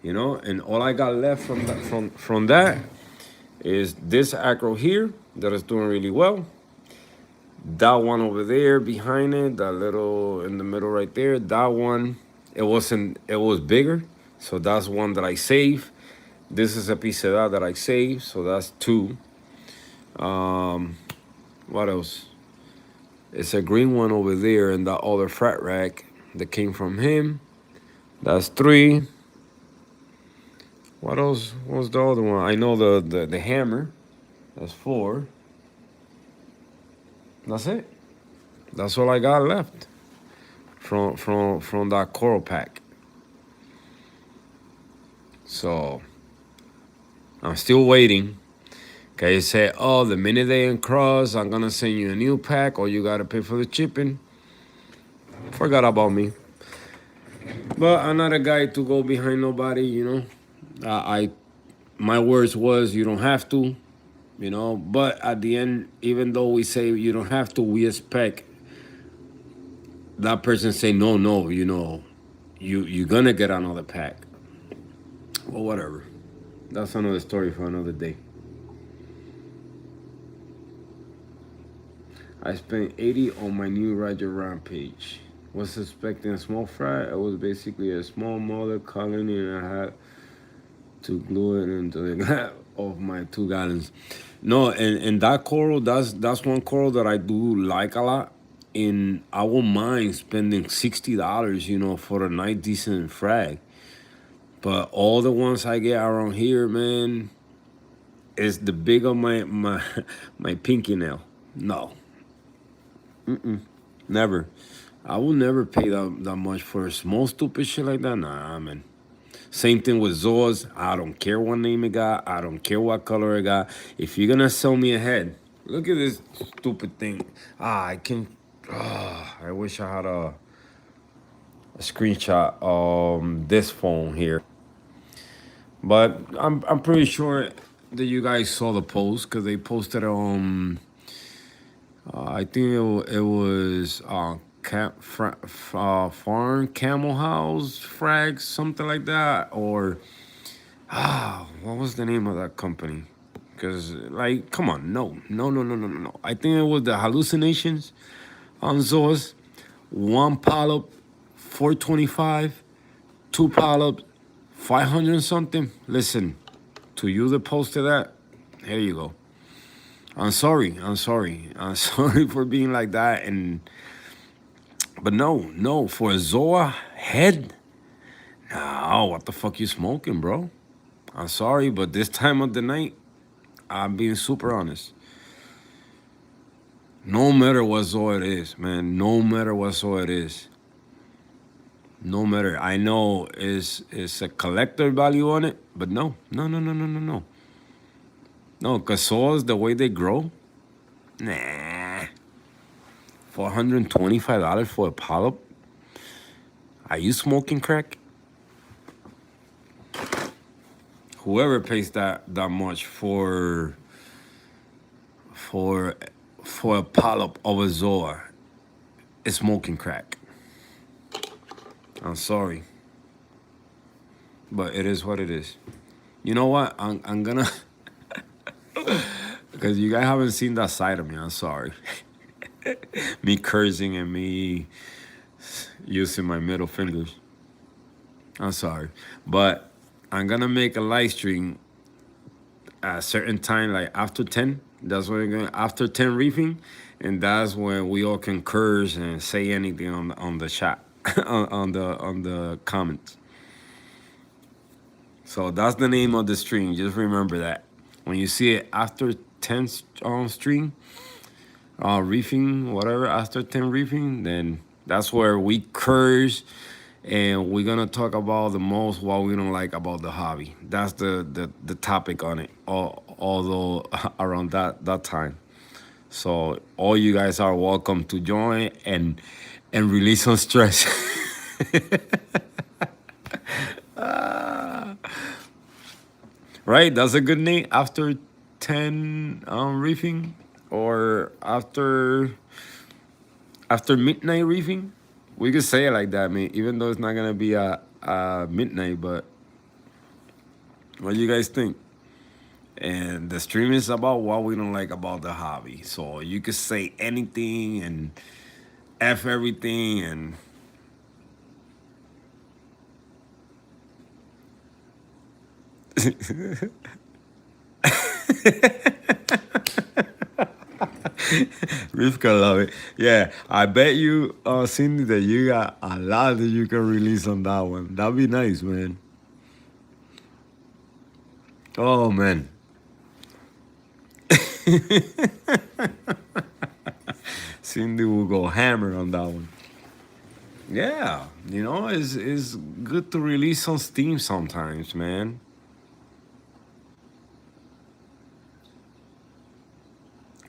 And all I got left from that is this acro here that is doing really well. That one over there behind it, that little in the middle right there, that one, it was bigger. So that's one that I saved. This is a piece of that I saved. So that's 2. What else? It's a green one over there in that other frat rack that came from him. That's 3. What else was the other one? I know the hammer. That's 4. That's it. That's all I got left from that coral pack. So I'm still waiting. Okay, it said, "Oh, the minute they uncross, I'm gonna send you a new pack, or you gotta pay for the shipping." Forgot about me. But I'm not a guy to go behind nobody. My words was, you don't have to. But at the end, even though we say you don't have to, we expect that person say no, you're gonna get another pack. Well, whatever. That's another story for another day. I spent 80 on my new Roger Rampage. Was expecting a small fry. It was basically a small mother colony, and I had to glue it into the gap of my 2 gallons. No, and that coral, that's one coral that I do like a lot. And I won't mind spending $60, for a nice decent frag. But all the ones I get around here, man, is the big of my pinky nail. No. Never. I will never pay that much for a small stupid shit like that. Nah, man. Same thing with Zoas. I don't care what name it got. I don't care what color it got. If you're gonna sell me a head, look at this stupid thing. I wish I had a screenshot of this phone here. But I'm pretty sure that you guys saw the post because they posted on. I think it was Farm Camel House Frags, something like that, or what was the name of that company? Because come on, no. I think it was the Hallucinations on Zoas. 1 polyp, 425, 2 polyps, 500 and something. Listen, to you that posted that, here you go. I'm sorry for being like that, and But no, for a Zoa head, no, what the fuck you smoking, bro? I'm sorry, but this time of the night, I'm being super honest. No matter what Zoa it is, man, no matter what Zoa it is, no matter. I know it's a collector value on it, but no. No, because Zoas, the way they grow, nah. $425 for a polyp? Are you smoking crack? Whoever pays that much for for a polyp of a Zoa is smoking crack. I'm sorry, but it is what it is. You know what? I'm gonna because you guys haven't seen that side of me. I'm sorry. Me cursing and me using my middle fingers. I'm sorry, but I'm gonna make a live stream at a certain time, like after 10. That's when we're going after 10 reefing, and that's when we all can curse and say anything on the chat, on the comments. So that's the name of the stream. Just remember that when you see it after 10 on stream, reefing, whatever, after 10 reefing, then that's where we curse and we're gonna talk about the most what we don't like about the hobby. That's the topic on it. Although around that time, so all you guys are welcome to join and release some stress. Right? That's a good name after 10 reefing or after midnight reefing. We could say it like that, man. Even though it's not gonna be a midnight, but what do you guys think? And the stream is about what we don't like about the hobby. So you could say anything and F everything and Rivka love it. Yeah, I bet you, Cindy, that you got a lot that you can release on that one. That'd be nice, man. Oh man. Cindy will go hammer on that one. Yeah, it's good to release some steam sometimes, man.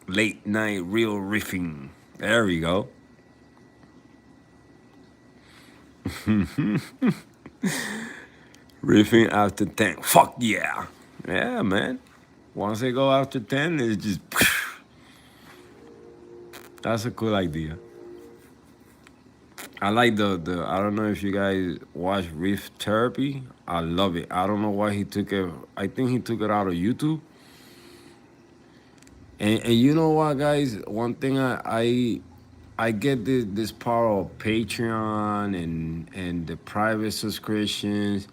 Late night real riffing. There we go. Riffing after 10. Fuck yeah. Yeah, man. Once they go after 10, it's just. That's a cool idea. I like the I don't know if you guys watch Reef Therapy. I love it. I don't know why he took it. I think he took it out of YouTube. And you know what, guys? One thing I get this power of Patreon and the private subscriptions.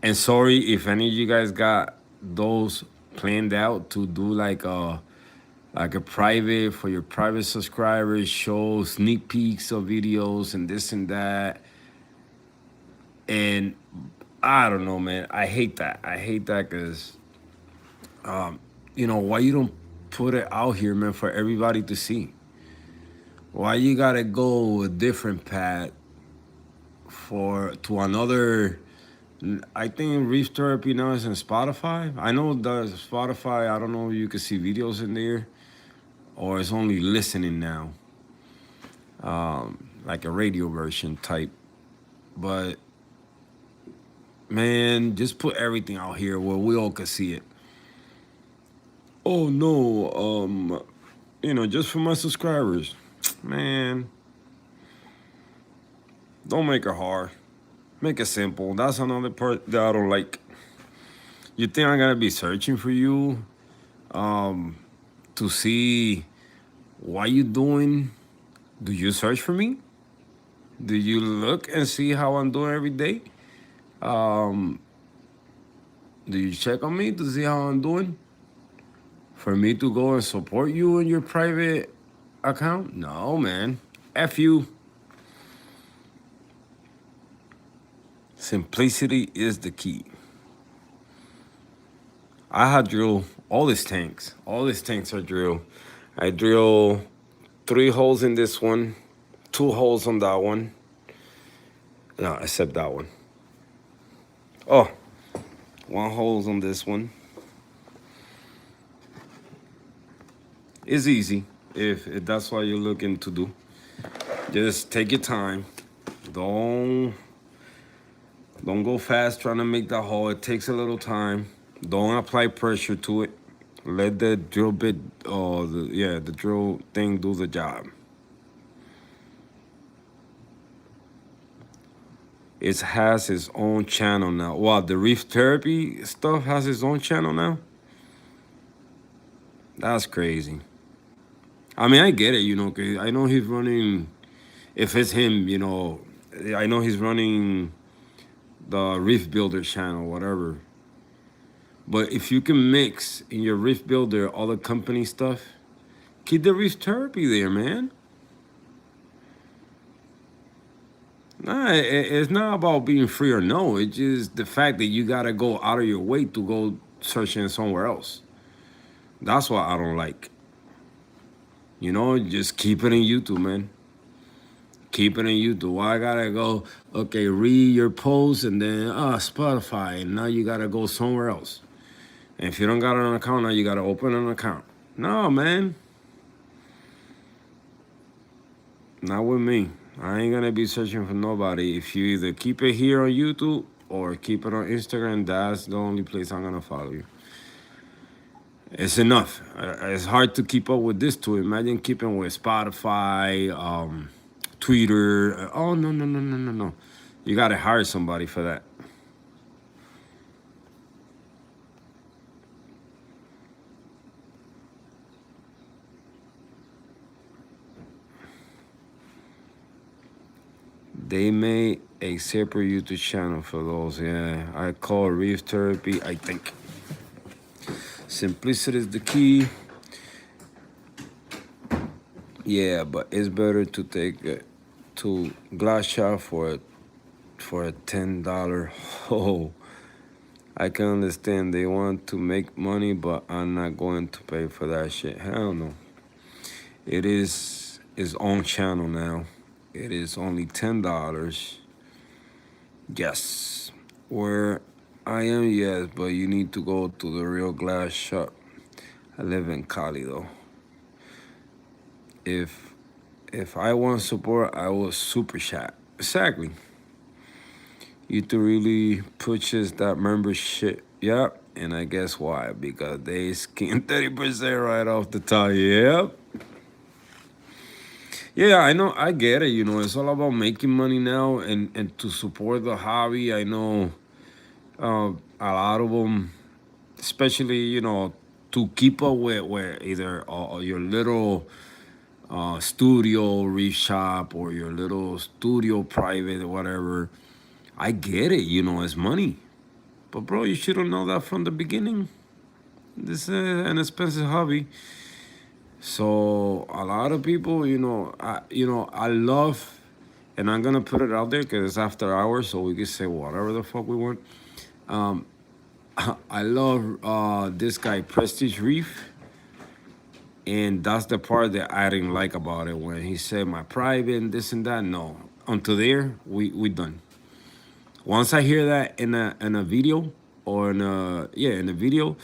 And sorry if any of you guys got those planned out to do like a private for your private subscribers, show sneak peeks of videos and this and that. And I don't know, man. I hate that. I hate that because, why you don't put it out here, man, for everybody to see? Why you gotta go a different path to another? I think Reef Therapy now is in Spotify. I know the Spotify. I don't know if you can see videos in there, or it's only listening now, like a radio version type. But man, just put everything out here where we all can see it. Oh no, just for my subscribers. Man, don't make it hard. Make it simple. That's another part that I don't like. You think I'm gonna be searching for you to see what you doing? Do you search for me? Do you look and see how I'm doing every day? Do you check on me to see how I'm doing? For me to go and support you in your private account? No, man. F you. Simplicity is the key. I had drilled all these tanks. All these tanks are drilled. I drill 3 holes in this one, 2 holes on that one. No, except that one. Oh, 1 hole on this one. It's easy if that's what you're looking to do. Just take your time. Don't go fast trying to make that hole. It takes a little time. Don't apply pressure to it. Let the drill bit, the drill thing do the job. It has its own channel now. Wow, the reef therapy stuff has its own channel now? That's crazy. I mean, I get it, you know, 'cause I know he's running, if it's him, you know, I know he's running the Reef Builder channel, whatever. But if you can mix in your Reef Builder all the company stuff, keep the Reef Therapy there, man. Nah, it's not about being free or no. It's just the fact that you gotta go out of your way to go searching somewhere else. That's what I don't like. You know, just keep it in YouTube, man. Keep it in YouTube. Why I gotta go, okay, read your post and then, Spotify, and now you gotta go somewhere else. And if you don't got an account, now you gotta open an account. No, man. Not with me. I ain't gonna be searching for nobody. If you either keep it here on YouTube or keep it on Instagram, that's the only place I'm gonna follow you. It's enough. It's hard to keep up with this too. Imagine keeping with Spotify, Twitter. Oh, no, no, no, no, no, no. You gotta hire somebody for that. They made a separate YouTube channel for those. Yeah, I call Reef Therapy, I think. Simplicity is the key. Yeah, but it's better to take it to glass shop for a $10 hole. I can understand they want to make money, but I'm not going to pay for that shit. Hell no. It is its own channel now. It is only $10. Yes. Where I am, yes, but you need to go to the real glass shop. I live in Cali though. If I want support, I will super chat. Exactly. YouTube really pushes that membership. Yep. And I guess why? Because they skin 30% right off the top. Yep. Yeah, I know. I get it. You know, it's all about making money now and to support the hobby. I know a lot of them, especially, you know, to keep up with either your little studio reef shop or your little studio private or whatever. I get it. You know, it's money. But, bro, you should have known that from the beginning. This is an expensive hobby. So a lot of people, I love, and I'm gonna put it out there because it's after hours, so we can say whatever the fuck we want. I love this guy Prestige Reef, and that's the part that I didn't like about it when he said my private and this and that. No, until there we done. Once I hear that in a video or in a video,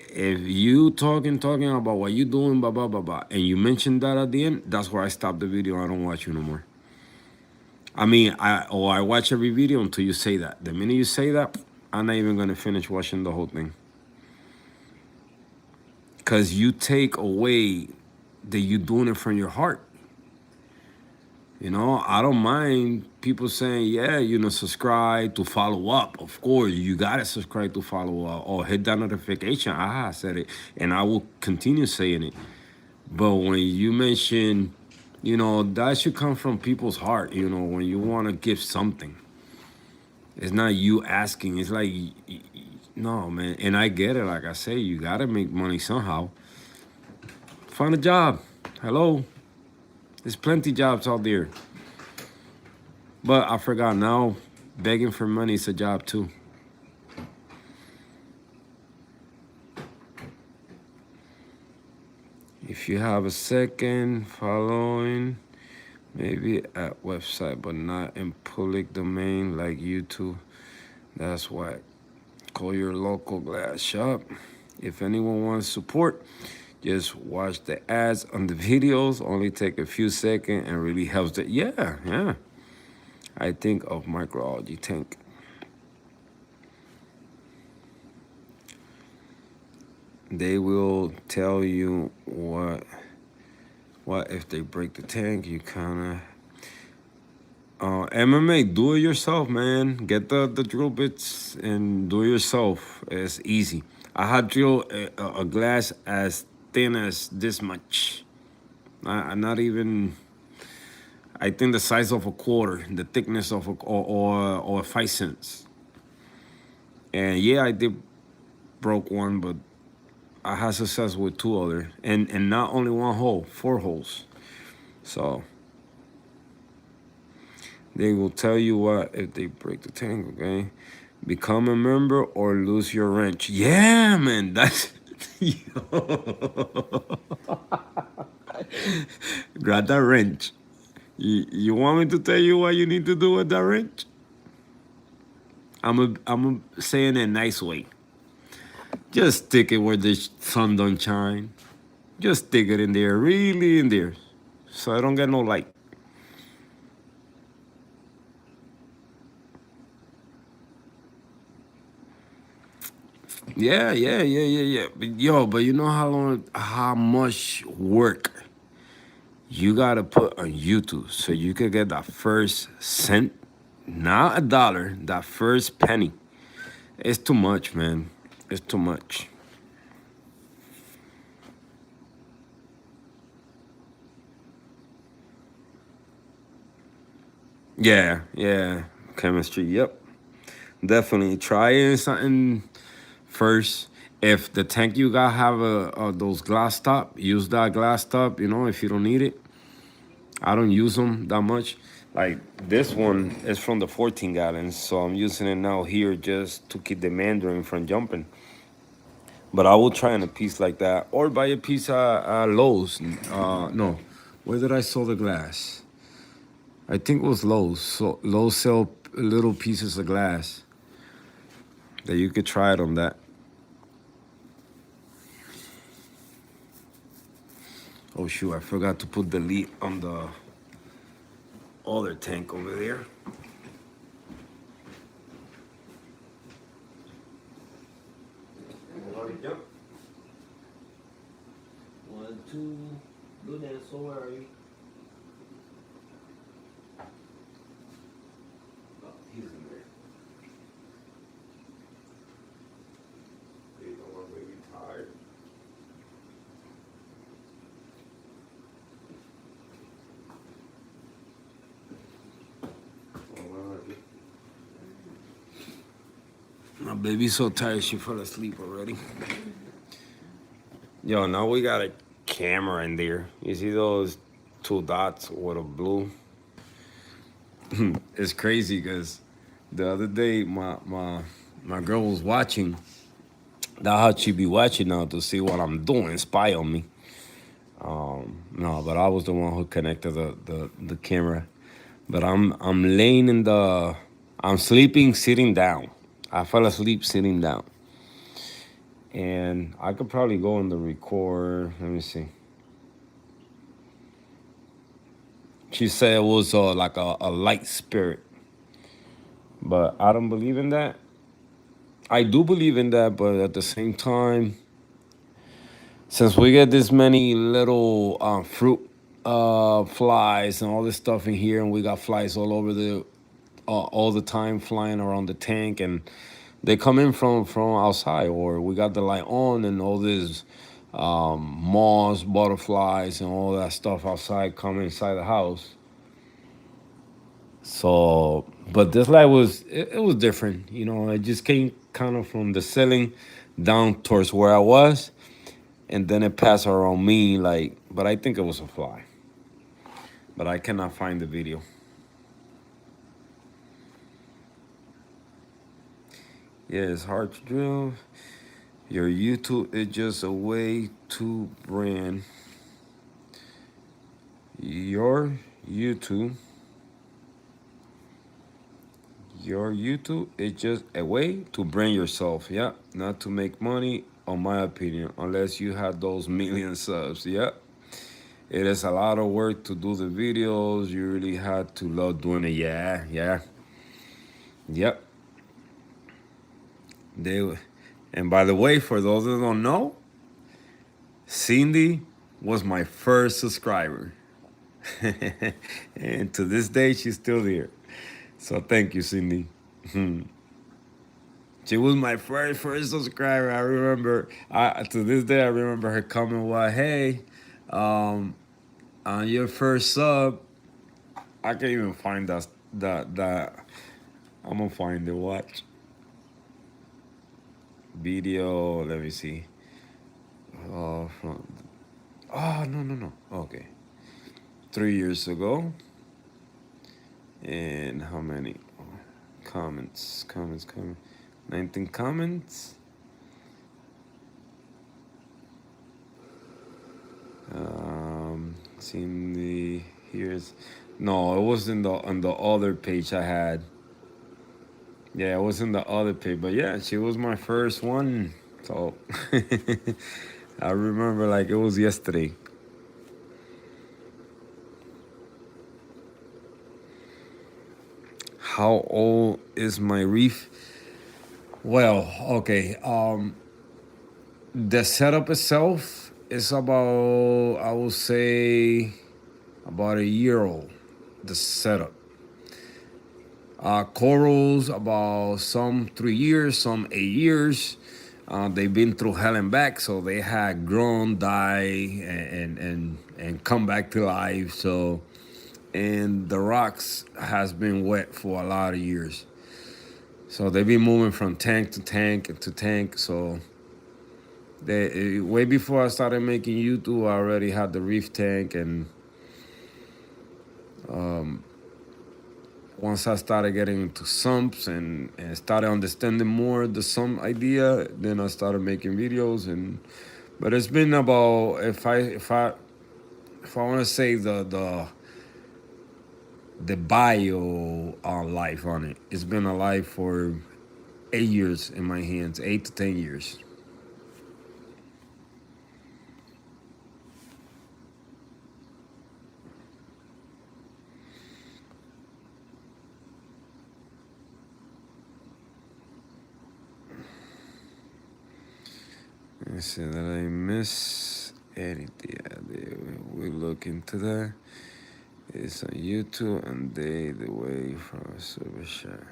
if you talking about what you doing, blah blah blah blah, and you mention that at the end, that's where I stop the video. I don't watch you no more. I mean, I watch every video until you say that. The minute you say that, I'm not even gonna finish watching the whole thing. Cause you take away that you doing it from your heart. You know, I don't mind people saying, yeah, subscribe to follow up. Of course, you gotta subscribe to follow up or hit that notification. I said it, and I will continue saying it. But when you mention, that should come from people's heart. When you want to give something, it's not you asking. It's like, no, man. And I get it. Like I say, you gotta make money somehow. Find a job. Hello. There's plenty jobs out there. But I forgot now, begging for money is a job too. If you have a second following, maybe at website, but not in public domain like YouTube. That's why. Call your local glass shop. If anyone wants support, just watch the ads on the videos. Only take a few seconds and really helps it. Yeah. I think of microalgae tank. They will tell you what if they break the tank. You kind of MMA, do it yourself, man. Get the drill bits and do it yourself. It's easy. I had drilled a glass as thin as this much. Not even. I think the size of a quarter, the thickness of or 5 cents. And yeah, I did broke one, but I had success with two other, and not only one hole, 4 holes. So they will tell you what if they break the tank, okay? Become a member or lose your wrench. Yeah, man, that's grab that wrench. You want me to tell you what you need to do with that wrench? I'm saying it a nice way. Just stick it where the sun don't shine. Just stick it in there, really in there, so I don't get no light. Yeah. But you know how much work you gotta put on YouTube so you could get that first cent, not a dollar, that first penny. It's too much, man. It's too much. Yeah. Chemistry, yep. Definitely try something first. If the tank you got have those glass top, use that glass top. If you don't need it, I don't use them that much. Like this one is from the 14 gallons, so I'm using it now here just to keep the mandarin from jumping. But I will try in a piece like that, or buy a piece at Lowe's. No, where did I sell the glass? I think it was Lowe's. So Lowe's sell little pieces of glass that you could try it on that. Oh shoot, I forgot to put the lid on the other tank over there. One, two, good answer, where are you? Oh, he's in there. Hey, don't want to make me tired. My baby's so tired she fell asleep already. Yo, now we got a camera in there. You see those 2 dots with a blue? It's crazy because the other day my girl was watching. That's how she be watching now to see what I'm doing, spy on me. No, but I was the one who connected the camera. But I'm laying I'm sleeping sitting down. I fell asleep sitting down. And I could probably go in the record. Let me see. She said it was like a light spirit. But I don't believe in that. I do believe in that, but at the same time, since we get this many little fruit flies and all this stuff in here, and we got flies all the time flying around the tank, and they come in from outside, or we got the light on, and all this moths, butterflies, and all that stuff outside come inside the house. So, but this light it was different. It just came kind of from the ceiling down towards where I was, and then it passed around me, like, but I think it was a fly. but I cannot find the video. Yeah, it's hard to drill. Your YouTube is just a way to brand your YouTube. Your YouTube is just a way to brand yourself. Yeah, not to make money, on my opinion, unless you have those million subs. Yeah, it is a lot of work to do the videos. You really had to love doing it. Yeah, yeah, yep. They, and by the way, for those that don't know, Cindy was my first subscriber. And to this day, she's still there. So thank you, Cindy. She was my first subscriber. I remember. To this day, I remember her comment. "Well, hey, um, on your first sub, I can't even find that. I'm gonna find the watch video. Let me see. From, oh no. Okay, 3 years ago. And how many comments? 19 comments. Seeing the here's no, it was in the on the other page I had. Yeah, it was in the other page, but yeah, she was my first one. So I remember like it was yesterday. How old is my reef? Well, okay. The setup itself is about, I would say, about a year old. The setup. Corals about some 3 years, some 8 years. They've been through hell and back, so they had grown, die, and come back to life. So, and the rocks has been wet for a lot of years. So they've been moving from tank to tank to tank. So they way before I started making YouTube, I already had the reef tank, and once I started getting into sumps and started understanding more the sump idea, then I started making videos. And but it's been about, if I want to say the bio life on it, it's been alive for 8 years in my hands, 8 to 10 years. Let me see that I miss anything. We look into that. It's on YouTube and they the way from a super shot.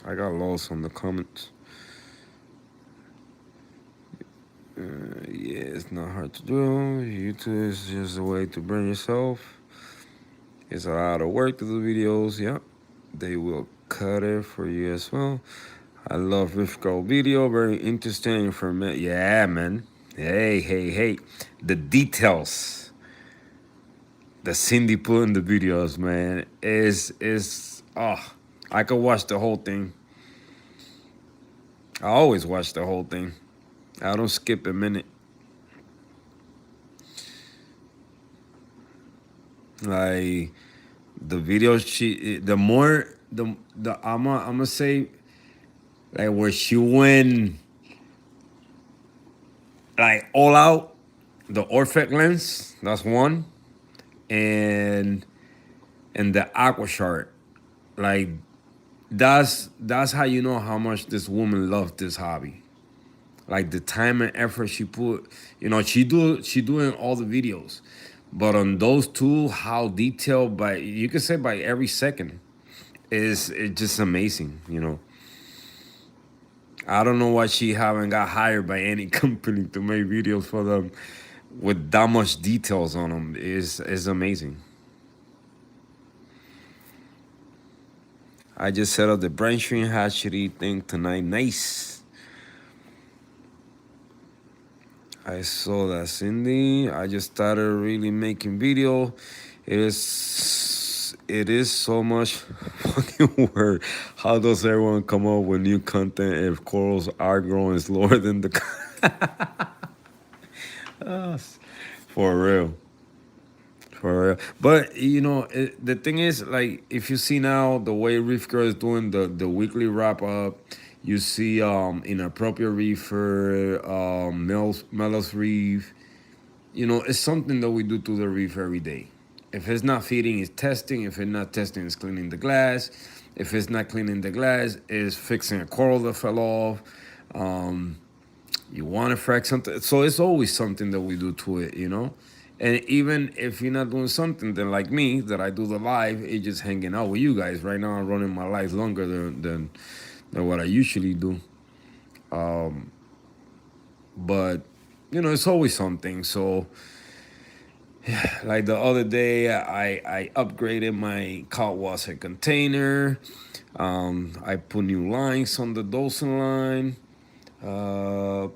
I got lost on the comments. Yeah, it's not hard to do. YouTube is just a way to bring yourself. It's a lot of work to do videos. Yep, they will cut it for you as well. I love Riff Girl video. Very interesting information. Yeah, man. Hey. The details that Cindy put in the videos, man, is I could watch the whole thing. I always watch the whole thing. I don't skip a minute. Like the videos the more the I'm gonna say like where she went like all out, the Orphic lens, that's one, and the aqua shark, like that's how you know how much this woman loved this hobby. Like the time and effort she put, she doing all the videos, but on those two, how detailed, by you could say by every second, is it's just amazing. I don't know why she haven't got hired by any company to make videos for them with that much details on them. Is amazing. I just set up the branching hatchery thing tonight. Nice. I saw that, Cindy. I just started really making video. It is so much fucking work. How does everyone come up with new content if corals are growing slower than the for real? For real. But the thing is, like, if you see now the way Reef Girl is doing the weekly wrap up, you see inappropriate reefer, Melos Reef. It's something that we do to the reef every day. If it's not feeding, it's testing. If it's not testing, it's cleaning the glass. If it's not cleaning the glass, it's fixing a coral that fell off. Um, you want to frack something. So it's always something that we do to it. And even if you're not doing something, then like me, that I do the live, it's just hanging out with you guys. Right now, I'm running my live longer than what I usually do. But, it's always something. So, like the other day, I upgraded my cod water container. I put new lines on the dosing line. Uh,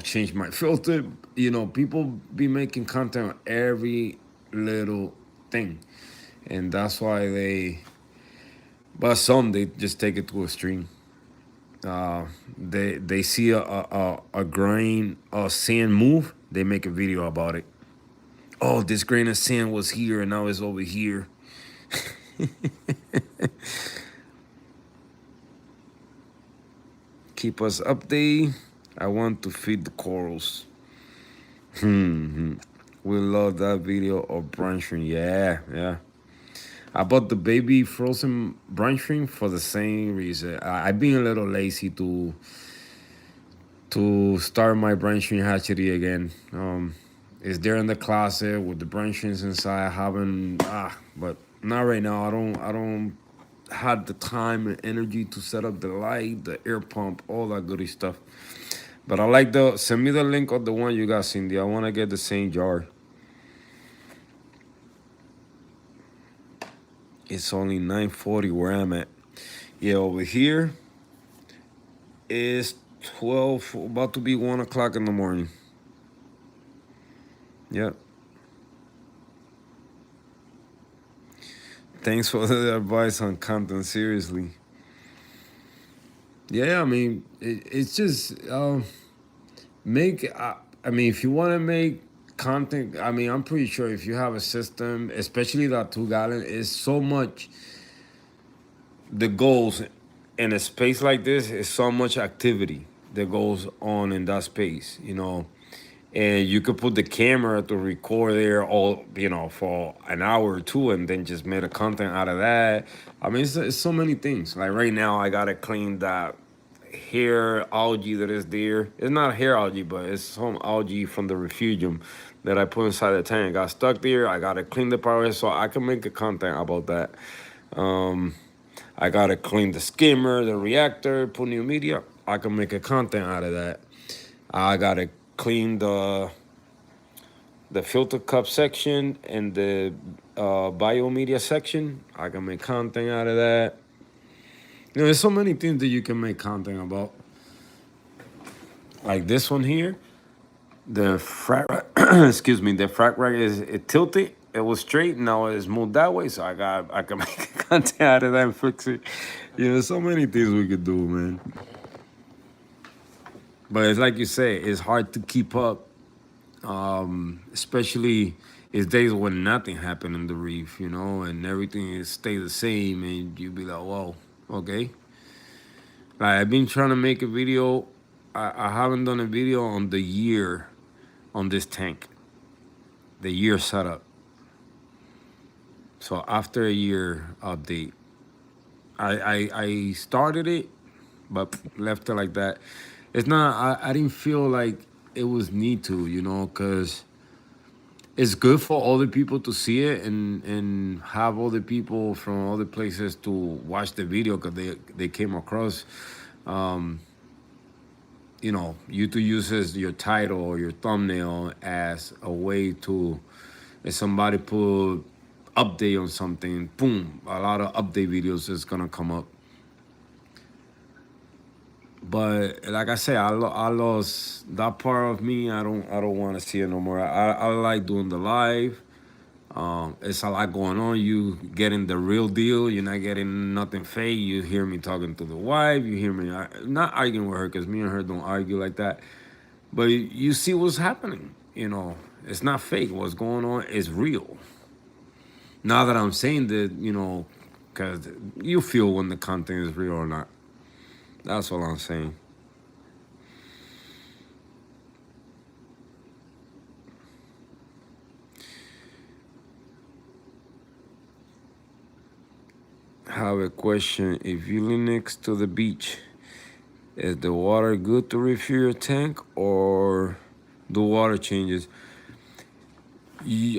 change my filter. People be making content on every little thing, and that's why but some they just take it to a extreme. They see a grain of sand move, they make a video about it. Oh, this grain of sand was here and now it's over here. Keep us updated. I want to feed the corals. We love that video of brine shrimp. Yeah. I bought the baby frozen brine shrimp for the same reason. I've been a little lazy to start my brine shrimp hatchery again. It's there in the closet with the brine shrimps inside. I haven't, but not right now. I don't have the time and energy to set up the light, the air pump, all that goody stuff. But I like send me the link of the one you got, Cindy. I want to get the same jar. It's only 9:40 where I'm at. Yeah, over here is 12, about to be 1 o'clock in the morning. Yep. Thanks for the advice on content, seriously. Yeah, I mean, it's just if you want to make content, I mean, I'm pretty sure if you have a system, especially that 2 gallon, is so much. The goals in a space like this is so much activity that goes on in that space. And you could put the camera to record there all, for an hour or two, and then just make a content out of that. I mean, it's so many things. Like right now, I gotta clean that hair algae that is there. It's not hair algae, but it's some algae from the refugium that I put inside the tank. Got stuck there. I gotta clean the power so I can make a content about that. I gotta clean the skimmer, the reactor, put new media. I can make a content out of that. I gotta clean the filter cup section and the biomedia section. I can make content out of that. There's so many things that you can make content about. Like this one here, the frac excuse me, the frac rack is it tilted. It was straight, now it's moved that way, so I can make content out of that and fix it. So many things we could do, man. But it's like you say, it's hard to keep up, especially it's days when nothing happened in the reef, and everything is stay the same, and you be like, whoa, okay. Like I've been trying to make a video. I haven't done a video on the year on this tank, the year setup. So after a year update, I started it, but left it like that. It's not. I didn't feel like it was need to, because it's good for other people to see it and have other people from other places to watch the video because they came across. YouTube uses your title or your thumbnail as a way to, if somebody put update on something, boom, a lot of update videos is gonna come up. But like I said, I lost that part of me. I don't want to see it no more. I like doing the live. It's a lot going on. You getting the real deal. You're not getting nothing fake. You hear me talking to the wife. You hear me not arguing with her because me and her don't argue like that. But you see what's happening. It's not fake. What's going on is real. Now that I'm saying that, because you feel when the content is real or not. That's all I'm saying. Have a question. If you live next to the beach, is the water good to refill your tank or do water changes?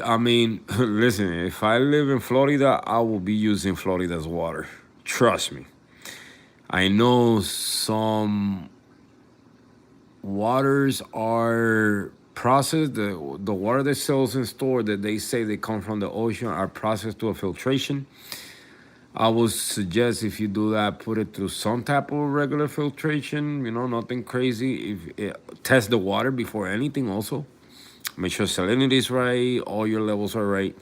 I mean, listen, if I live in Florida, I will be using Florida's water. Trust me. I know some waters are processed. The water that sells in store that they say they come from the ocean are processed to a filtration. I would suggest if you do that, put it through some type of regular filtration. Nothing crazy. Test the water before anything. Also, make sure salinity is right, all your levels are right.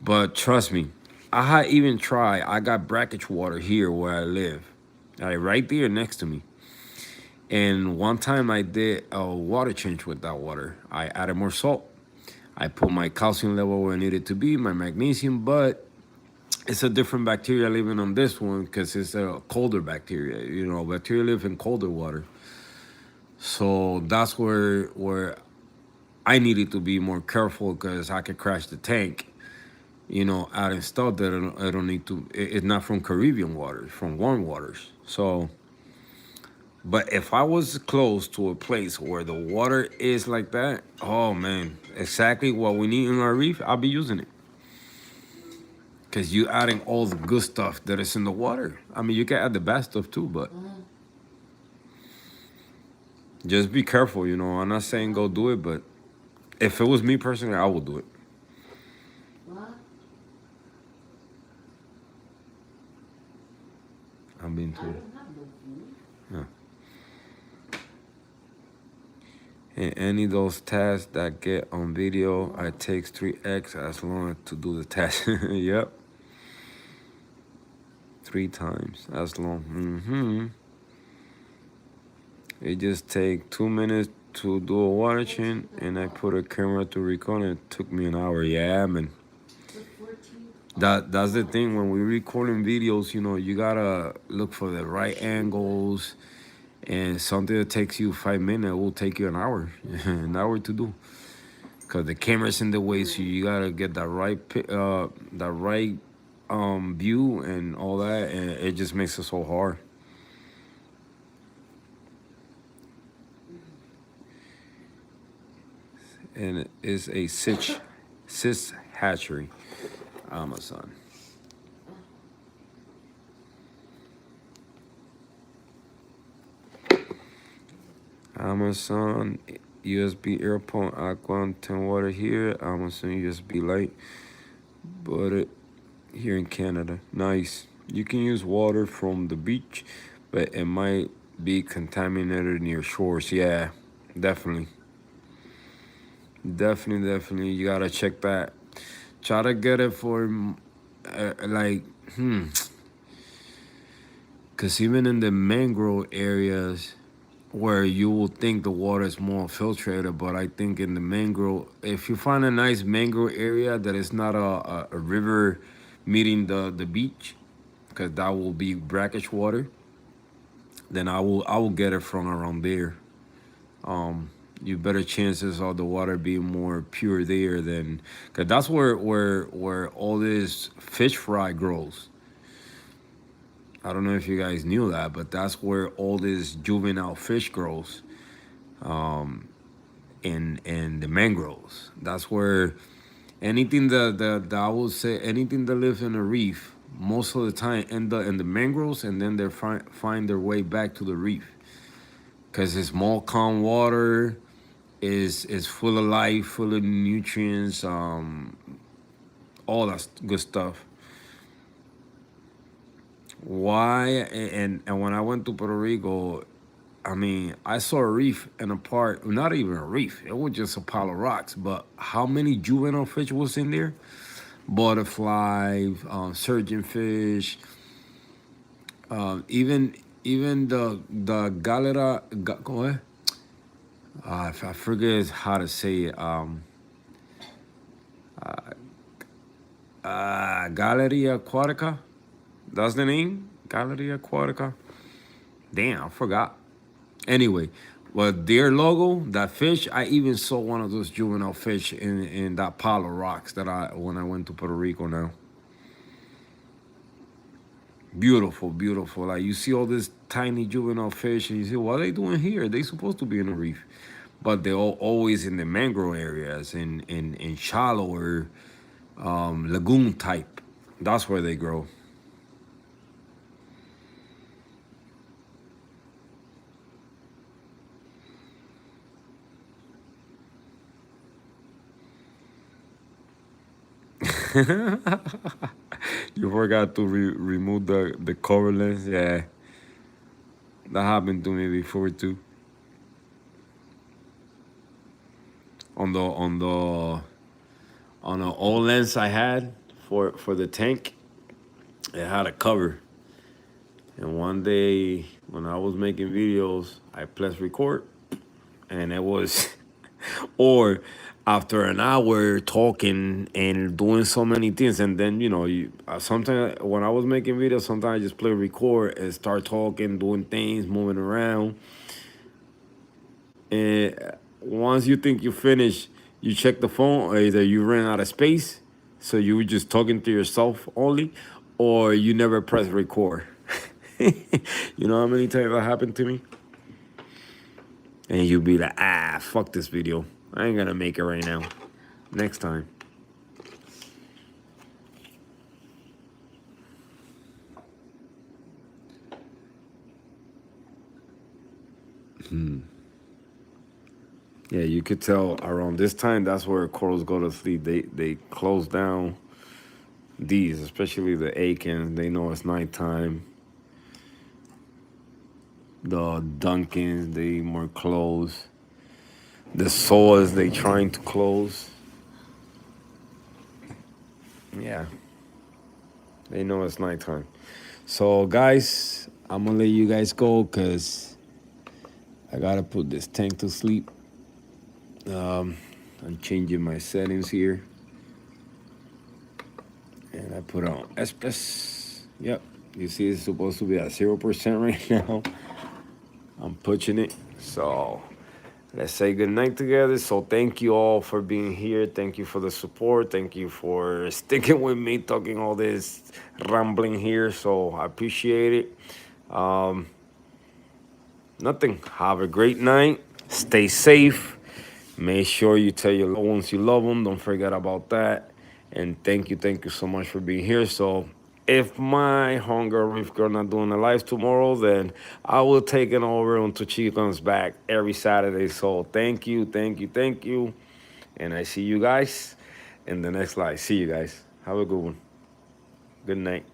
But trust me, I had even tried. I got brackish water here where I live, right there next to me. And one time I did a water change with that water. I added more salt. I put my calcium level where it needed to be, my magnesium, but it's a different bacteria living on this one because it's a colder bacteria. Bacteria live in colder water. So that's where I needed to be more careful because I could crash the tank. Adding stuff that I don't need to. It's not from Caribbean waters, from warm waters. So, but if I was close to a place where the water is like that, oh man, exactly what we need in our reef, I'll be using it. Because you adding all the good stuff that is in the water. I mean, you can add the bad stuff too, but just be careful. I'm not saying go do it, but if it was me personally, I would do it. What? I'm being I told. don't have no food. Yeah. And any of those tasks that get on video, it takes 3x as long to do the task. Yep. 3 times as long. It just take 2 minutes to do a water change, and I put a camera to record. It took me an hour. Yeah, man. The 14th. That's the thing when we recording videos. You gotta look for the right angles, and something that takes you 5 minutes will take you an hour, an hour to do. Cause the camera's in the way, so you gotta get that right view and all that, and it just makes it so hard. And it is a cis hatchery, Amazon. Amazon USB AirPod Aqua 10 water here. Amazon USB Light, but here in Canada, nice. You can use water from the beach, but it might be contaminated near shores. Yeah, definitely, definitely. You gotta check that. Try to get it for like, cause even in the mangrove areas where you will think the water is more filtrated, but I think in the mangrove, if you find a nice mangrove area that is not a river meeting the beach, because that will be brackish water, then I will get it from around there. You better chances of the water being more pure there than, because that's where all this fish fry grows. I don't know if you guys knew that, but that's where all this juvenile fish grows. In the mangroves. That's where anything that I would say anything that lives in a reef most of the time end up in the mangroves, and then they find their way back to the reef because it's more calm water, is full of life, full of nutrients, all that good stuff. Why? And when I went to Puerto Rico, I mean, I saw a reef in a park, not even a reef, it was just a pile of rocks. But how many juvenile fish was in there? Butterfly, surgeonfish, even the galera, go ahead. I forget how to say it. Galleria Aquatica. That's the name? Galleria Aquatica. Damn, I forgot. Anyway, well, their logo, that fish, I even saw one of those juvenile fish in that pile of rocks that when I went to Puerto Rico now. Beautiful, beautiful. Like you see all this tiny juvenile fish, and you say, "What are they doing here? They supposed to be in the reef," but they're always in the mangrove areas, in shallower lagoon type. That's where they grow. You forgot to remove the cover lens. Yeah, that happened to me before too. On the old lens I had for the tank, it had a cover. And one day when I was making videos, I pressed record, and it was, or after an hour talking and doing so many things, and then you sometimes when I was making videos, sometimes I just play record and start talking, doing things, moving around, and once you think you finish, you check the phone, or either you ran out of space, so you were just talking to yourself only, or you never press record. You know how many times that happened to me? And you'd be like, fuck this video. I ain't gonna make it right now. Next time. Yeah, you could tell around this time, that's where corals go to sleep. They close down these, especially the Aikens. They know it's nighttime. The Duncans, they more close. The Soas, they trying to close. Yeah, they know it's nighttime. So, guys, I'm gonna let you guys go because I gotta put this tank to sleep. I'm changing my settings here. And I put on Espes. Yep. You see it's supposed to be at 0% right now. I'm pushing it. So let's say good night together. So thank you all for being here. Thank you for the support. Thank you for sticking with me, talking all this rambling here. So I appreciate it. Nothing. Have a great night. Stay safe. Make sure you tell your loved ones you love them. Don't forget about that. And thank you so much for being here. So if my hunger reef girl not doing a live tomorrow, then I will take it over until she comes back every Saturday. So thank you. And I see you guys in the next live. See you guys. Have a good one. Good night.